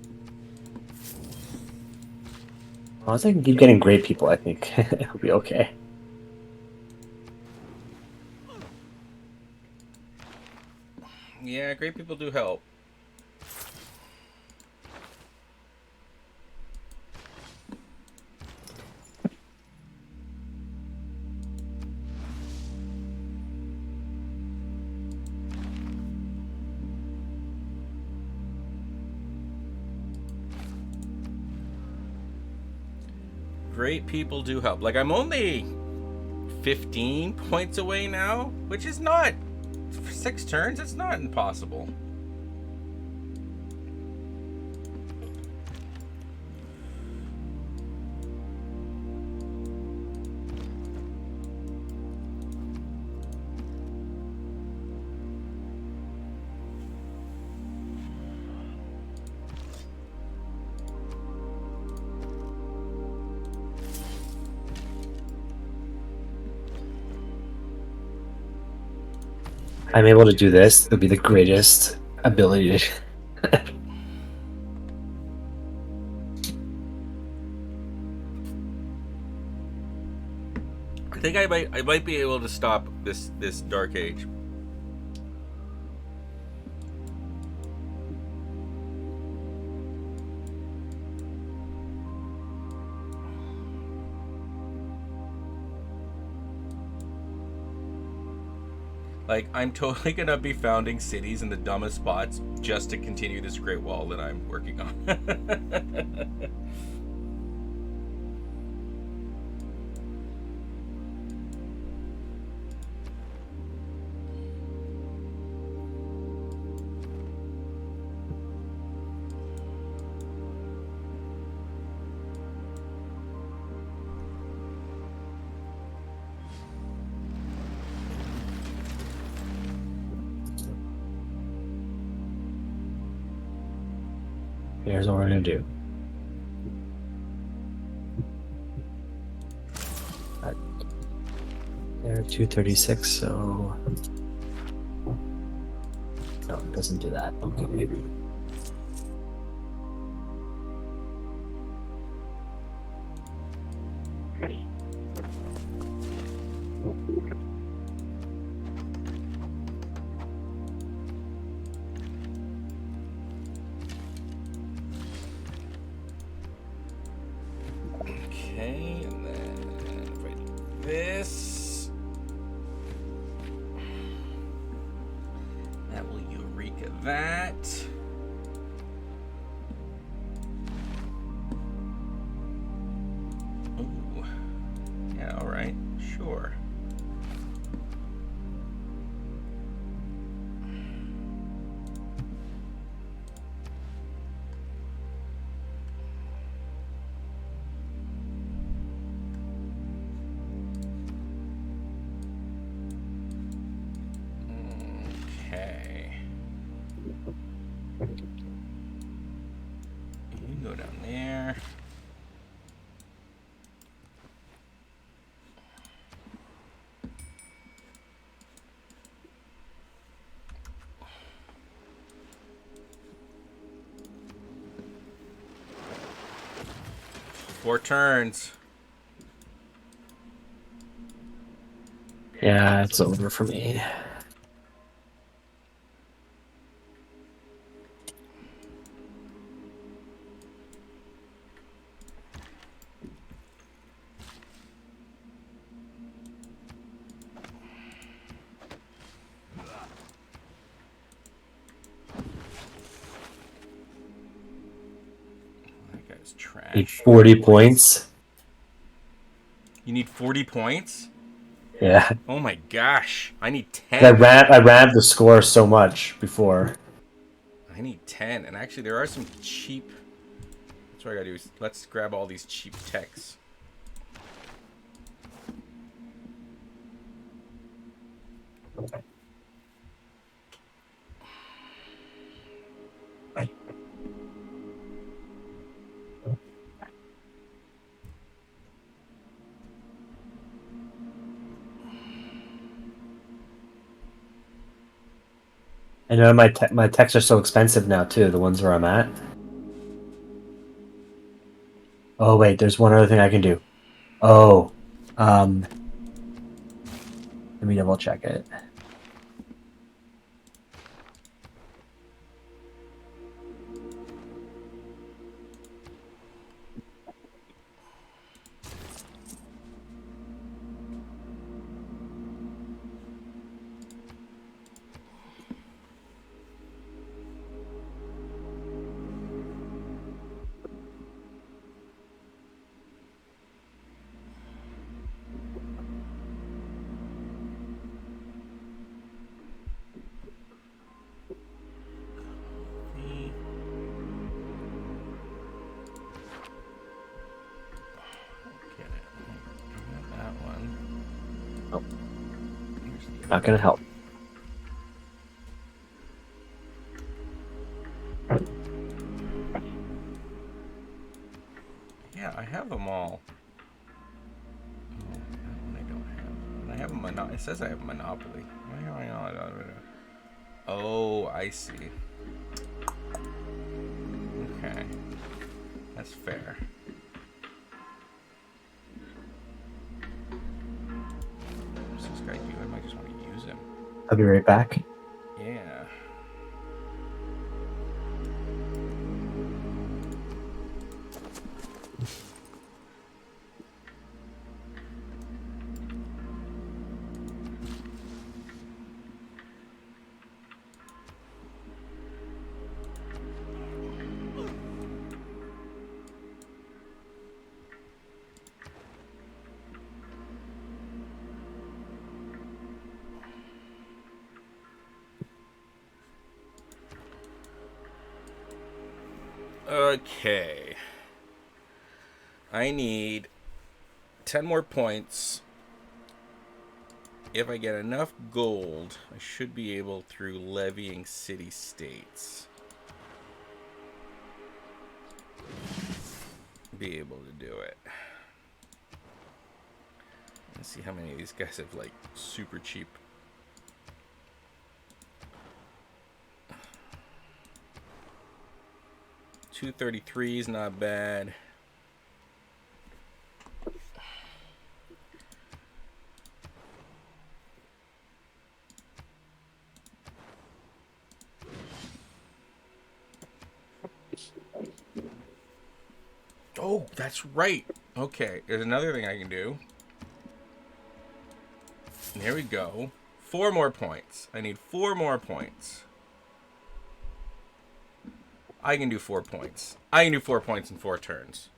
Well, as I can keep getting great people, I think it'll be okay.
Yeah, great people do help. Great people do help. Like, I'm only 15 points away now, which is not, for 6 turns, it's not impossible.
I'm able to do this. It'll be the greatest ability to.
I think I might be able to stop this Dark Age. Like, I'm totally gonna be founding cities in the dumbest spots just to continue this Great Wall that I'm working on.
Here's what we're gonna do. They're 236, so no, it doesn't do that. Okay, maybe.
Okay, and then if I do this, that will Eureka that. Ooh. Yeah, alright, sure. Okay. You can go down there. Four turns.
Yeah, it's over for me.
is trash.
Need 40 points.
You need 40 points?
Yeah.
Oh my gosh. I need 10.
I ran up the score so much before.
I need 10. And actually, there are some cheap... That's what I gotta do. Let's grab all these cheap techs.
I know my techs are so expensive now too. The ones where I'm at. Oh wait, there's one other thing I can do. Oh, let me double check it. Not gonna help.
Yeah, I have them all. Oh, that one I don't have. And I have a Monopoly. It says I have a Monopoly. Why do I not? Oh, I see. Okay. That's fair. What's this guy do? I might just want to use him.
I'll be right back.
Yeah. Okay. I need 10 more points. If I get enough gold, I should be able, through levying city-states, be able to do it. Let's see how many of these guys have, like, super cheap. $233 is not bad. Oh, that's right. Okay, there's another thing I can do. There we go. 4 more points. I need 4 more points. I can do 4 points. I can do 4 points in 4 turns.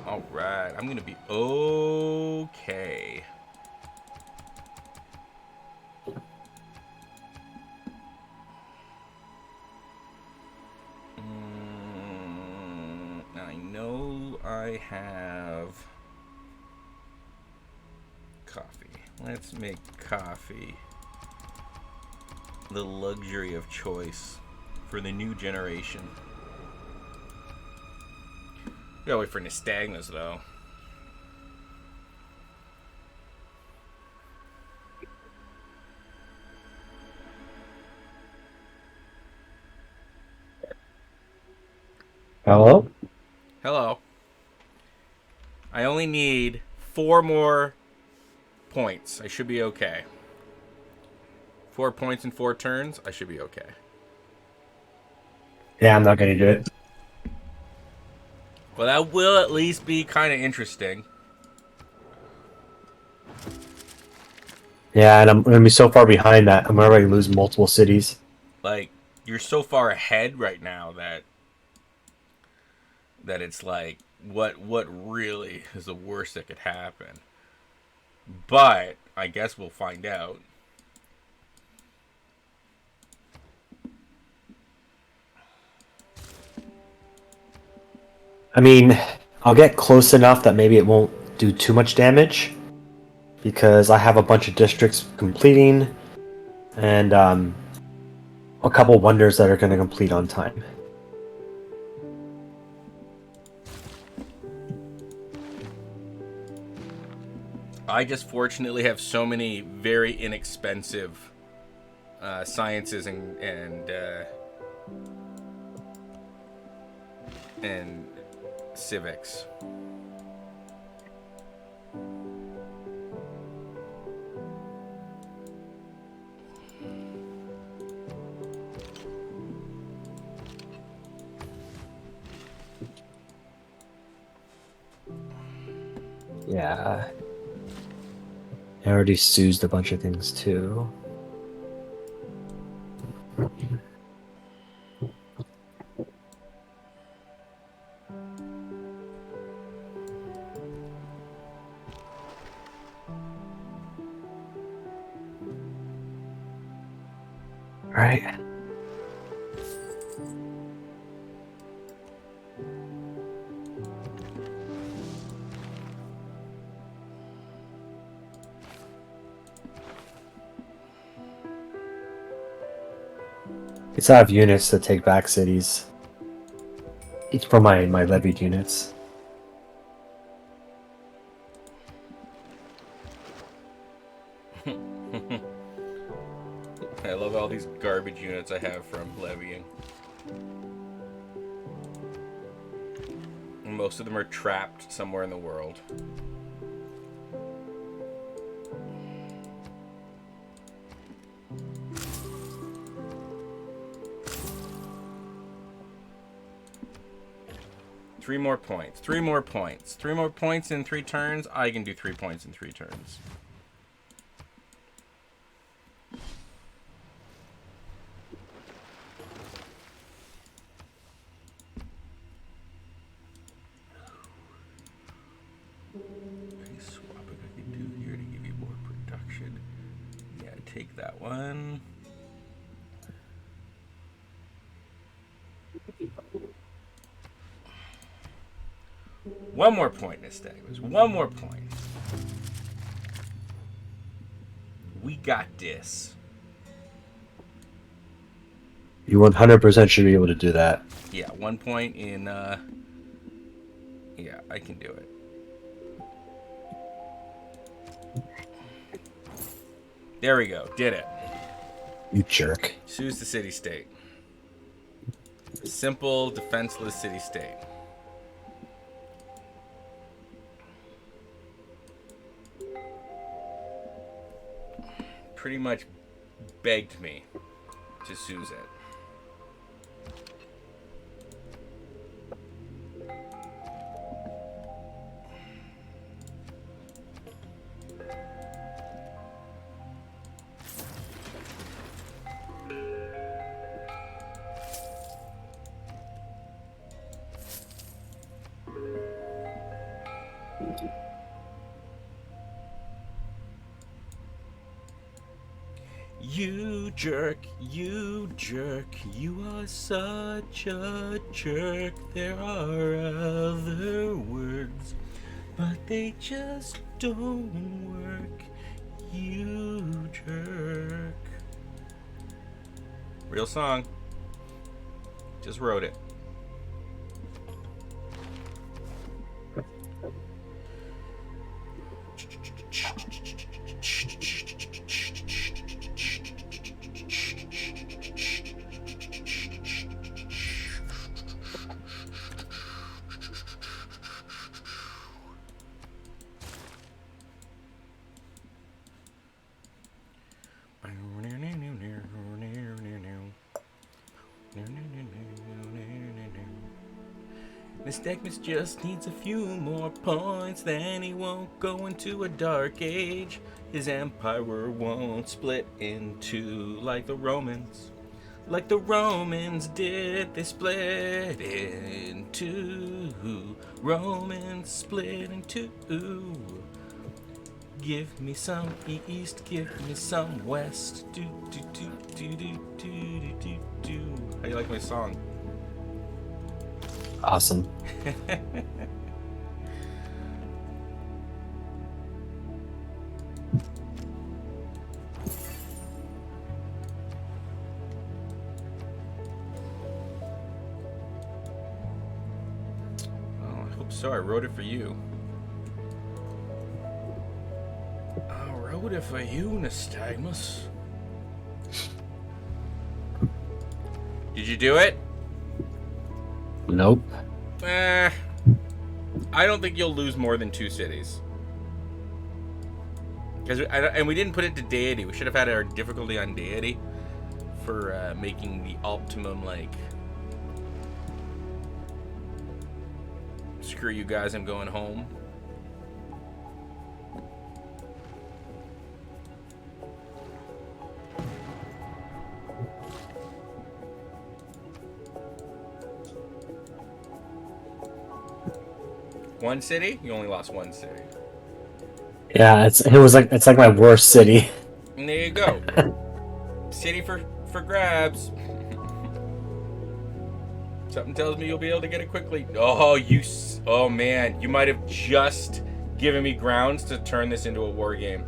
Alright, I'm gonna be okay. I know I have coffee. Let's make coffee the luxury of choice for the new generation. We gotta wait for Nystagmus, though.
Hello?
Hello. I only need 4 more points. I should be okay. 4 points in 4 turns. I should be okay.
Yeah, I'm not going to do it.
Well, that will at least be kind of interesting.
Yeah, and I'm going to be so far behind that I'm already lose multiple cities.
Like, you're so far ahead right now that it's like, what really is the worst that could happen? But I guess we'll find out.
I mean, I'll get close enough that maybe it won't do too much damage, because I have a bunch of districts completing, and a couple wonders that are going to complete on time.
I just fortunately have so many very inexpensive sciences and civics.
Yeah. I already seized a bunch of things too. Right. It's out of units to take back cities. It's for my levied units.
I love all these garbage units I have from levying. Most of them are trapped somewhere in the world. Three more points. 3 more points. 3 more points in 3 turns. I can do 3 points in 3 turns. Any swapping I can do here to give you more production. Yeah, take that one. One more point, Nystagmus. One more point. We got this.
You 100% should be able to do that.
Yeah, 1 point in, yeah, I can do it. There we go. Did it.
You jerk.
Choose the city-state. Simple, defenseless city-state. Pretty much begged me to choose it. You jerk, you jerk, you are such a jerk. There are other words, but they just don't work. You jerk. Real song. Just wrote it. Nystagmus just needs a few more points, then he won't go into a dark age. His empire won't split into like the Romans. Like the Romans did, they split in two. Romans split in two. Give me some east, give me some west. Do do do do do do do do do. How do you like my song?
Awesome.
So I wrote it for you. I wrote it for you, Nystagmus. Did you do it?
Nope.
I don't think you'll lose more than 2 cities. And we didn't put it to deity. We should have had our difficulty on deity for making the optimum, like... Screw you guys, I'm going home. One city? You only lost 1 city.
Yeah, it's like my worst city.
And there you go. City for grabs. Something tells me you'll be able to get it quickly. Oh man, you might have just given me grounds to turn this into a war game.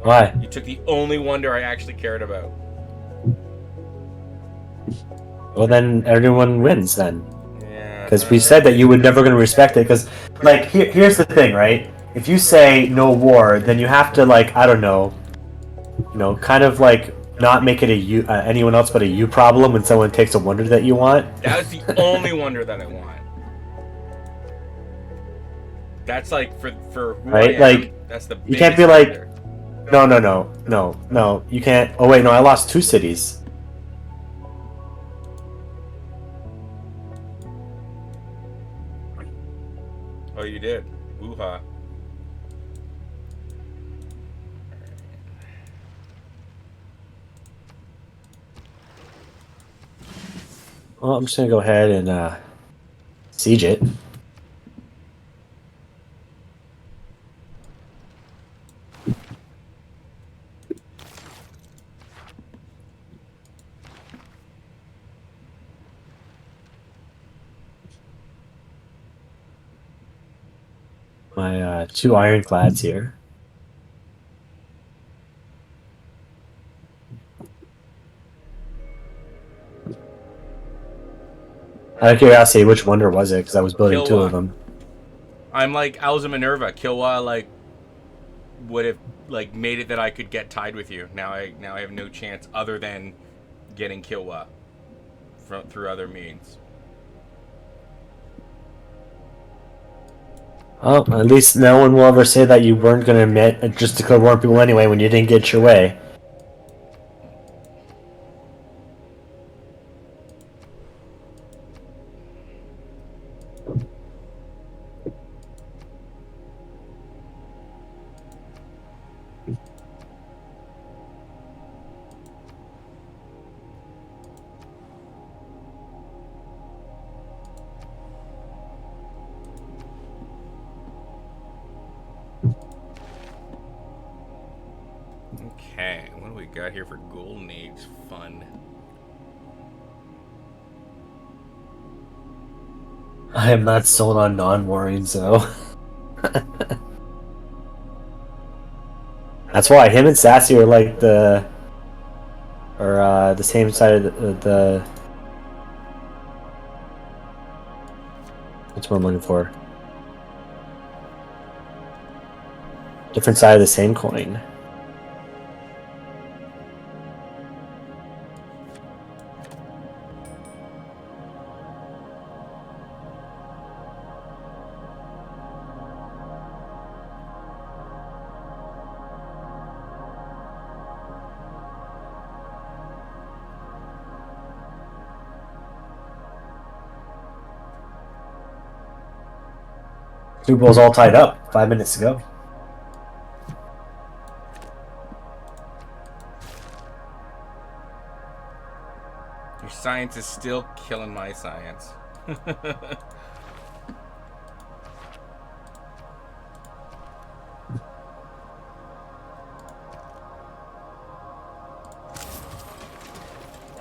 Why?
You took the only wonder I actually cared about.
Well, then everyone wins then.
Yeah.
Because we said that you were never going to respect it. Because, like, here's the thing, right? If you say no war, then you have to, like, I don't know, kind of like not make it a you anyone else but a you problem when someone takes a wonder that you want.
That was the only wonder that I want. That's like for who
right?
I am.
Like,
that's the
you can't be
wonder.
like, no, you can't. Oh wait, no, I lost 2 cities.
Oh, you did. Woo-ha.
Well, I'm just gonna go ahead and siege it. My 2 ironclads here. Out of curiosity, which wonder was it? Because I was building 2 of them.
I'm like Alza Minerva. Kilwa like would have like made it that I could get tied with you. Now I have no chance other than getting Kilwa through other means.
Oh, at least no one will ever say that you weren't going to admit just to declare war on people anyway when you didn't get your way.
Okay, what do we got here for Golden Age fun?
I am not sold on non-warring, so... That's why him and Sassy are like the same side of the what's what I'm looking for? Different side of the same coin. Super Bowl's all tied up. 5 minutes to go.
Your science is still killing my science.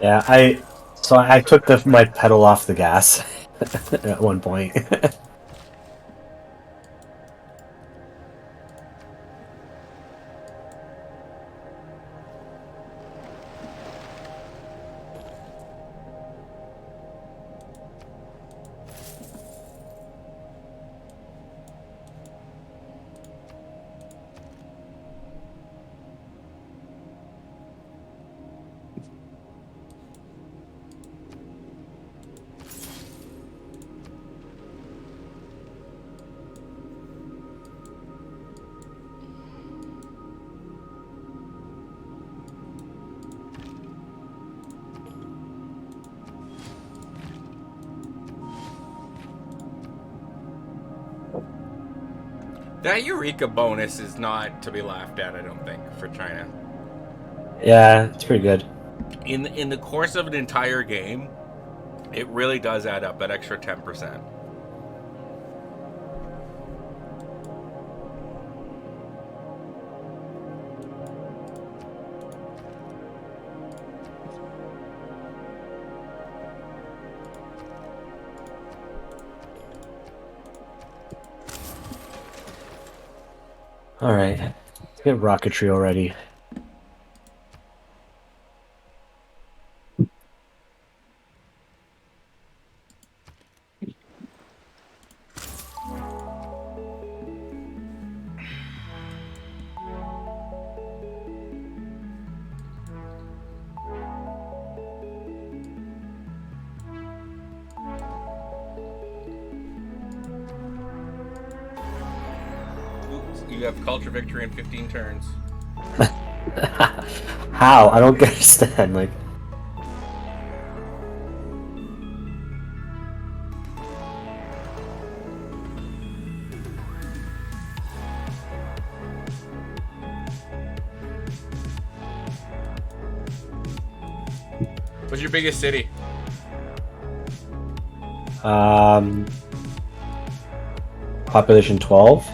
Yeah, I took my pedal off the gas at one point.
That Eureka bonus is not to be laughed at, I don't think, for China.
Yeah, it's pretty good.
In the course of an entire game, it really does add up, that extra 10%.
Alright. Let's get rocketry already.
You have culture victory in 15 turns.
How? I don't understand. Like,
What's your biggest city?
Population 12.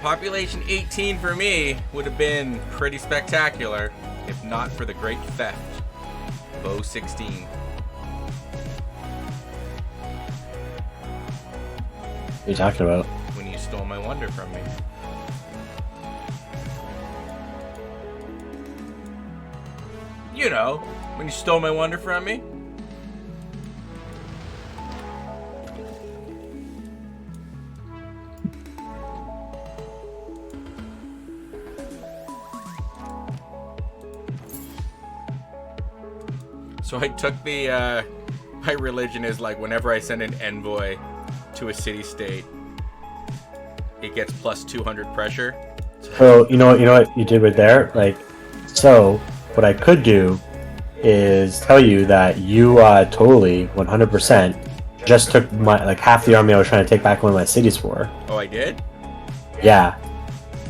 Population 18 for me would have been pretty spectacular if not for the great theft. Bow 16.
What are you talking about?
When you stole my wonder from me. You know, when you stole my wonder from me. So I took the, my religion is like whenever I send an envoy to a city-state, it gets plus 200 pressure.
So, you know what you did right there? Like, so, what I could do is tell you that you, totally, 100%, just took my, like, half the army I was trying to take back one of my cities for.
Oh, I did?
Yeah.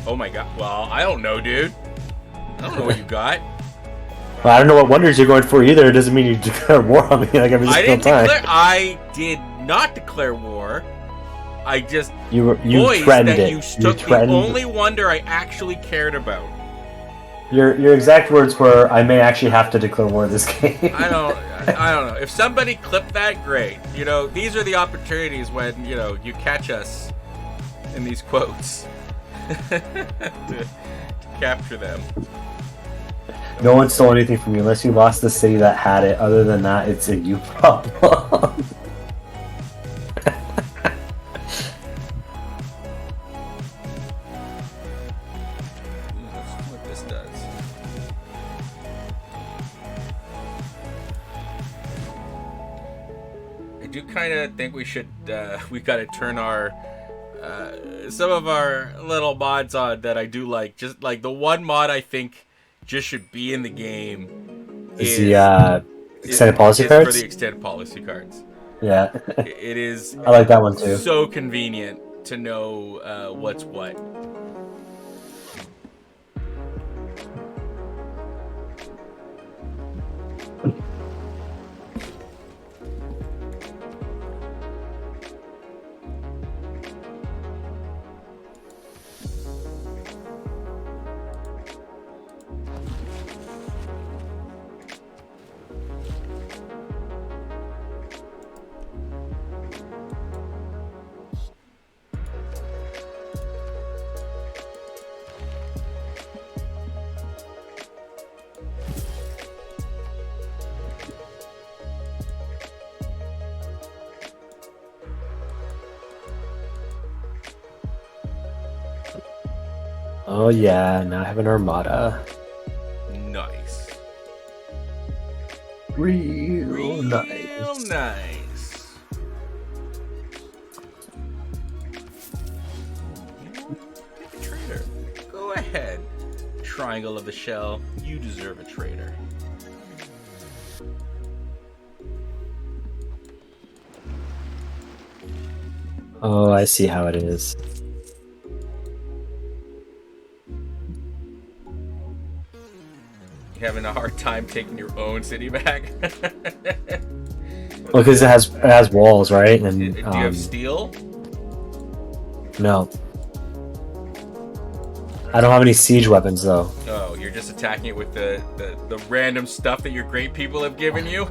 Oh my god. Well, I don't know, dude. I don't know what you got.
Well, I don't know what wonders you're going for either. It doesn't mean you declare war on me like every single time.
I did not declare war. I just
you
voiced
threatened
that
it.
you took the only wonder I actually cared about.
Your exact words were, "I may actually have to declare war this game."
I don't know. If somebody clipped that, great. You know, these are the opportunities when, you know, you catch us in these quotes to capture them.
No one stole anything from you unless you lost the city that had it. Other than that, it's a you problem.
Let's see what this does. I do kind of think we should, we got to turn our, some of our little mods on that I do like. Just like the one mod I think just should be in the game
is the extended policy cards?
For the extended policy cards.
Yeah.
It is.
I like that one too.
So convenient to know what's what.
Oh yeah, now I have an armada.
Nice.
Real
nice. Pick a trader. Go ahead. Triangle of the Shell. You deserve a trader.
Oh, I see how it is.
You having a hard time taking your own city back?
Well, because it has walls, right? And
do you have steel?
No. I don't have any siege weapons though.
Oh, you're just attacking it with the random stuff that your great people have given you?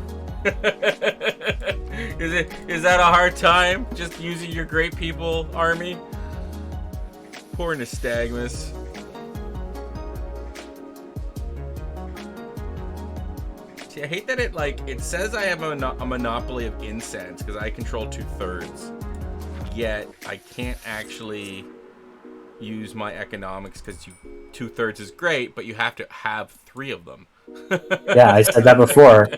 Is that a hard time? Just using your great people army? Poor Nystagmus. See, I hate that it says I have a monopoly of incense because I control 2/3. Yet I can't actually use my economics because 2/3 is great, but you have to have 3 of them.
Yeah, I said that before.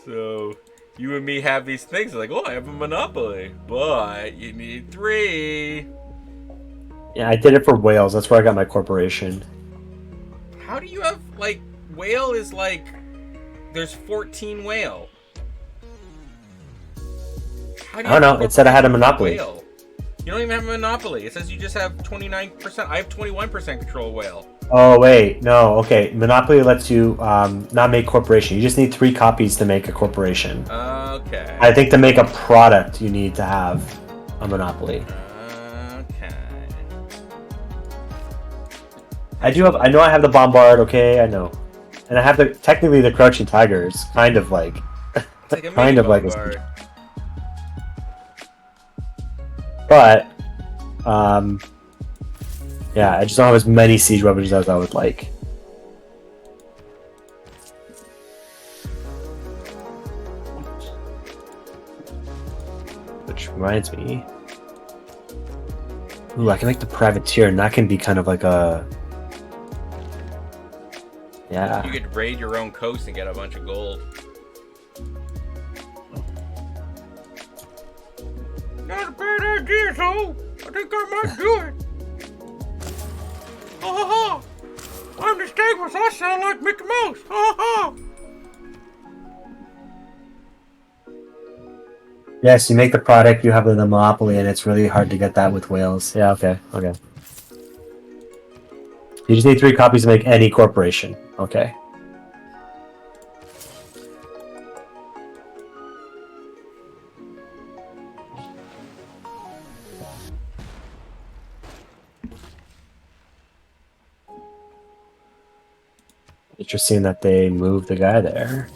So you and me have these things like, oh, I have a monopoly, but you need 3.
Yeah, I did it for Wales. That's where I got my corporation.
How do you have whale is there's 14 whale.
I don't know. It said I had a monopoly.
Whale? You don't even have a monopoly. It says you just have 29%. I have 21% control of whale.
Oh wait, no. Okay, monopoly lets you not make corporation. You just need 3 copies to make a corporation.
Okay.
I think to make a product, you need to have a monopoly.
Okay.
I know I have the bombard. Okay, I know, and I have technically the crouching tiger is kind of like, kind of like a. But, yeah, I just don't have as many siege weapons as I would like. Which reminds me, ooh, I can make the privateer, and that can be kind of like a, yeah.
You could raid your own coast and get a bunch of gold. Not a bad idea, though. I think I might do it. Ha ha ha! I'm the Nystagmus. I sound like Mickey Mouse. Ha ha!
Yes, you make the product, you have the monopoly, and it's really hard to get that with whales. Yeah, okay. You just need 3 copies to make any corporation. Okay. Interesting that they moved the guy there.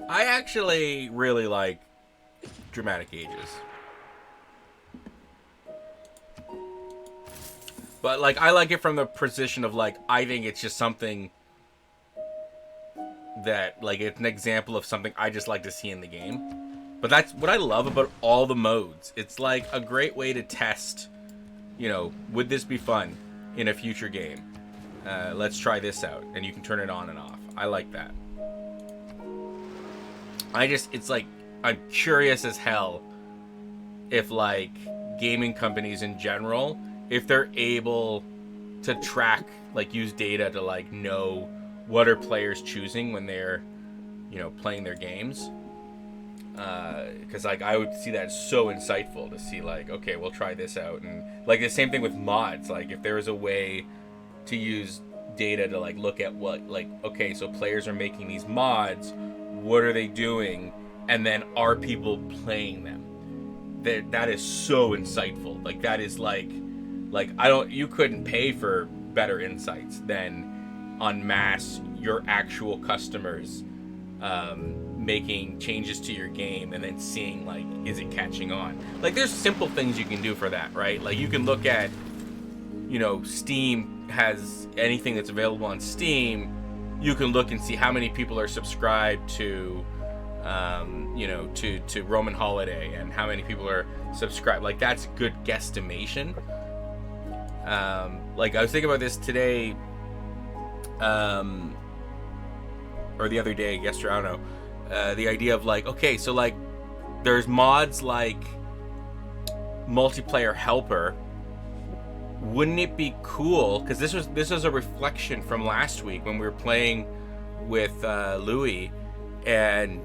I actually really like Dramatic Ages. But I like it from the position of I think it's just something that it's an example of something I just like to see in the game. But that's what I love about all the modes. It's a great way to test, would this be fun in a future game? Let's try this out, and you can turn it on and off. I like that. It's I'm curious as hell if gaming companies in general, if they're able to track, use data to know what are players choosing when they're, playing their games. Because like I would see that so insightful to see like, okay, we'll try this out. And like the same thing with mods. Like if there was a way to use data to like look at what, like, okay, so players are making these mods, what are they doing, and then are people playing them? That is so insightful. Like that is like you couldn't pay for better insights than en masse your actual customers making changes to your game and then seeing like, is it catching on? Like there's simple things you can do for that, right? Like you can look at, Steam has anything that's available on Steam. You can look and see how many people are subscribed to to Roman Holiday and how many people are subscribed. Like that's good guesstimation. Like I was thinking about this today, or the other day, yesterday, I don't know. The idea of like, okay, so like there's mods like Multiplayer Helper. Wouldn't it be cool? Because this was a reflection from last week when we were playing with Louis, and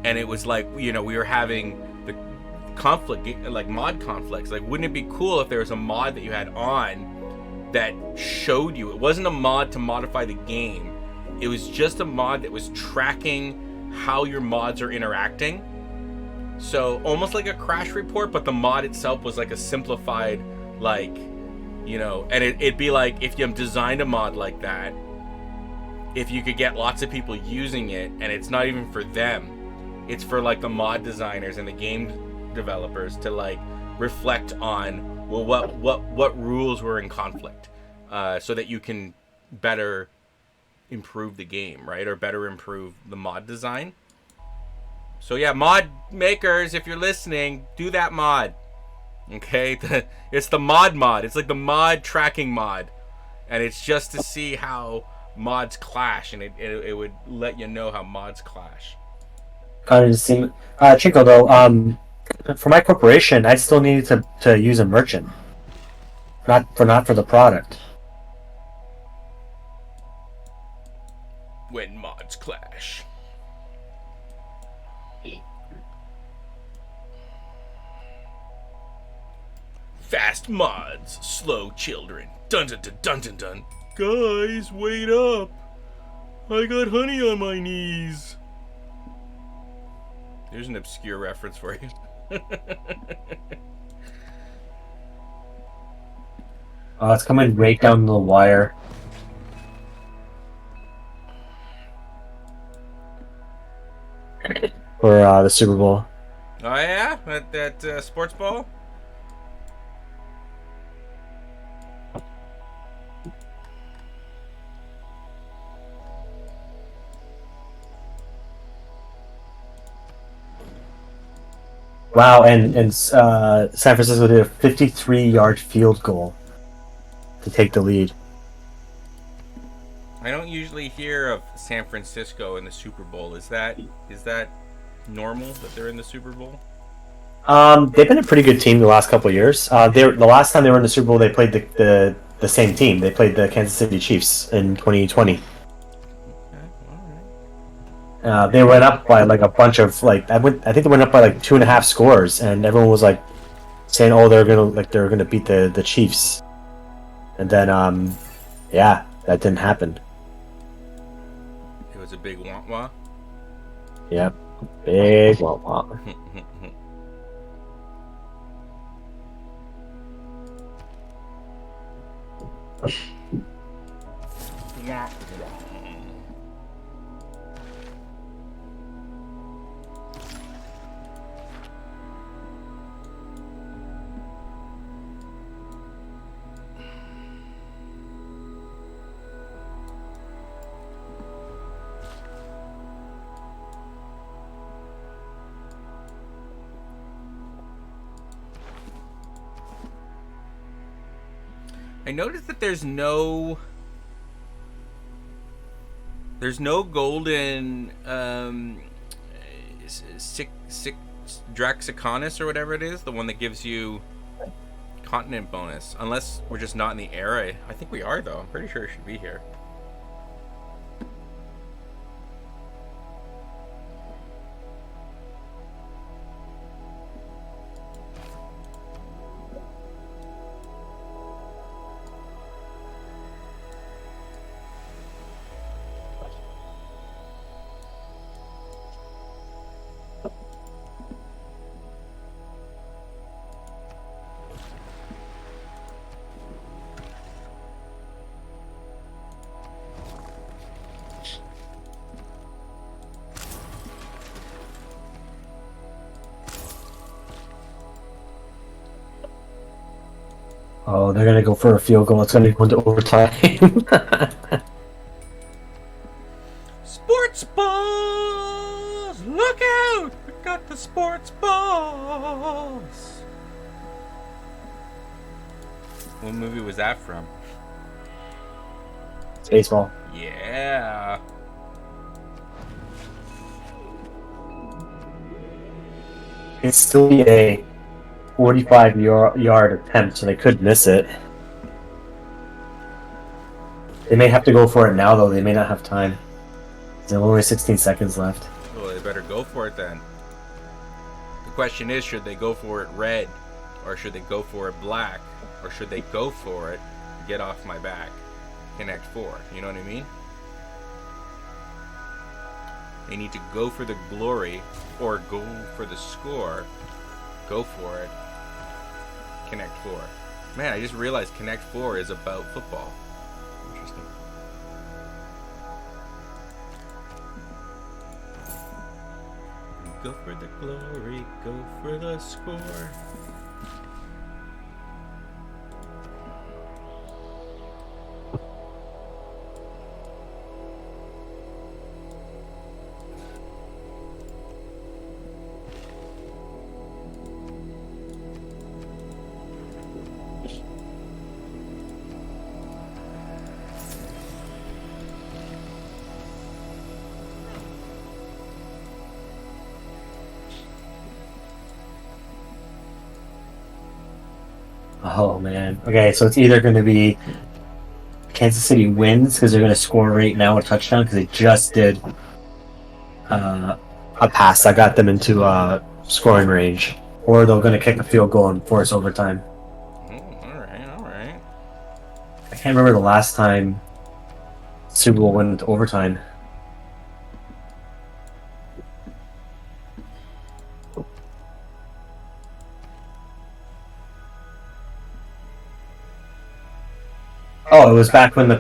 it was like, we were having the conflict, like mod conflicts. Like, wouldn't it be cool if there was a mod that you had on that showed you? It wasn't a mod to modify the game. It was just a mod that was tracking how your mods are interacting. So almost like a crash report, but the mod itself was like a simplified, like, and it'd be like, if you designed a mod like that, if you could get lots of people using it, and it's not even for them, it's for like the mod designers and the game developers to like reflect on, well, what rules were in conflict, so that you can better improve the game, right? Or better improve the mod design. So yeah, mod makers, if you're listening, do that mod. Okay? It's the mod. It's like the mod tracking mod. And it's just to see how mods clash, and it would let you know how mods clash.
Kind of seem Chico though, for my corporation I still needed to use a merchant. Not for the product.
When mods clash. Fast mods, slow children. Dun dun dun dun dun dun. Guys, wait up. I got honey on my knees. There's an obscure reference for you.
Oh, it's coming right down the wire. For the Super Bowl.
Oh yeah? That sports ball?
Wow, and San Francisco did a 53-yard field goal to take the lead.
I don't usually hear of San Francisco in the Super Bowl. Is that normal that they're in the Super Bowl?
They've been a pretty good team the last couple of years. The last time they were in the Super Bowl, they played the same team. They played the Kansas City Chiefs in 2020. They went up by like a bunch of like I think they went up by like 2.5 scores, and everyone was like saying, "Oh, they're gonna beat the Chiefs," and then yeah, that didn't happen.
It was a big wah-wah.
Yep, big wah-wah.
I noticed that there's no golden Draxiconis or whatever it is, the one that gives you continent bonus, unless we're just not in the era. I think we are though. I'm pretty sure it should be here.
Oh, they're gonna go for a field goal. It's gonna go into overtime.
Sports balls! Look out! We got the sports balls! What movie was that from?
It's baseball.
Yeah.
It's still a 45-yard attempt, so they could miss it. They may have to go for it now, though. They may not have time. There's only 16 seconds left.
Well, they better go for it then. The question is, should they go for it red? Or should they go for it black? Or should they go for it, get off my back, connect 4? You know what I mean? They need to go for the glory or go for the score. Go for it. Connect 4. Man, I just realized Connect 4 is about football. Interesting. Go for the glory, go for the score.
Oh man. Okay, so it's either going to be Kansas City wins because they're going to score right now a touchdown because they just did a pass that got them into scoring range, or they're going to kick a field goal and force overtime.
All right.
I can't remember the last time Super Bowl went into overtime. Oh, it was back when the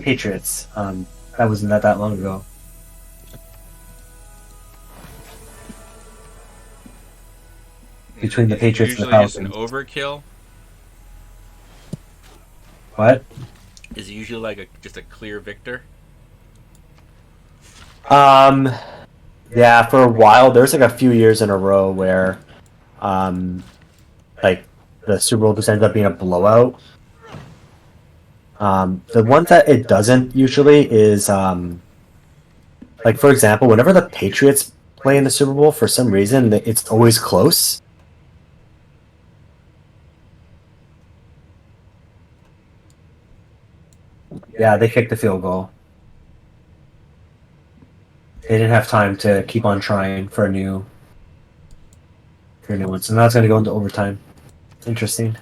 Patriots. That wasn't that long ago. Between the Patriots and the
Usually just
Falcons.
an overkill.
What?
Is it usually like just a clear victor?
Yeah, for a while there's like a few years in a row where, like the Super Bowl just ends up being a blowout. The one that it doesn't usually is, like for example, whenever the Patriots play in the Super Bowl, for some reason it's always close. Yeah, they kicked the field goal. They didn't have time to keep on trying for a new one. So now it's going to go into overtime. Interesting.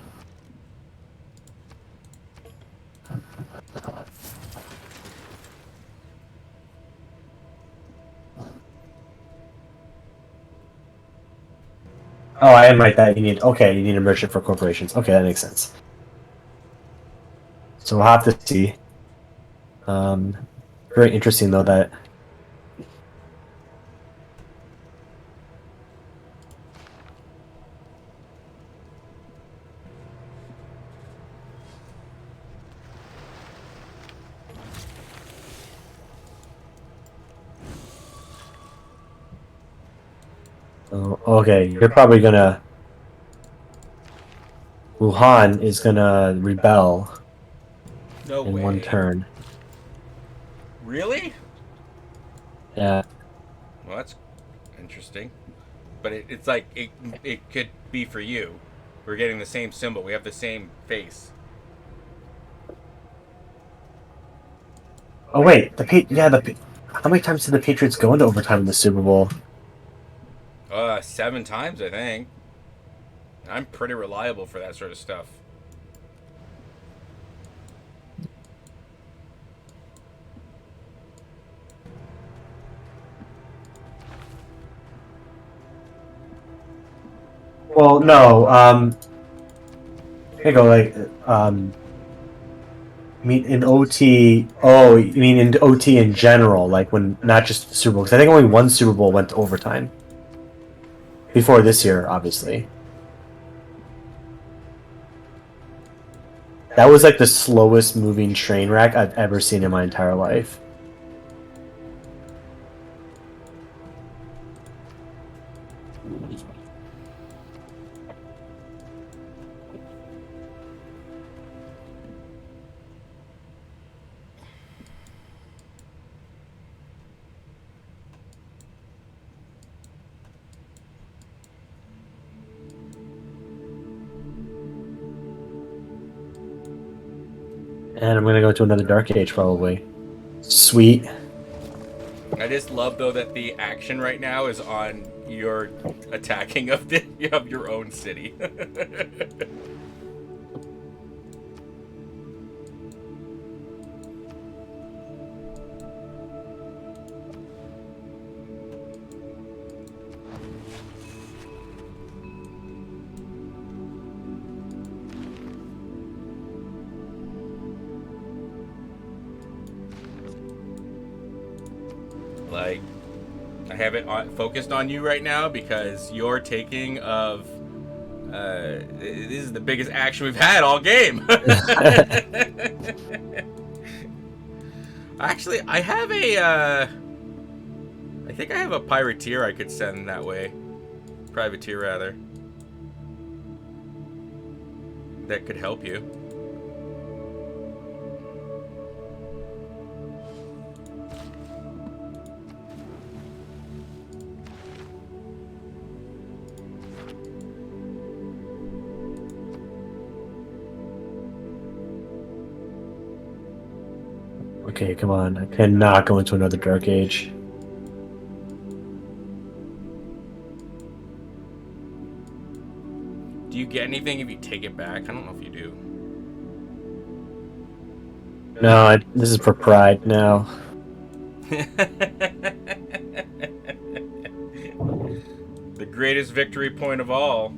Oh, I am right that you need a merchant for corporations. Okay, that makes sense. So we'll have to see. Very interesting though that. Oh, okay, you're probably gonna. Wuhan is gonna rebel in one turn.
Really?
Yeah.
Well, that's interesting. But it's like it could be for you. We're getting the same symbol. We have the same face.
Oh wait, how many times did the Patriots go into overtime in the Super Bowl?
7 times, I think. I'm pretty reliable for that sort of stuff.
Well, no. I go like I mean in OT. Oh, you mean in OT in general, like when not just the Super Bowl? Because I think only one Super Bowl went to overtime. Before this year, obviously. That was like the slowest moving train wreck I've ever seen in my entire life. And I'm gonna go to another Dark Age probably. Sweet.
I just love though that the action right now is on your attacking of your own city. Like, I have it focused on you right now because you're taking of. This is the biggest action we've had all game. Actually, I have a. I think I have a privateer I could send that way. Privateer, rather. That could help you.
Okay, come on. I cannot go into another Dark Age.
Do you get anything if you take it back? I don't know if you do.
No, this is for pride now.
The greatest victory point of all.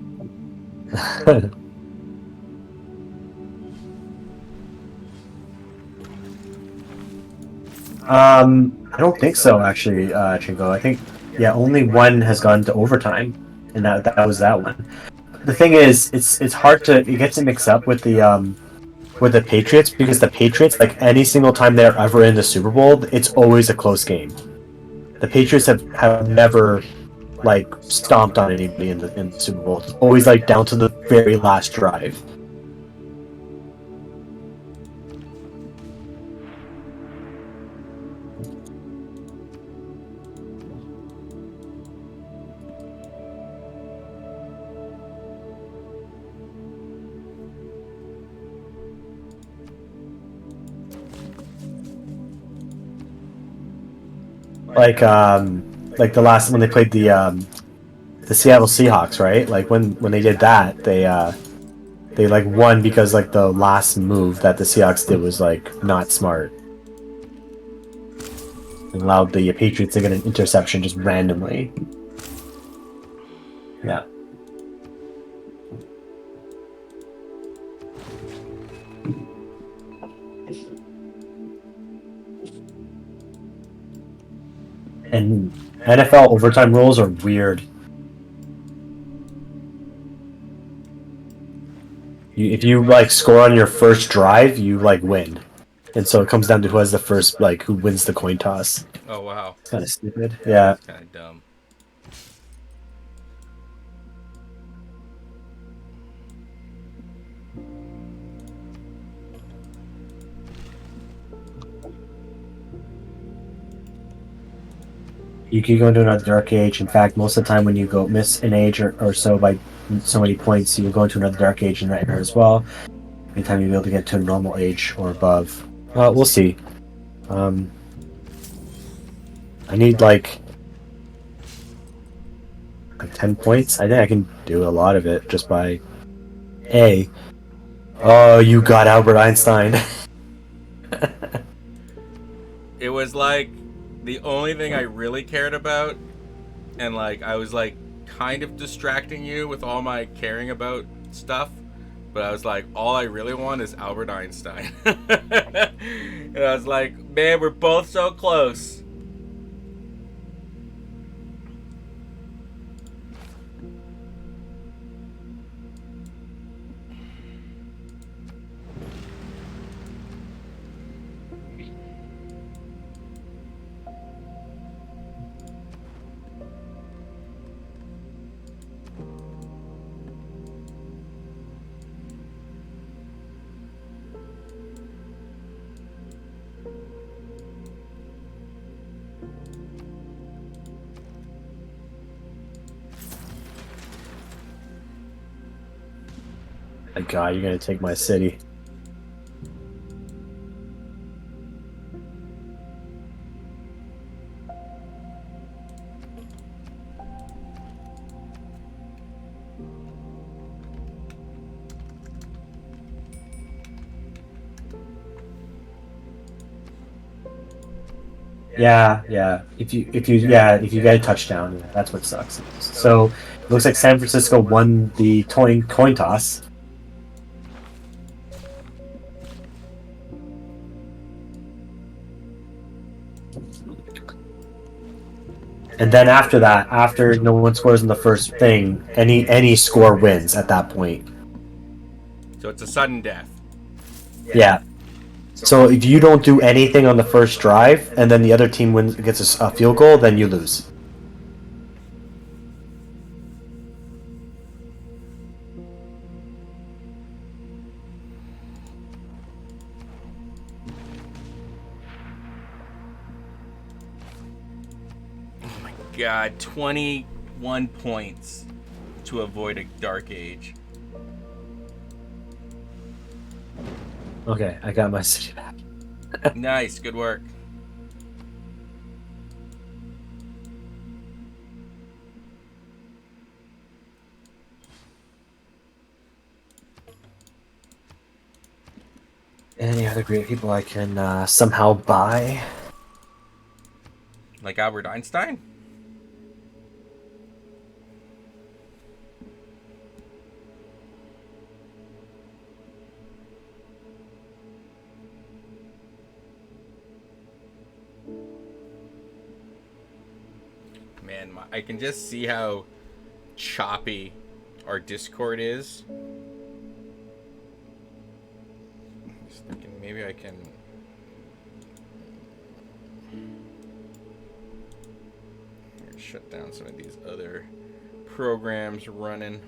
I don't think so, actually, Chingo. I think, yeah, only one has gone to overtime, and that was that one. The thing is, it's hard to it gets mixed up with the Patriots because the Patriots, like any single time they're ever in the Super Bowl, it's always a close game. The Patriots have never like stomped on anybody in the Super Bowl. It's always like down to the very last drive. Like the last when they played the Seattle Seahawks, right? Like when they did that, they like won because like the last move that the Seahawks did was like not smart. It allowed the Patriots to get an interception just randomly. Yeah. And NFL overtime rules are weird. If you like score on your first drive, you like win, and so it comes down to who has the first, like who wins the coin toss.
Oh wow.
It's kind of stupid. Yeah.
It's kind of dumb.
You can go into another Dark Age. In fact, most of the time when you go miss an age or so by so many points, you go into another Dark Age in that era as well. Anytime you'll be able to get to a normal age or above. We'll see. I need like 10 points. I think I can do a lot of it just by A. Oh, you got Albert Einstein.
It was like the only thing I really cared about, and like I was like kind of distracting you with all my caring about stuff, but I was like, all I really want is Albert Einstein. And I was like, man, we're both so close.
My God, you're gonna take my city. Yeah. If you get a touchdown, yeah, that's what sucks. So it looks like San Francisco won the coin toss. And then after that, after no one scores in the first thing, any score wins at that point.
So it's a sudden death.
Yeah. So if you don't do anything on the first drive, and then the other team gets a field goal, then you lose.
Oh my God, 21 points to avoid a dark age.
Okay, I got my city back.
Nice, good work.
Any other great people I can somehow buy?
Like Albert Einstein? Man, I can just see how choppy our Discord is. I'm just thinking maybe I can... shut down some of these other programs running.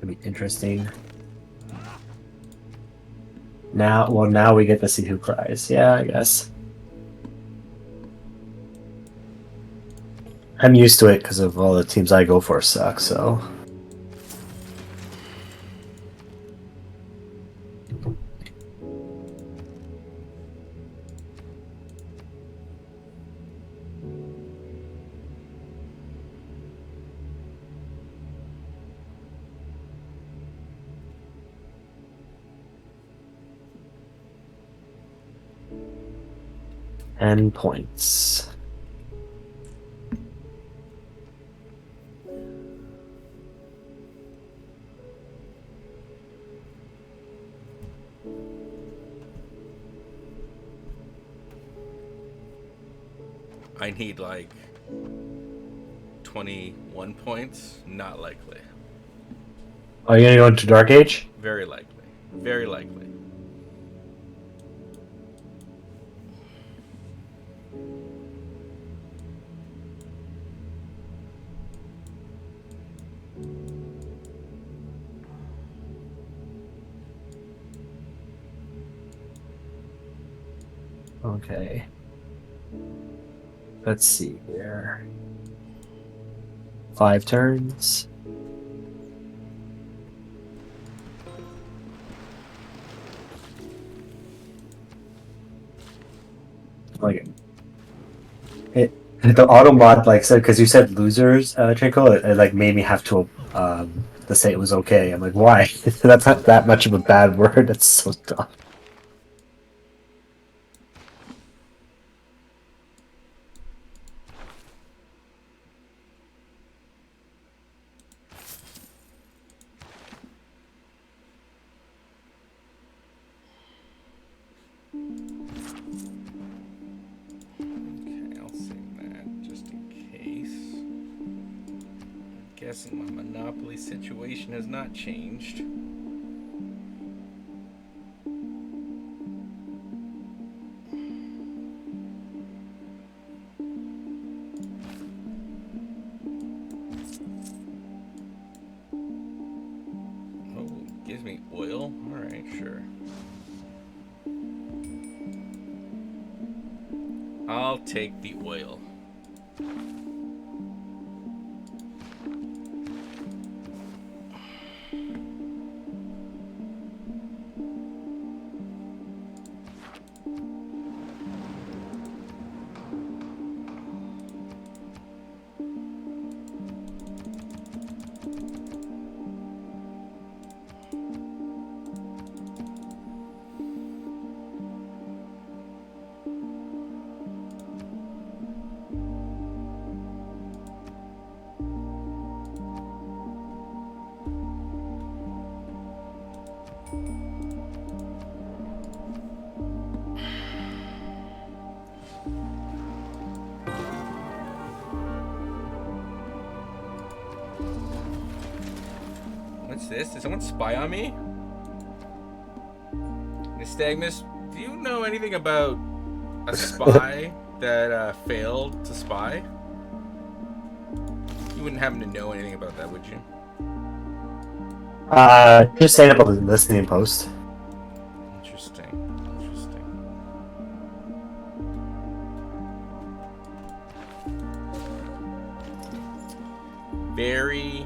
It'll be interesting. Now we get to see who cries. Yeah, I guess. I'm used to it because of all the teams I go for suck, so. And points.
I need like 21 points. Not likely.
Are you gonna go into Dark Age?
Very likely. Very likely.
Okay. Let's see here. 5 turns. Like the auto mod like said because you said losers, Trinkle, it like made me have to say it was okay. I'm like, why? That's not that much of a bad word. That's so dumb.
guess my monopoly situation has not changed. Oh, gives me oil? Alright, sure. I'll take the oil. What's this? Did someone spy on me? Nystagmus, do you know anything about a spy that failed to spy? You wouldn't happen to know anything about that, would you?
Just saying about the listening post.
Interesting. Very,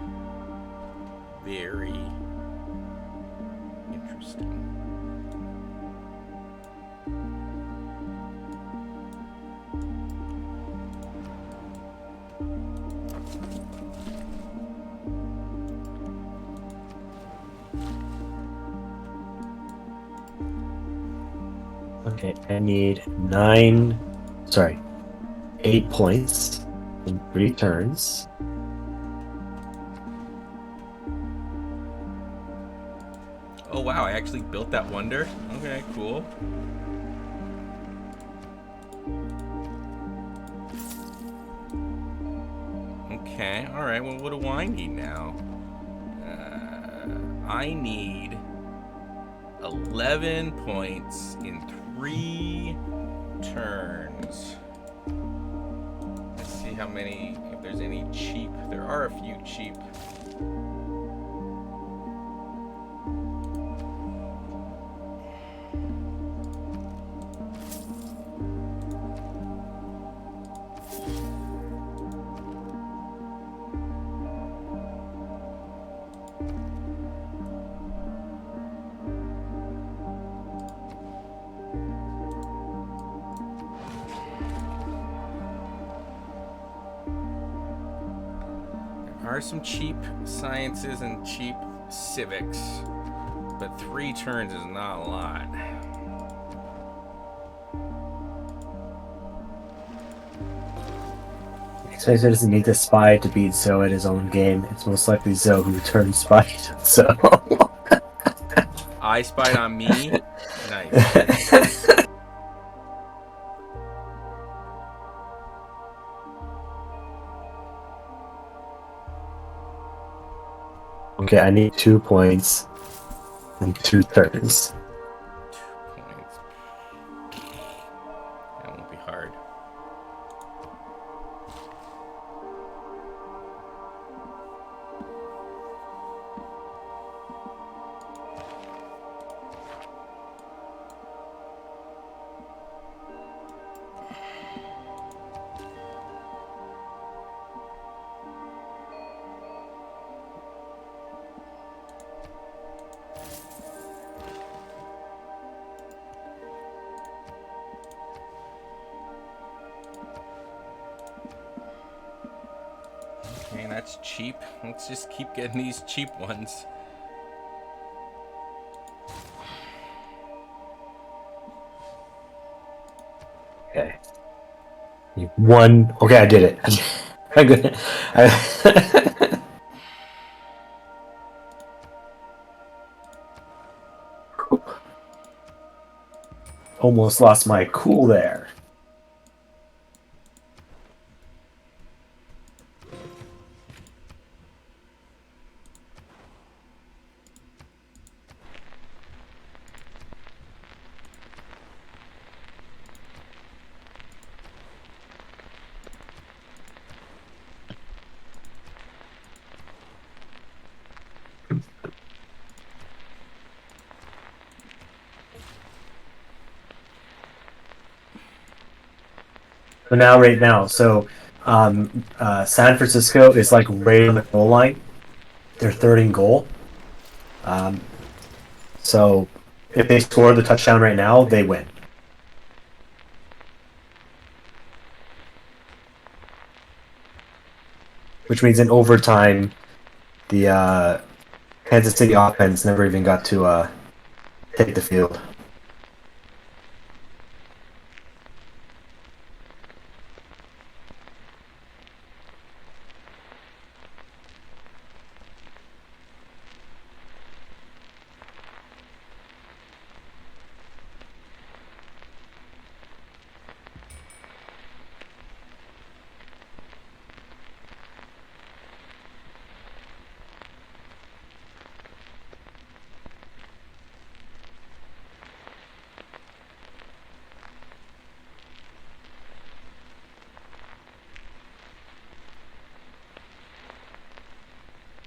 very interesting.
Okay, I need 8 points in 3 turns.
Oh wow, I actually built that wonder? Okay, cool. Okay, alright, well what do I need now? I need 11 points in 3 turns. Let's see how many, if there's any cheap. There are a few cheap. There are some cheap sciences and cheap civics, but 3 turns is not a lot.
X-Factor doesn't need the spy to beat Zoe at his own game. It's most likely Zoe who turned spy to Zoe.
I spied on me? Nice.
Okay, I need 2 points in 2 turns.
2 points. That won't be hard. Okay, that's cheap. Let's just keep getting these cheap ones.
Okay. One. Okay, I did it. I'm good. Almost lost my cool there. But now, right now, so San Francisco is like right on the goal line. They're third and goal. So if they score the touchdown right now, they win. Which means in overtime, the Kansas City offense never even got to take the field.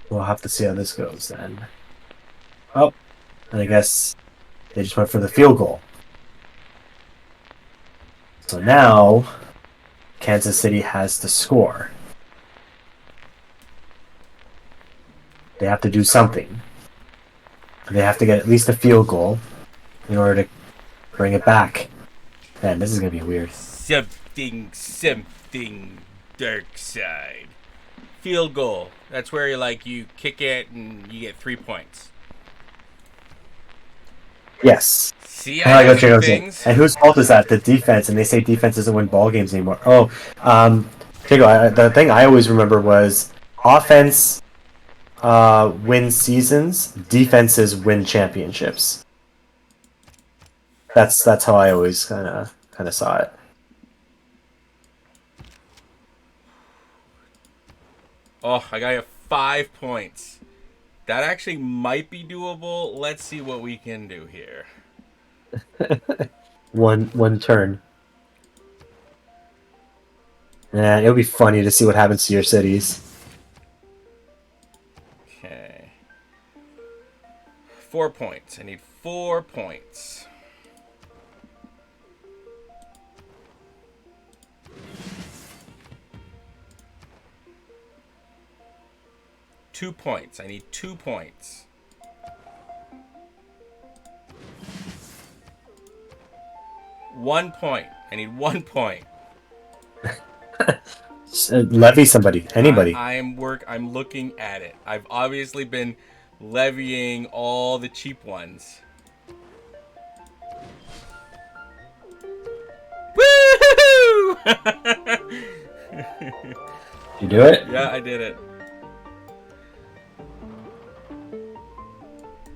We'll have to see how this goes then. Oh, and I guess they just went for the field goal. So now Kansas City has to score. They have to do something. They have to get at least a field goal in order to bring it back. Man, this is going to be weird.
Something, dark side. Field goal. That's where you kick it and you get 3 points.
Yes.
See, I know some things.
And whose fault is that? The defense, and they say defense doesn't win ball games anymore. Oh, the thing I always remember was offense wins seasons, defenses win championships. That's how I always kind of saw it.
Oh, I got 5 points. That actually might be doable. Let's see what we can do here.
one turn. Yeah, it'll be funny to see what happens to your cities.
Okay. 4 points. I need 4 points. Two points. I need 2 points. One point. I need 1 point.
Levy somebody. Anybody.
I'm looking at it. I've obviously been levying all the cheap ones. Woo!
You do it?
Yeah, I did it.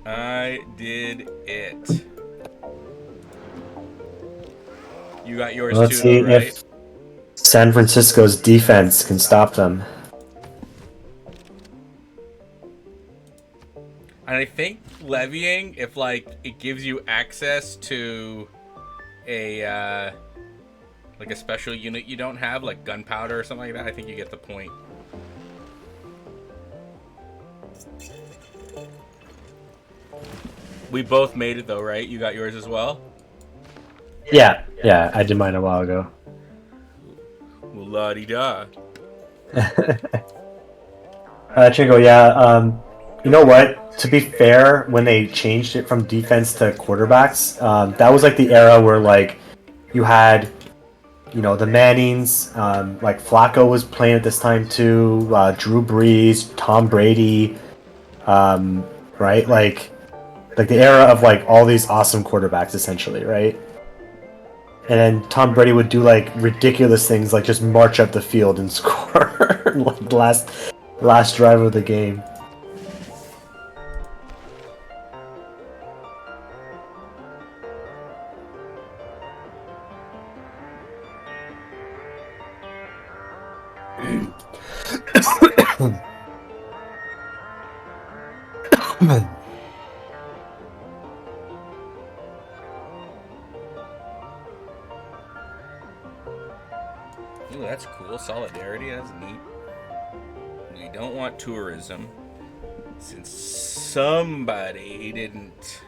I did it. You got yours
Let's
too,
see
though, right?
if San Francisco's defense can stop them.
And I think levying, if it gives you access to a a special unit you don't have, like gunpowder or something like that, I think you get the point. We both made it though, right? You got yours as well?
Yeah, I did mine a while ago.
Well, la-di-da.
Chingo, yeah. You know what? To be fair, when they changed it from defense to quarterbacks, that was the era where you had, the Mannings, Flacco was playing at this time too. Drew Brees, Tom Brady, right? Like the era of all these awesome quarterbacks, essentially, right? And then Tom Brady would do ridiculous things, like just march up the field and score last drive of the game.
Ooh, that's cool. Solidarity, that's neat. We don't want tourism. Since somebody didn't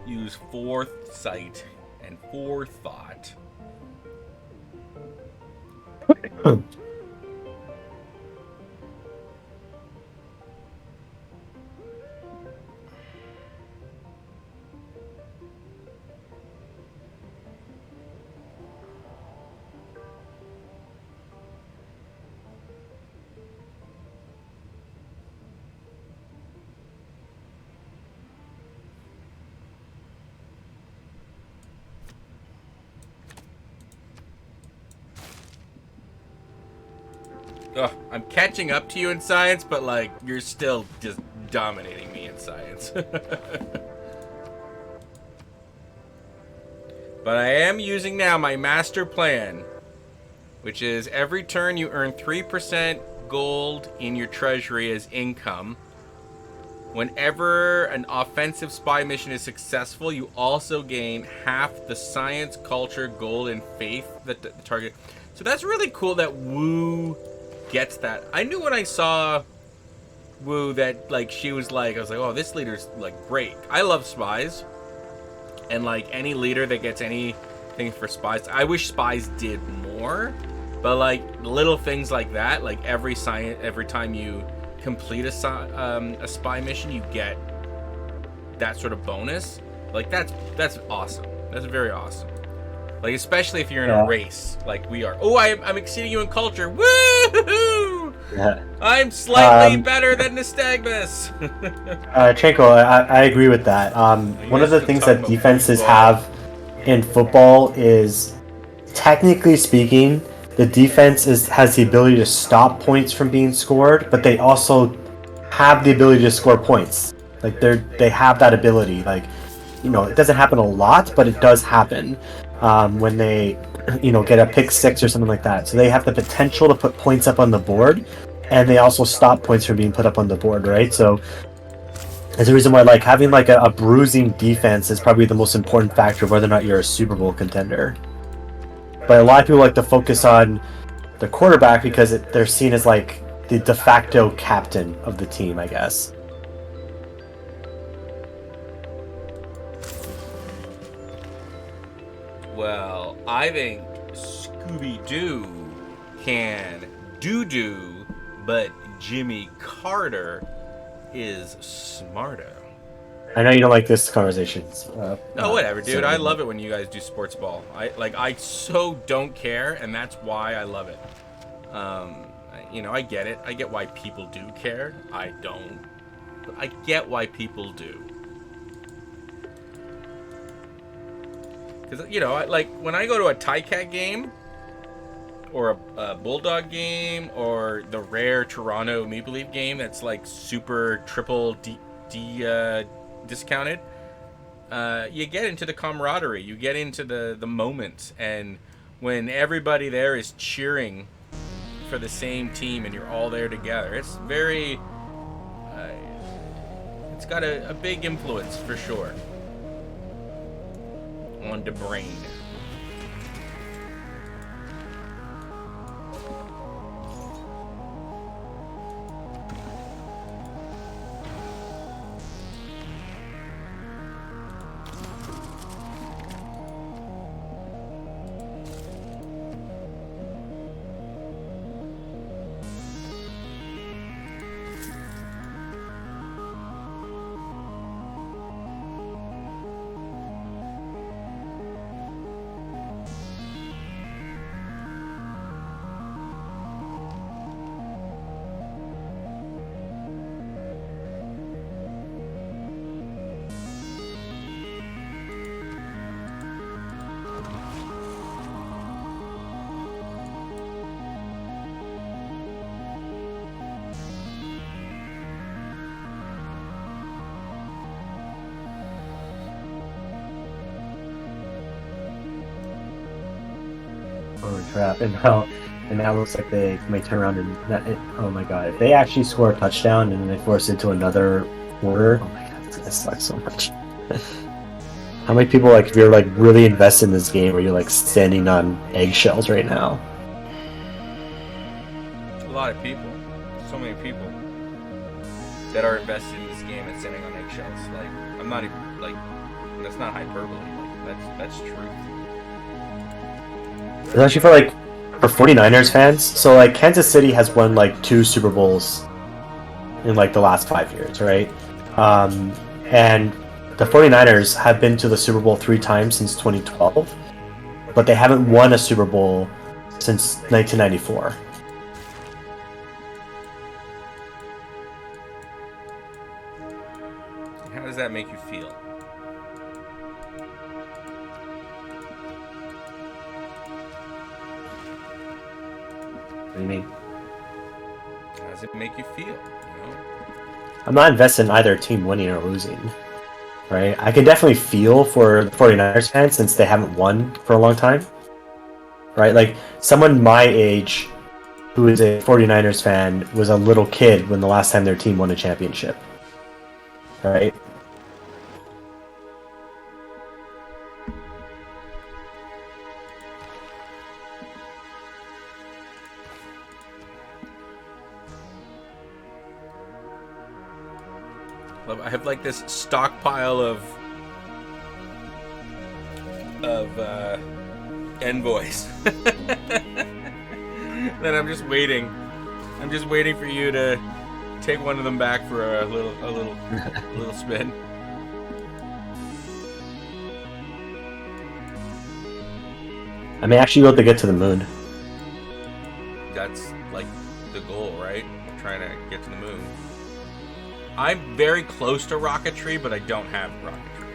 use foresight and forethought. Ugh, I'm catching up to you in science, but like you're still just dominating me in science. But I am using now my master plan, which is every turn you earn 3% gold in your treasury as income. Whenever an offensive spy mission is successful, you also gain half the science, culture, gold, and faith that the target. So that's really cool that Wu gets that. I knew when I saw Wu that like she was like, I was like, oh, this leader's like great. I love spies, and like any leader that gets anything for spies, I wish spies did more. But like little things like that, like every time you complete a spy mission, you get that sort of bonus. Like that's awesome. That's very awesome. Like especially if you're in a race like we are. Oh, I'm exceeding you in culture. Woo!
Yeah.
I'm slightly better than Nystagmus.
Tranquil, I agree with that. One of the things that defenses have in football is, technically speaking, the defense has the ability to stop points from being scored, but they also have the ability to score points. Like they have that ability. Like, you know, it doesn't happen a lot, but it does happen when they, you know, get a pick six or something like that. So they have the potential to put points up on the board, and they also stop points from being put up on the board, right? So there's a reason why like having like a bruising defense is probably the most important factor of whether or not you're a Super Bowl contender. But a lot of people like to focus on the quarterback because they're seen as like the de facto captain of the team, I guess.
Well, I think Scooby-Doo can do, but Jimmy Carter is smarter.
I know you don't like this conversation.
No, whatever, dude. I love it when you guys do sports ball. I so don't care, and that's why I love it. You know, I get it. I get why people do care. I don't, but I get why people do. Because, you know, like when I go to a Tie-Cat game or a Bulldog game or the rare Toronto Maple Leaf game that's like super triple discounted, you get into the camaraderie, you get into the moment, and when everybody there is cheering for the same team and you're all there together, it's very it's got a big influence for sure on the brain.
Oh crap! And now it looks like they might turn around and oh my god! If they actually score a touchdown and then they force it into another quarter, oh my god, it's gonna suck so much. How many people, like, if you're like really invested in this game, where you're like standing on eggshells right now?
A lot of people, so many people that are invested in this game and standing on eggshells. Like, I'm not even like, that's not hyperbole. Like, that's truth.
Especially for like for 49ers fans, so like Kansas City has won like 2 Super Bowls in like the last 5 years, right? And the 49ers have been to the Super Bowl 3 times since 2012, but they haven't won a Super Bowl since 1994.
How does that make you feel?
What do you mean?
How does it make you feel? You know?
I'm not invested in either team winning or losing, right? I can definitely feel for the 49ers fans since they haven't won for a long time, right? Like, someone my age who is a 49ers fan was a little kid when the last time their team won a championship, right?
I have like this stockpile of envoys that I'm just waiting. I'm just waiting for you to take one of them back for a little spin.
I may actually be able to get to the moon.
That's like the goal, right? Trying to get to the moon. I'm very close to rocketry, but I don't have rocketry.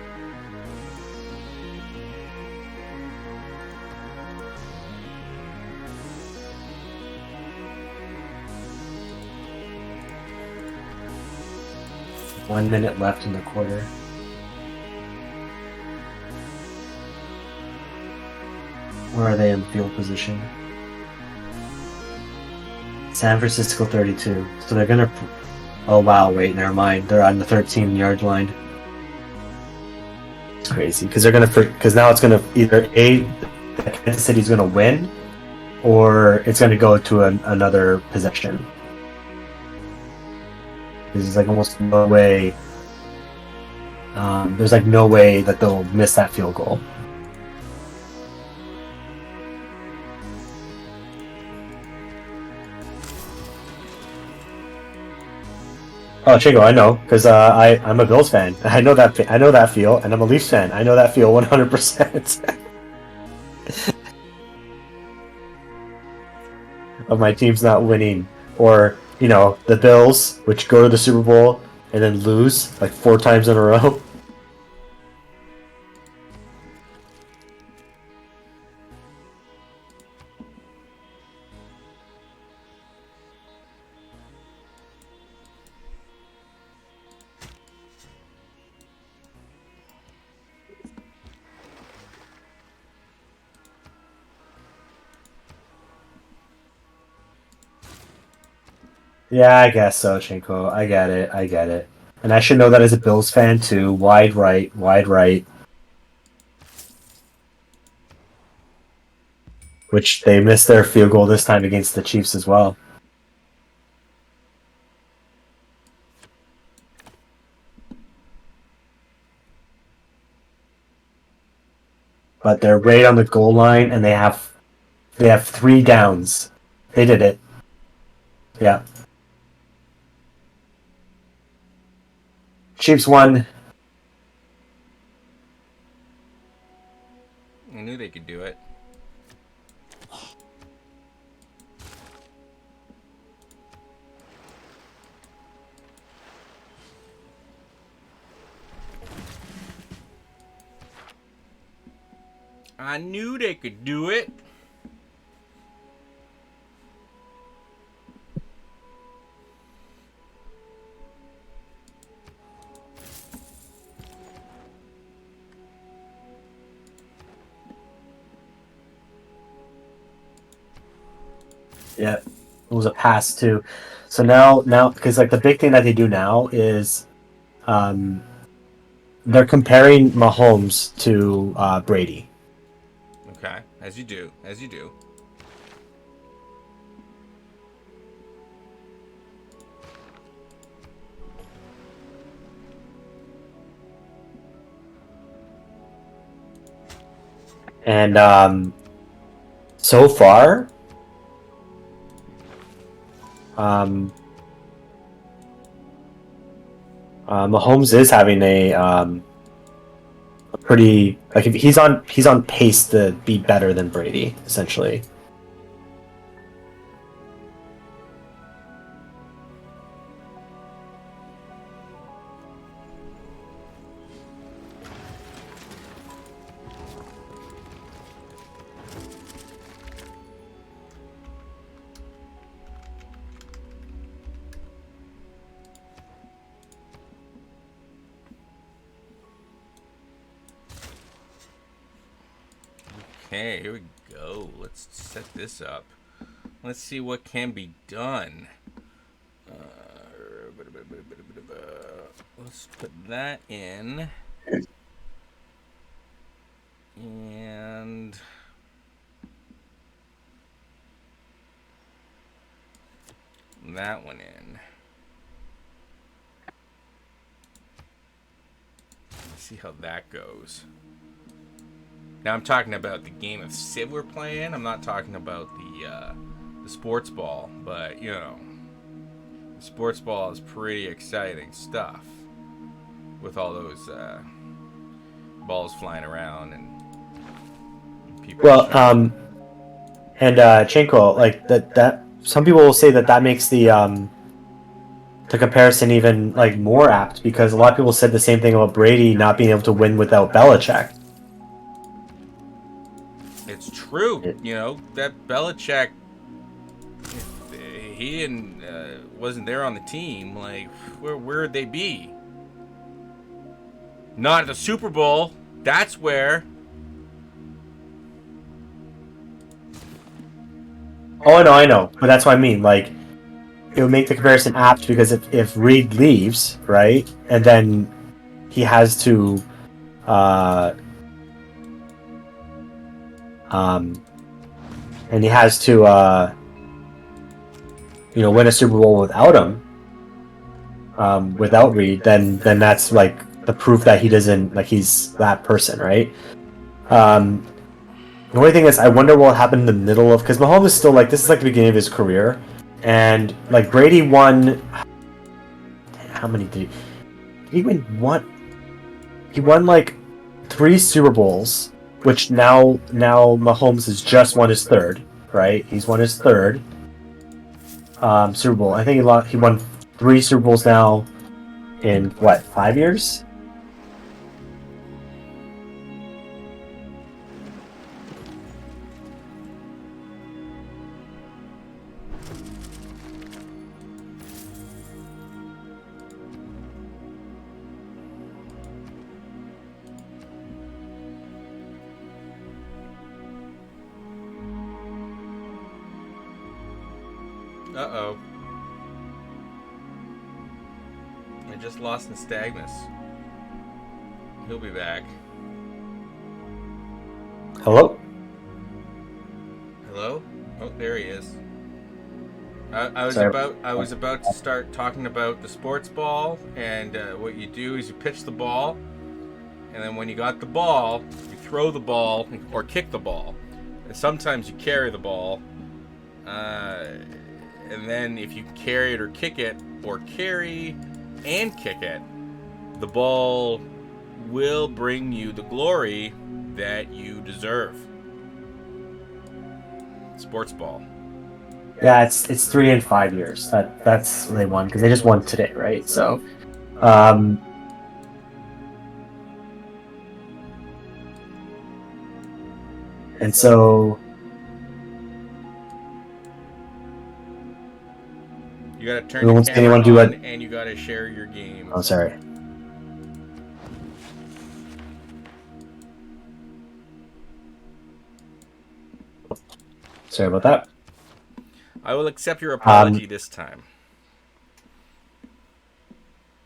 One minute left in the quarter. Where are they in field position? San Francisco 32. So they're gonna... Oh wow, wait, never mind. They're on the 13-yard line. It's crazy, because they're gonna... Because now it's gonna either Kansas City's gonna win, or it's gonna go to another possession. There's like almost no way... there's like no way that they'll miss that field goal. Oh, Chingo, I know, because I'm a Bills fan. I know that feel, and I'm a Leafs fan. I know that feel 100%. Of my team's not winning, or the Bills, which go to the Super Bowl and then lose like 4 times in a row. Yeah, I guess so, Chinko. I get it. And I should know that as a Bills fan too. Wide right, wide right. Which they missed their field goal this time against the Chiefs as well. But they're right on the goal line, and they have 3 downs. They did it. Yeah. Chiefs won.
I knew they could do it. I knew they could do it.
Yeah, it was a pass too. So now, because like the big thing that they do now is, they're comparing Mahomes to Brady.
Okay, as you do.
And so far, Mahomes is having a pretty like he's on pace to be better than Brady essentially.
Okay, here we go. Let's set this up. Let's see what can be done. Let's put that in. And that one in. Let's see how that goes. Now I'm talking about the game of Civ we're playing. I'm not talking about the sports ball, but you know, the sports ball is pretty exciting stuff with all those balls flying around and people.
Well, and Chenko, like that some people will say that makes the comparison even like more apt because a lot of people said the same thing about Brady not being able to win without Belichick.
It's true, you know, that Belichick, he didn't wasn't there on the team. Like, where would they be? Not at the Super Bowl. That's where.
Oh, I know, but that's what I mean. Like, it would make the comparison apt because if Reed leaves, right, and then he has to, win a Super Bowl without him, without Reed, then that's like the proof that he doesn't like he's that person, right? The only thing is, I wonder what will happen in the middle of because Mahomes is still like this is like the beginning of his career, and like Brady won. How many did he win? One. He won like 3 Super Bowls, which now Mahomes has just won his third. Right, he's won his third Super Bowl. I think he won 3 Super Bowls now in what 5 years?
Uh-oh. I just lost Nystagmus. He'll be back.
Hello?
Hello? Oh, there he is. I was about to start talking about the sports ball, and what you do is you pitch the ball, and then when you got the ball, you throw the ball or kick the ball, and sometimes you carry the ball. And then if you carry it or kick it, or carry and kick it, the ball will bring you the glory that you deserve. Sports ball.
Yeah, it's 3 and 5 years. That's what they won because they just won today, right? So, and so.
You gotta turn your camera on, and you gotta share your game.
Oh, sorry. Sorry about that.
I will accept your apology this time.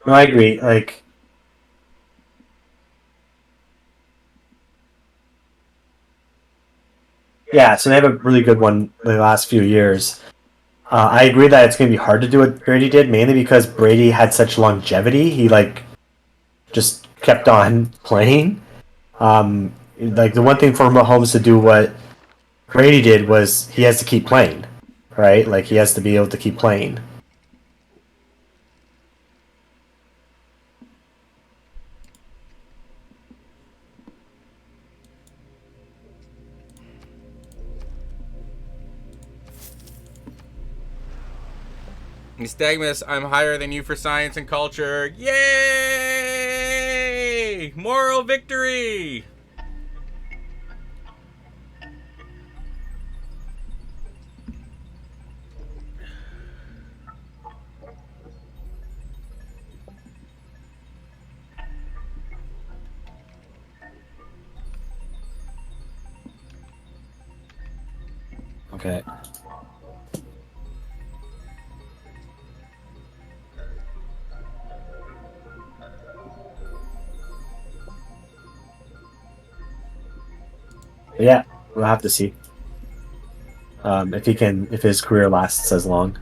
No, I agree. Like, yeah, so they have a really good one the last few years. I agree that it's going to be hard to do what Brady did, mainly because Brady had such longevity. He, like, just kept on playing. Like, the one thing for Mahomes to do what Brady did was he has to keep playing, right? Like he has to be able to keep playing.
Nystagmus, I'm higher than you for science and culture. Yay! Moral victory!
Okay. Yeah, we'll have to see if his career lasts as long.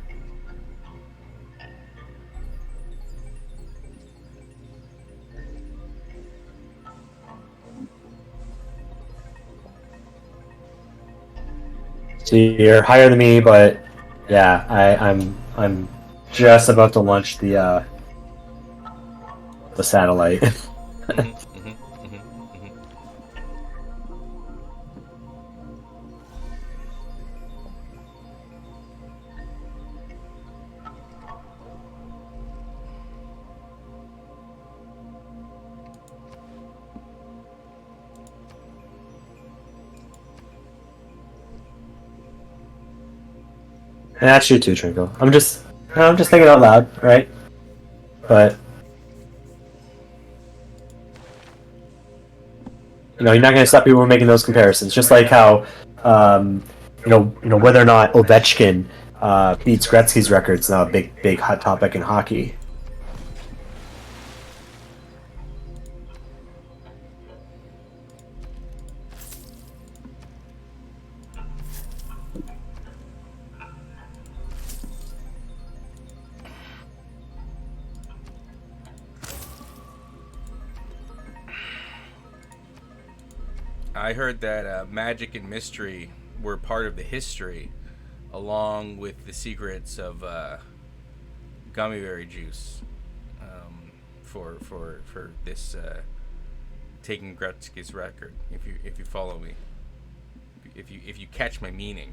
So you're higher than me, but yeah, I'm just about to launch the satellite. And that's you too, Trinko. I'm just thinking out loud, right? But you're not going to stop people from making those comparisons. Just like how, whether or not Ovechkin beats Gretzky's record is now a big hot topic in hockey.
I heard that magic and mystery were part of the history, along with the secrets of gummy berry juice, for this taking Gretzky's record. If you follow me, if you catch my meaning,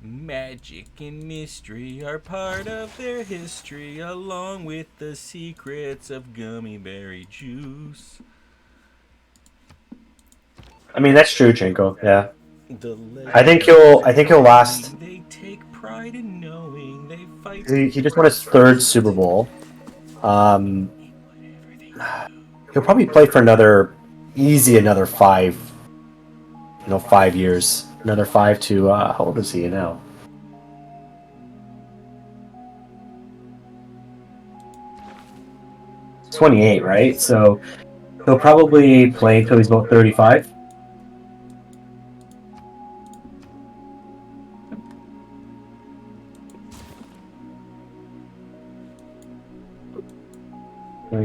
Magic and mystery are part of their history, along with the secrets of gummy berry juice.
I mean, that's true, Chinko. Yeah. I think he'll last.
They take pride in knowing they fight.
He just won his third Super Bowl. He'll probably play for another 5 years. Another 5 to how old is he now? He's 28, right? So he'll probably play until he's about 35.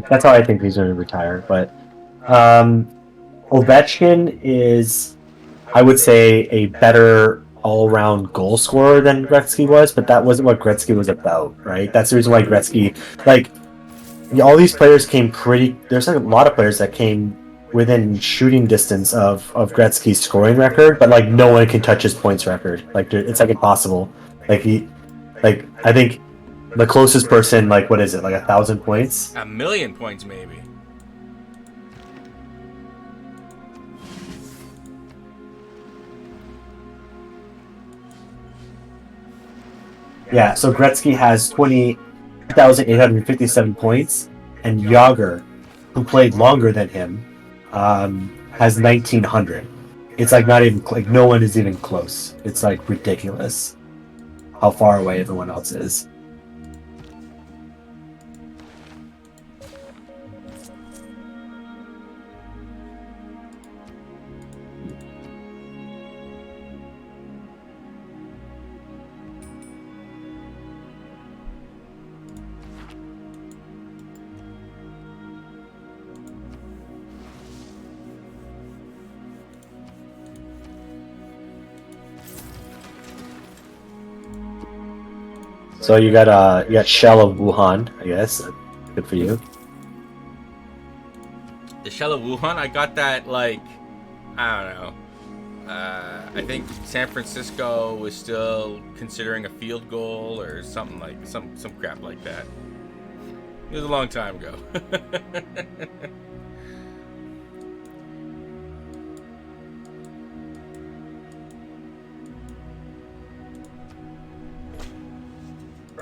That's how I think he's going to retire. But Ovechkin is, I would say, a better all-around goal scorer than Gretzky was, but that wasn't what Gretzky was about, right? That's the reason why Gretzky, all these players came there's a lot of players that came within shooting distance of Gretzky's scoring record, but no one can touch his points record. It's impossible. I think the closest person, what is it, 1,000 points?
1,000,000 points, maybe.
Yeah, so Gretzky has 20,857 points, and Yager, who played longer than him, has 1,900. It's not even no one is even close. It's ridiculous how far away everyone else is. So you got Shell of Wuhan, I guess. Good for you.
The Shell of Wuhan, I got that like, I don't know. I think San Francisco was still considering a field goal or something like some crap like that. It was a long time ago.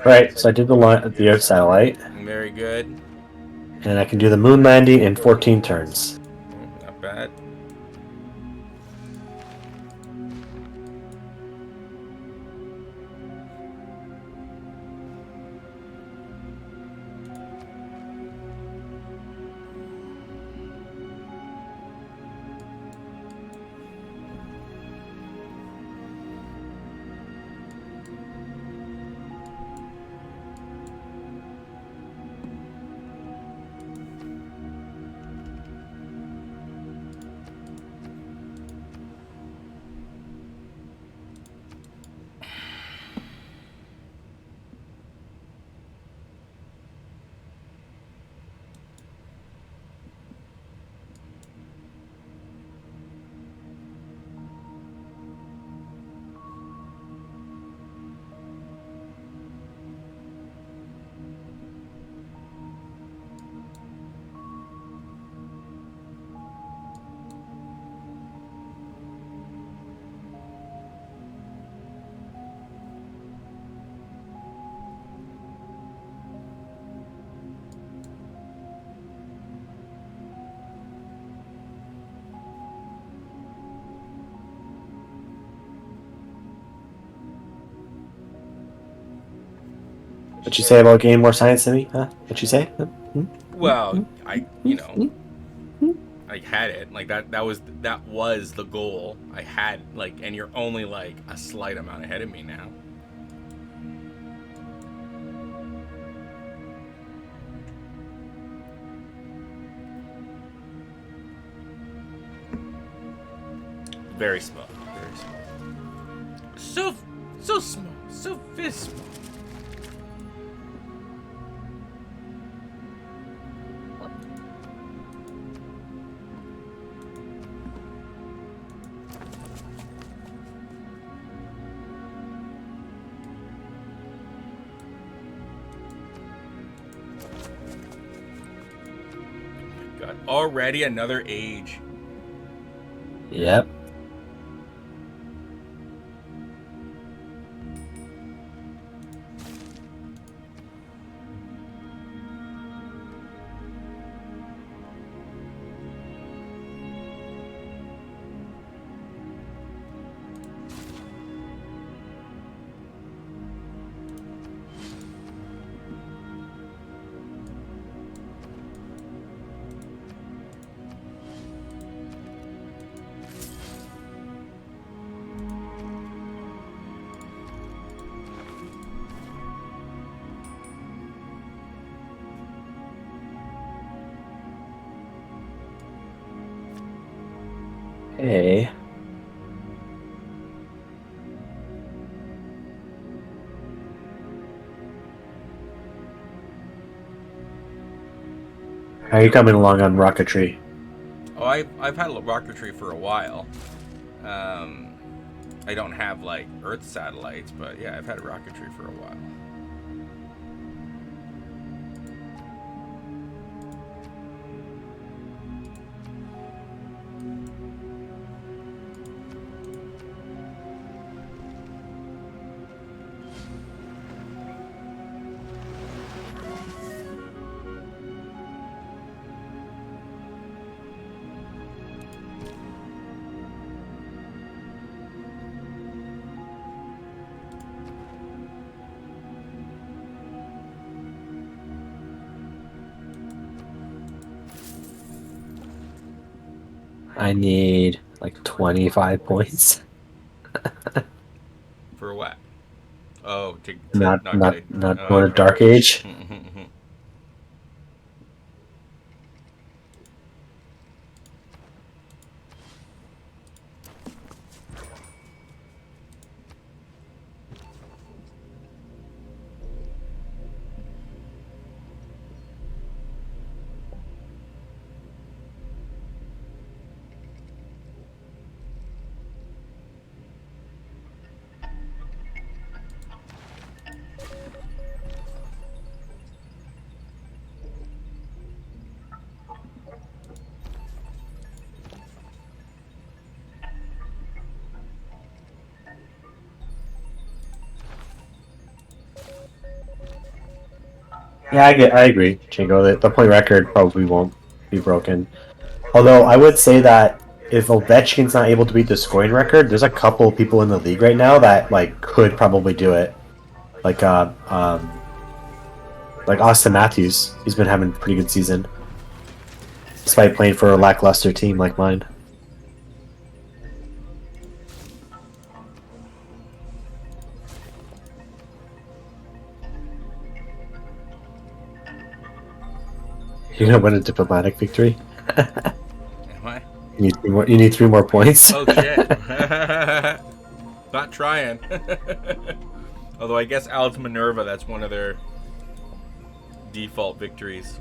Right, so I did the Earth satellite.
Very good.
And I can do the moon landing in 14 turns.
Not bad.
What you say about getting more science than me? Huh? What you say?
Well, I had it like that was the goal. I had like, and you're only like a slight amount ahead of me now. Very small. Very small. So small. So very small. God, already another age.
Yep. Hey. How are you coming along on rocketry?
Oh, I've had rocketry for a while. I don't have like Earth satellites, but yeah, I've had rocketry for a while.
I need like 25 points.
For what? Oh, to
Not
oh,
going to
okay.
Dark Age. Yeah, I agree, Chingo. The point record probably won't be broken. Although I would say that if Ovechkin's not able to beat the scoring record, there's a couple people in the league right now that like could probably do it. Like like Austin Matthews. He's been having a pretty good season, despite playing for a lackluster team like mine. You're gonna win a diplomatic victory.
Am I?
You need 3 more. You need 3 more points.
Oh shit! Not trying. Although I guess Alex Minerva, that's one of their default victories.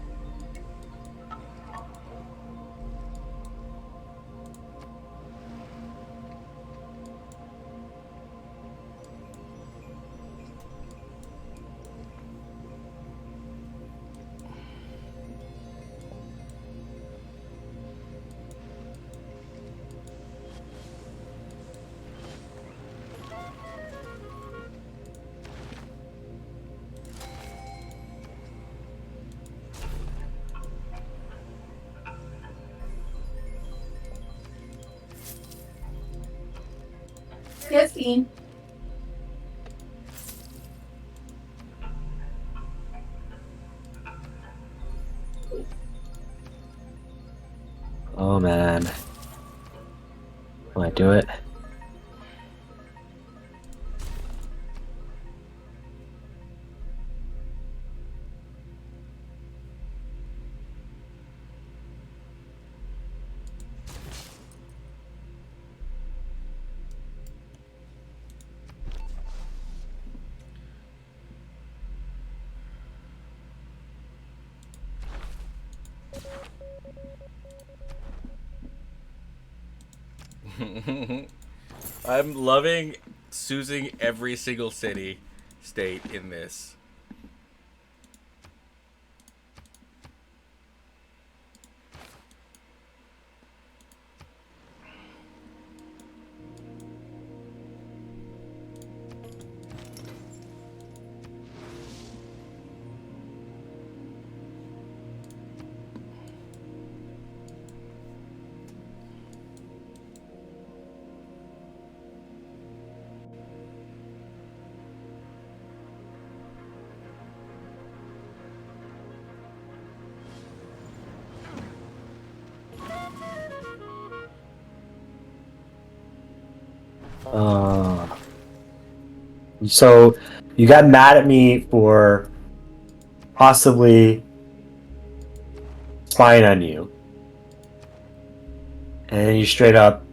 Yes, Dean.
Oh man, will I do it?
I'm loving choosing every single state in this.
So you got mad at me for possibly spying on you, and you straight up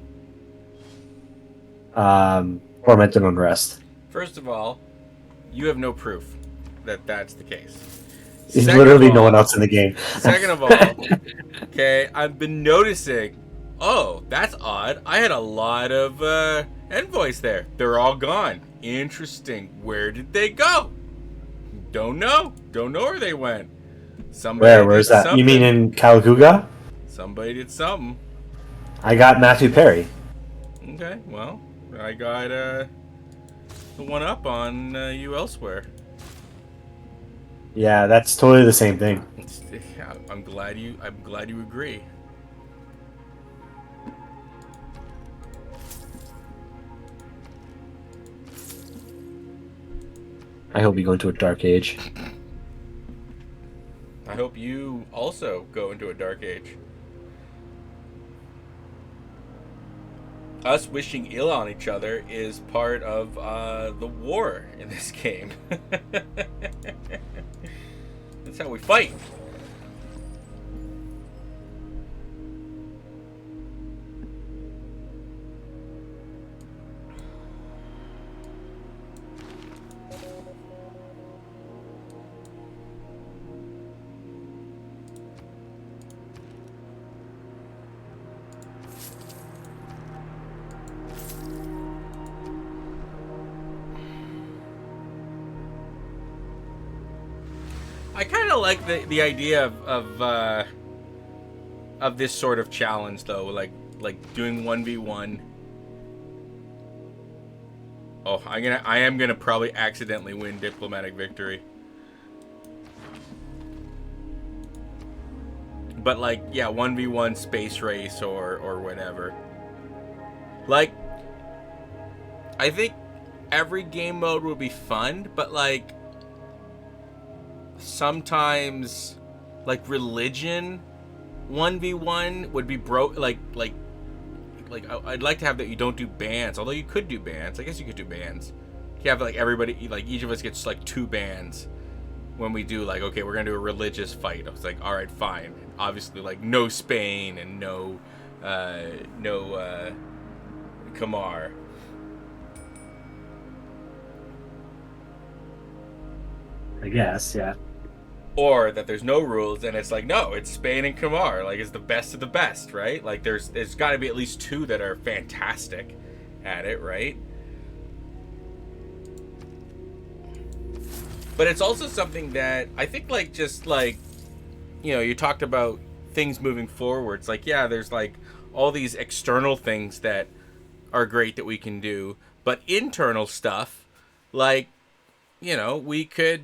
tormented unrest.
First of all, you have no proof that that's the case.
There's
Second
literally
of all-
no one else in the game.
Second of all, okay, I've been noticing. Oh, that's odd. I had a lot of envoys there. They're all gone. Interesting. Where did they go? Don't know. Don't know where they went. Somebody
Where's
did
that?
something.
You mean in Calaguga?
Somebody did something.
I got Matthew Perry.
Okay, well, I got the one up on you elsewhere.
Yeah, that's totally the same thing.
I'm glad you agree.
I hope you go into a dark age.
I hope you also go into a dark age. Us wishing ill on each other is part of the war in this game. That's how we fight. I kind of like the idea of this sort of challenge, though, like doing 1v1. Oh, I am gonna probably accidentally win diplomatic victory. But like, yeah, 1v1 space race or whatever. Like, I think every game mode would be fun, but like sometimes like religion 1v1 would be broke. Like I'd like to have that you don't do bans, although you could do bans. I guess you could do bans. You have like everybody, like each of us gets like 2 bans when we do like, okay, we're gonna do a religious fight. I was like, all right, fine. Obviously, like no Spain and no Kamar.
I guess, yeah.
Or that there's no rules and it's like, no, it's Spain and Kamar. Like, it's the best of the best, right? Like, there's got to be at least 2 that are fantastic at it, right? But it's also something that I think, like, just like, you know, you talked about things moving forward. It's like, yeah, there's like all these external things that are great that we can do, but internal stuff, like, you know, we could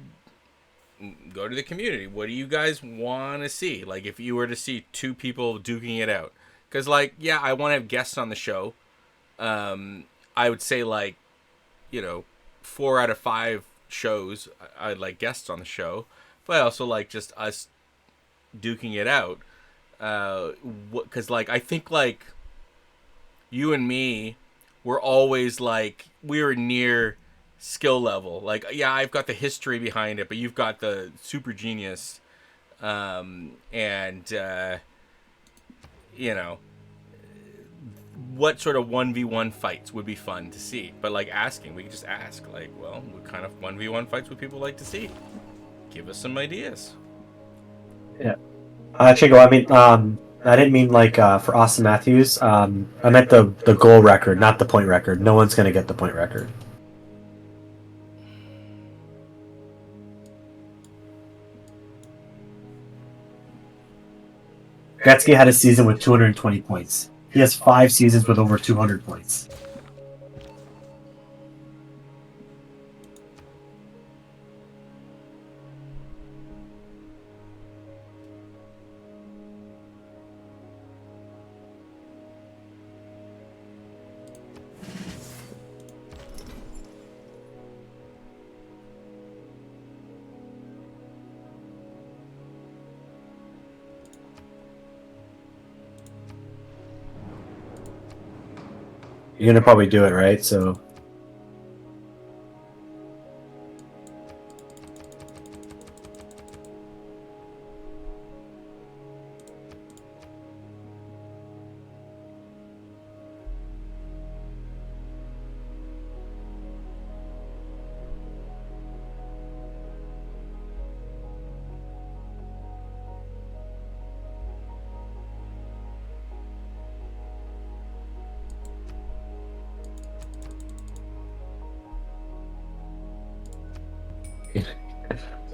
go to the community. What do you guys want to see? Like, if you were to see 2 people duking it out, because like, yeah, I want to have guests on the show. I would say like, you know, 4 out of 5 shows I'd like guests on the show, but I also like just us duking it out. Because like, I think like you and me were always like, we were near skill level. Like, yeah, I've got the history behind it, but you've got the super genius. You know, what sort of 1v1 fights would be fun to see? But like, we could just ask, like, well, what kind of 1v1 fights would people like to see? Give us some ideas.
Yeah. Chico, I mean, I didn't mean like for Austin Matthews. I meant the goal record, not the point record. No one's gonna get the point record. Gretzky had a season with 220 points. He has 5 seasons with over 200 points. You're gonna probably do it, right? So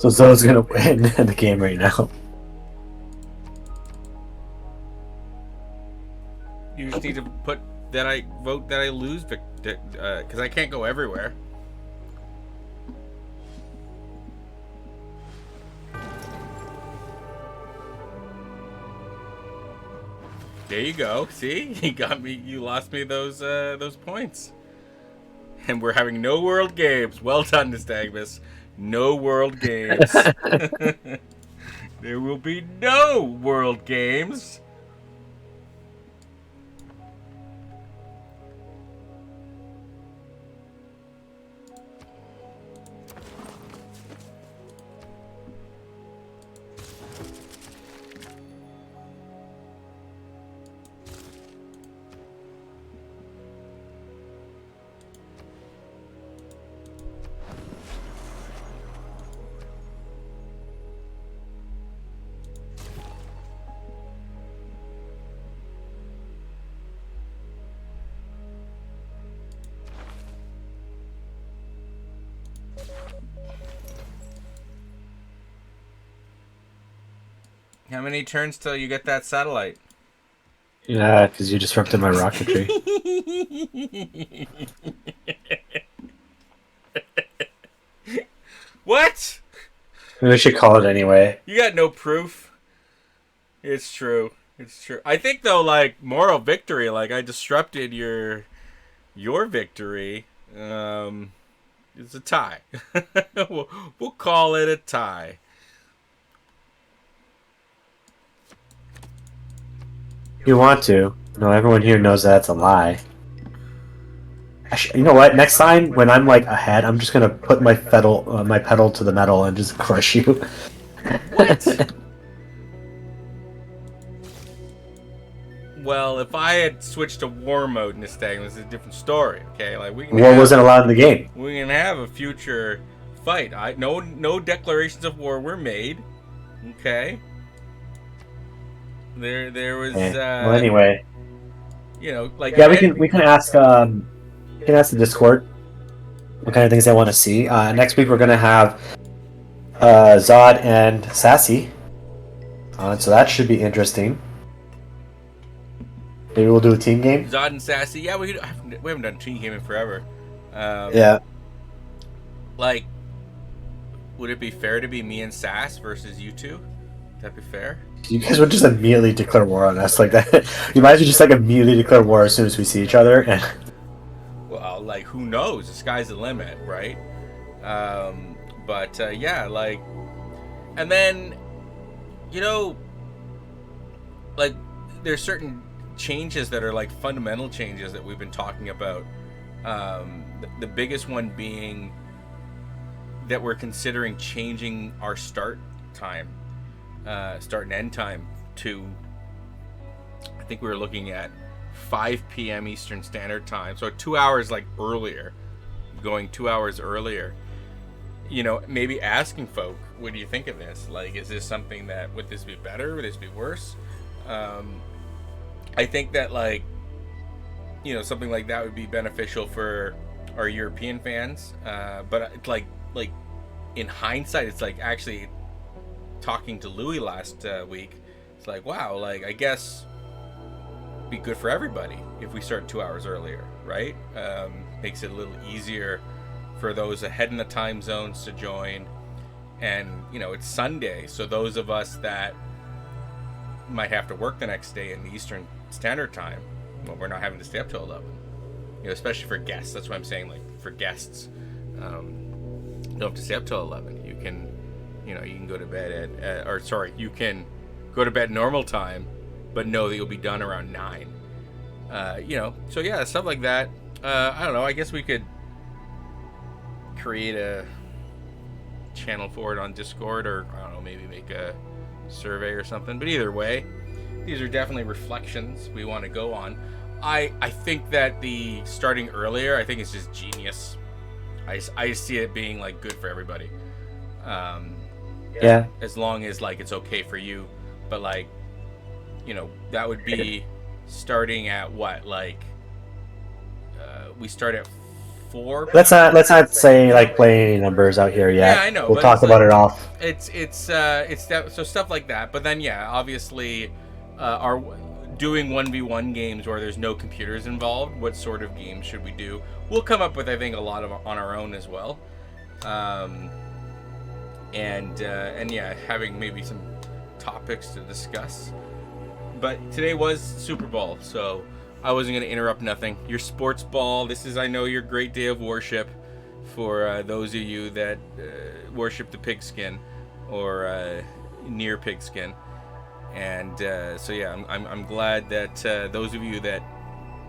Zoe's gonna win the game right now.
You just need to put that I vote that I lose, because I can't go everywhere. There you go. See, you got me. You lost me those points. And we're having no World Games. Well done, Nystagmus. No World Games. There will be no World Games. How many turns till you get that satellite?
Yeah, because you disrupted my rocketry.
What?
We should call it anyway.
You got no proof. It's true. It's true. I think though, like moral victory, like I disrupted your victory. It's a tie. we'll call it a tie.
You want to? No, everyone here knows that's a lie. You know what? Next time when I'm like ahead, I'm just gonna put my pedal to the metal and just crush you.
What? Well, if I had switched to war mode in this thing, it was a different story. Okay, like
War wasn't allowed in the game.
We can have a future fight. No declarations of war were made. Okay. There was.
Well, anyway.
You know, like
yeah, we can ask the Discord what kind of things they want to see. Next week we're gonna have Zod and Sassy, so that should be interesting. Maybe we'll do a team game.
Zod and Sassy, yeah, we haven't done a team game in forever.
Yeah.
Like, would it be fair to be me and Sass versus you two? Would that be fair?
You guys would just immediately declare war on us like that. You might as well just like immediately declare war as soon as we see each other. And
well, like who knows? The sky's the limit, right? But yeah, like, and then, you know, like there's certain changes that are like fundamental changes that we've been talking about. The biggest one being that we're considering changing our start time. Start and end time to, I think we were looking at 5 p.m. Eastern Standard Time, so 2 hours like earlier, going 2 hours earlier. You know, maybe asking folk, what do you think of this? Like, is this something that, would this be better? Would this be worse? I think that, like, you know, something like that would be beneficial for our European fans. But it's like in hindsight, it's like actually talking to Louis last week. It's like, wow, like I guess it'd be good for everybody if we start 2 hours earlier, right? Makes it a little easier for those ahead in the time zones to join. And, you know, it's Sunday, so those of us that might have to work the next day in the Eastern Standard Time, well, we're not having to stay up till 11. You know, especially for guests. That's what I'm saying. Like for guests, you don't have to stay up till 11. You can, you know, you can go to bed you can go to bed normal time, but know that you'll be done around 9. You know, so yeah, stuff like that. I don't know. I guess we could create a channel for it on Discord, or I don't know, maybe make a survey or something. But either way, these are definitely reflections we want to go on. I think that the starting earlier, I think it's just genius. I see it being like good for everybody.
Yeah.
As long as like it's okay for you, but like, you know, that would be starting at what, like we start at 4.
Let's not say like play any numbers out here yet.
Yeah, I know.
We'll talk about it off.
It's that, so stuff like that. But then yeah, obviously, our doing 1v1 games where there's no computers involved. What sort of games should we do? We'll come up with, I think, a lot of on our own as well. And yeah, having maybe some topics to discuss. But today was Super Bowl, so I wasn't going to interrupt nothing. Your sports ball, this is, I know, your great day of worship for those of you that worship the pigskin or near pigskin. And so yeah, I'm glad that those of you that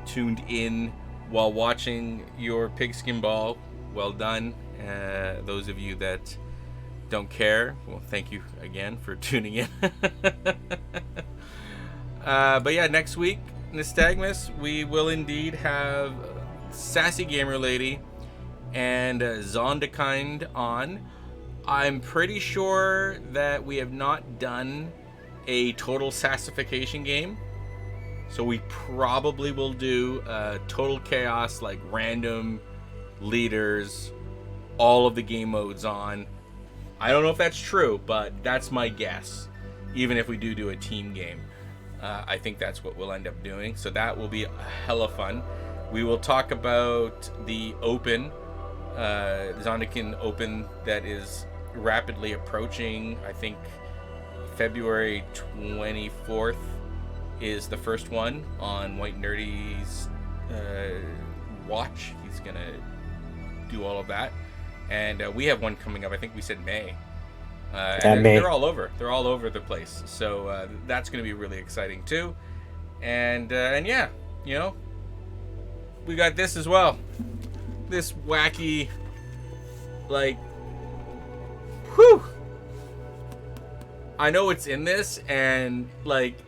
tuned in while watching your pigskin ball, well done. Those of you that don't care, well, thank you again for tuning in. But yeah, next week, Nystagmus, we will indeed have Sassy Gamer Lady and Zondekind on. I'm pretty sure that we have not done a total sassification game, so we probably will do total chaos, like random leaders, all of the game modes on. I don't know if that's true, but that's my guess. Even if we do a team game, I think that's what we'll end up doing. So that will be a hella fun. We will talk about the Open, Zondekin Open, that is rapidly approaching. I think February 24th is the first one on White Nerdy's watch. He's going to do all of that. And we have one coming up. I think we said May. And they're all over. They're all over the place. So that's going to be really exciting too. And yeah, you know, we got this as well. This wacky, like, whew. I know it's in this, and like,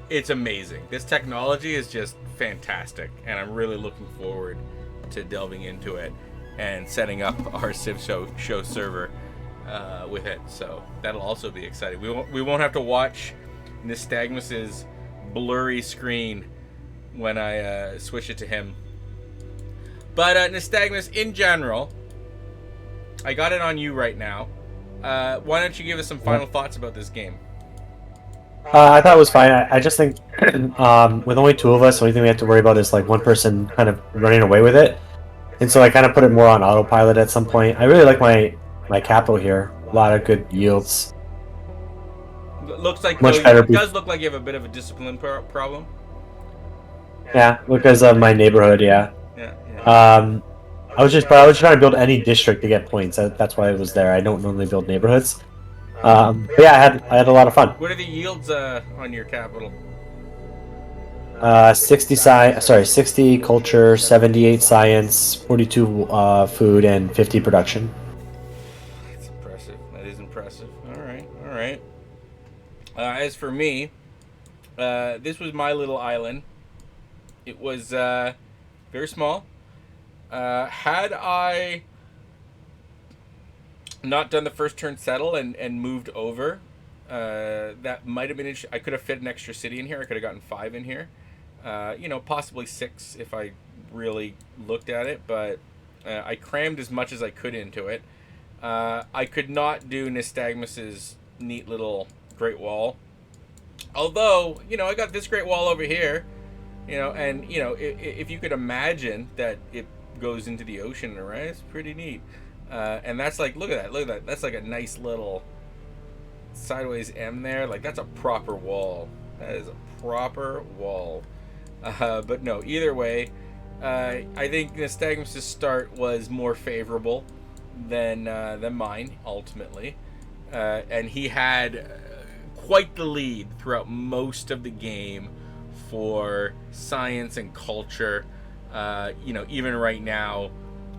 it's amazing. This technology is just fantastic, and I'm really looking forward to delving into it and setting up our TheCivShow server with it. So that'll also be exciting. We won't have to watch Nystagmus's blurry screen when I switch it to him. But Nystagmus, in general, I got it on you right now. Why don't you give us some final thoughts about this game?
I thought it was fine. I just think with only two of us, the only thing we have to worry about is like one person kind of running away with it. And so I kind of put it more on autopilot at some point. I really like my capital here. A lot of good yields.
Looks like
much better.
It does look like you have a bit of a discipline problem.
Yeah, because of my neighborhood. Yeah. I was trying to build any district to get points. That's why I was there. I don't normally build neighborhoods. But yeah, I had a lot of fun.
What are the yields on your capital?
60 culture, 78 science, 42 food, and 50 production.
That's impressive. That is impressive. All right. As for me, this was my little island. It was very small. Had I not done the first turn settle and moved over, that might have been interesting. I could have fit an extra city in here. I could have gotten 5 in here. Possibly 6 if I really looked at it, but I crammed as much as I could into it. I could not do Nystagmus's neat little Great Wall. Although, I got this Great Wall over here, and, if you could imagine that it goes into the ocean, right? It's pretty neat. And that's like, look at that. That's like a nice little sideways M there. Like, that's a proper wall. That is a proper wall. But no, either way, I think Nystagmus's start was more favorable than mine, ultimately. And he had quite the lead throughout most of the game for science and culture. Even right now,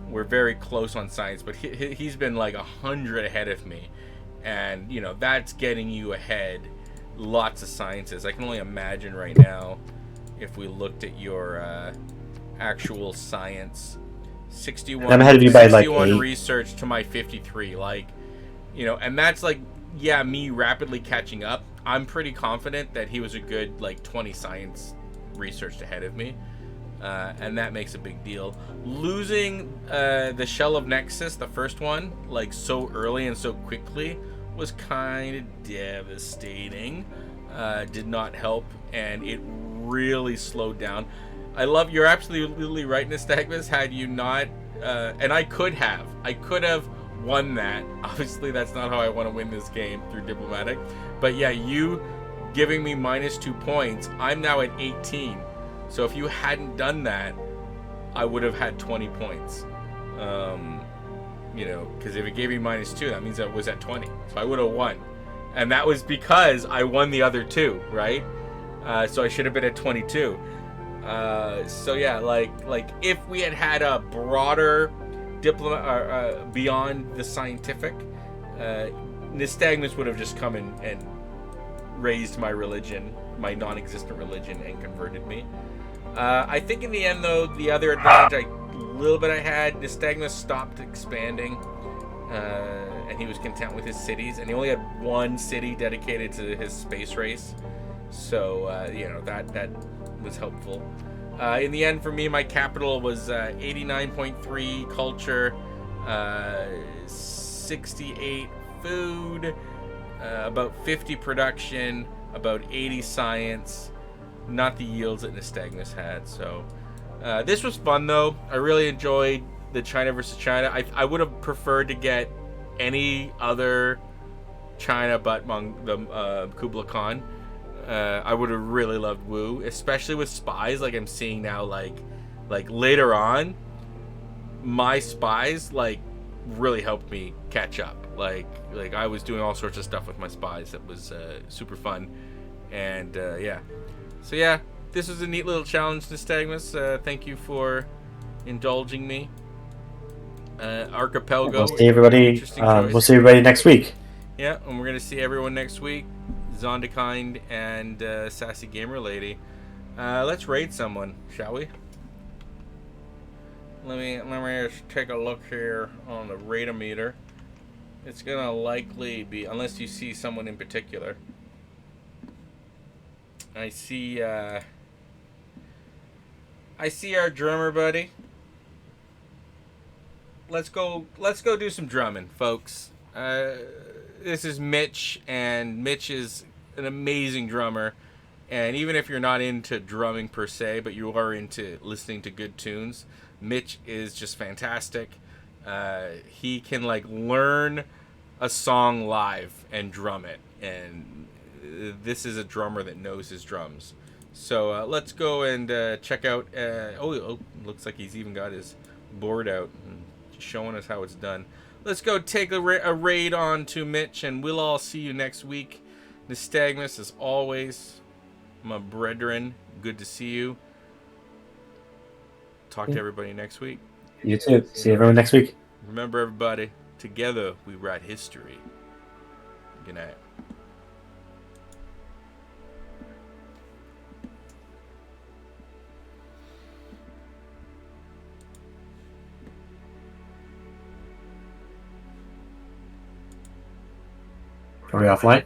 we're very close on science, but he's been like 100 ahead of me. And, that's getting you ahead lots of sciences. I can only imagine right now if we looked at your actual science. 61,
I'm ahead of you by like 8.
Research to my 53. And that's like, yeah, me rapidly catching up. I'm pretty confident that he was a good like 20 science researched ahead of me. And that makes a big deal. Losing the Shell of Nexus, the first one, like so early and so quickly, was kind of devastating. Did not help, and it really slowed down. You're absolutely right, Nystagmus. Had you not, and I could have won that. Obviously, that's not how I want to win this game, through diplomatic. But yeah, you giving me -2 points, I'm now at 18. So if you hadn't done that, I would have had 20 points. Because if it gave me -2, that means I was at 20. So I would have won. And that was because I won the other 2, right? So I should have been at 22. So yeah, like if we had a broader beyond the scientific, Nystagmus would have just come and raised my religion, my non-existent religion, and converted me. I think in the end, though, the other advantage I had, Nystagmus stopped expanding, and he was content with his cities, and he only had 1 city dedicated to his space race. So that was helpful. In the end, for me, my capital was 89.3 culture, 68 food, about 50 production, about 80 science. Not the yields that Nystagmus had. So this was fun, though. I really enjoyed the China versus China. I would have preferred to get any other China, but the Kubla Khan. I would have really loved Wu, especially with spies. Like I'm seeing now, like later on, my spies like really helped me catch up. Like I was doing all sorts of stuff with my spies that was super fun, and yeah. So yeah, this was a neat little challenge, Nystagmus. Thank you for indulging me. Archipelago.
We'll see everybody. We'll see everybody next week.
Yeah, and we're gonna see everyone next week. Zondekind and Sassy Gamer Lady. Let's raid someone, shall we? Let me just take a look here on the raid-o-meter. It's gonna likely be, unless you see someone in particular. I see our drummer buddy. Let's go do some drumming, folks. This is Mitch, and Mitch is an amazing drummer. And even if you're not into drumming per se, but you are into listening to good tunes, Mitch is just fantastic. He can like learn a song live and drum it, and this is a drummer that knows his drums. So let's go and check out. Oh, looks like he's even got his board out and showing us how it's done. Let's go take a raid on to Mitch, and we'll all see you next week. Nystagmus, as always, my brethren, good to see you. Talk to everybody next week.
You too. See everyone next week.
Remember, everybody, together we write history. Good night.
Are we offline?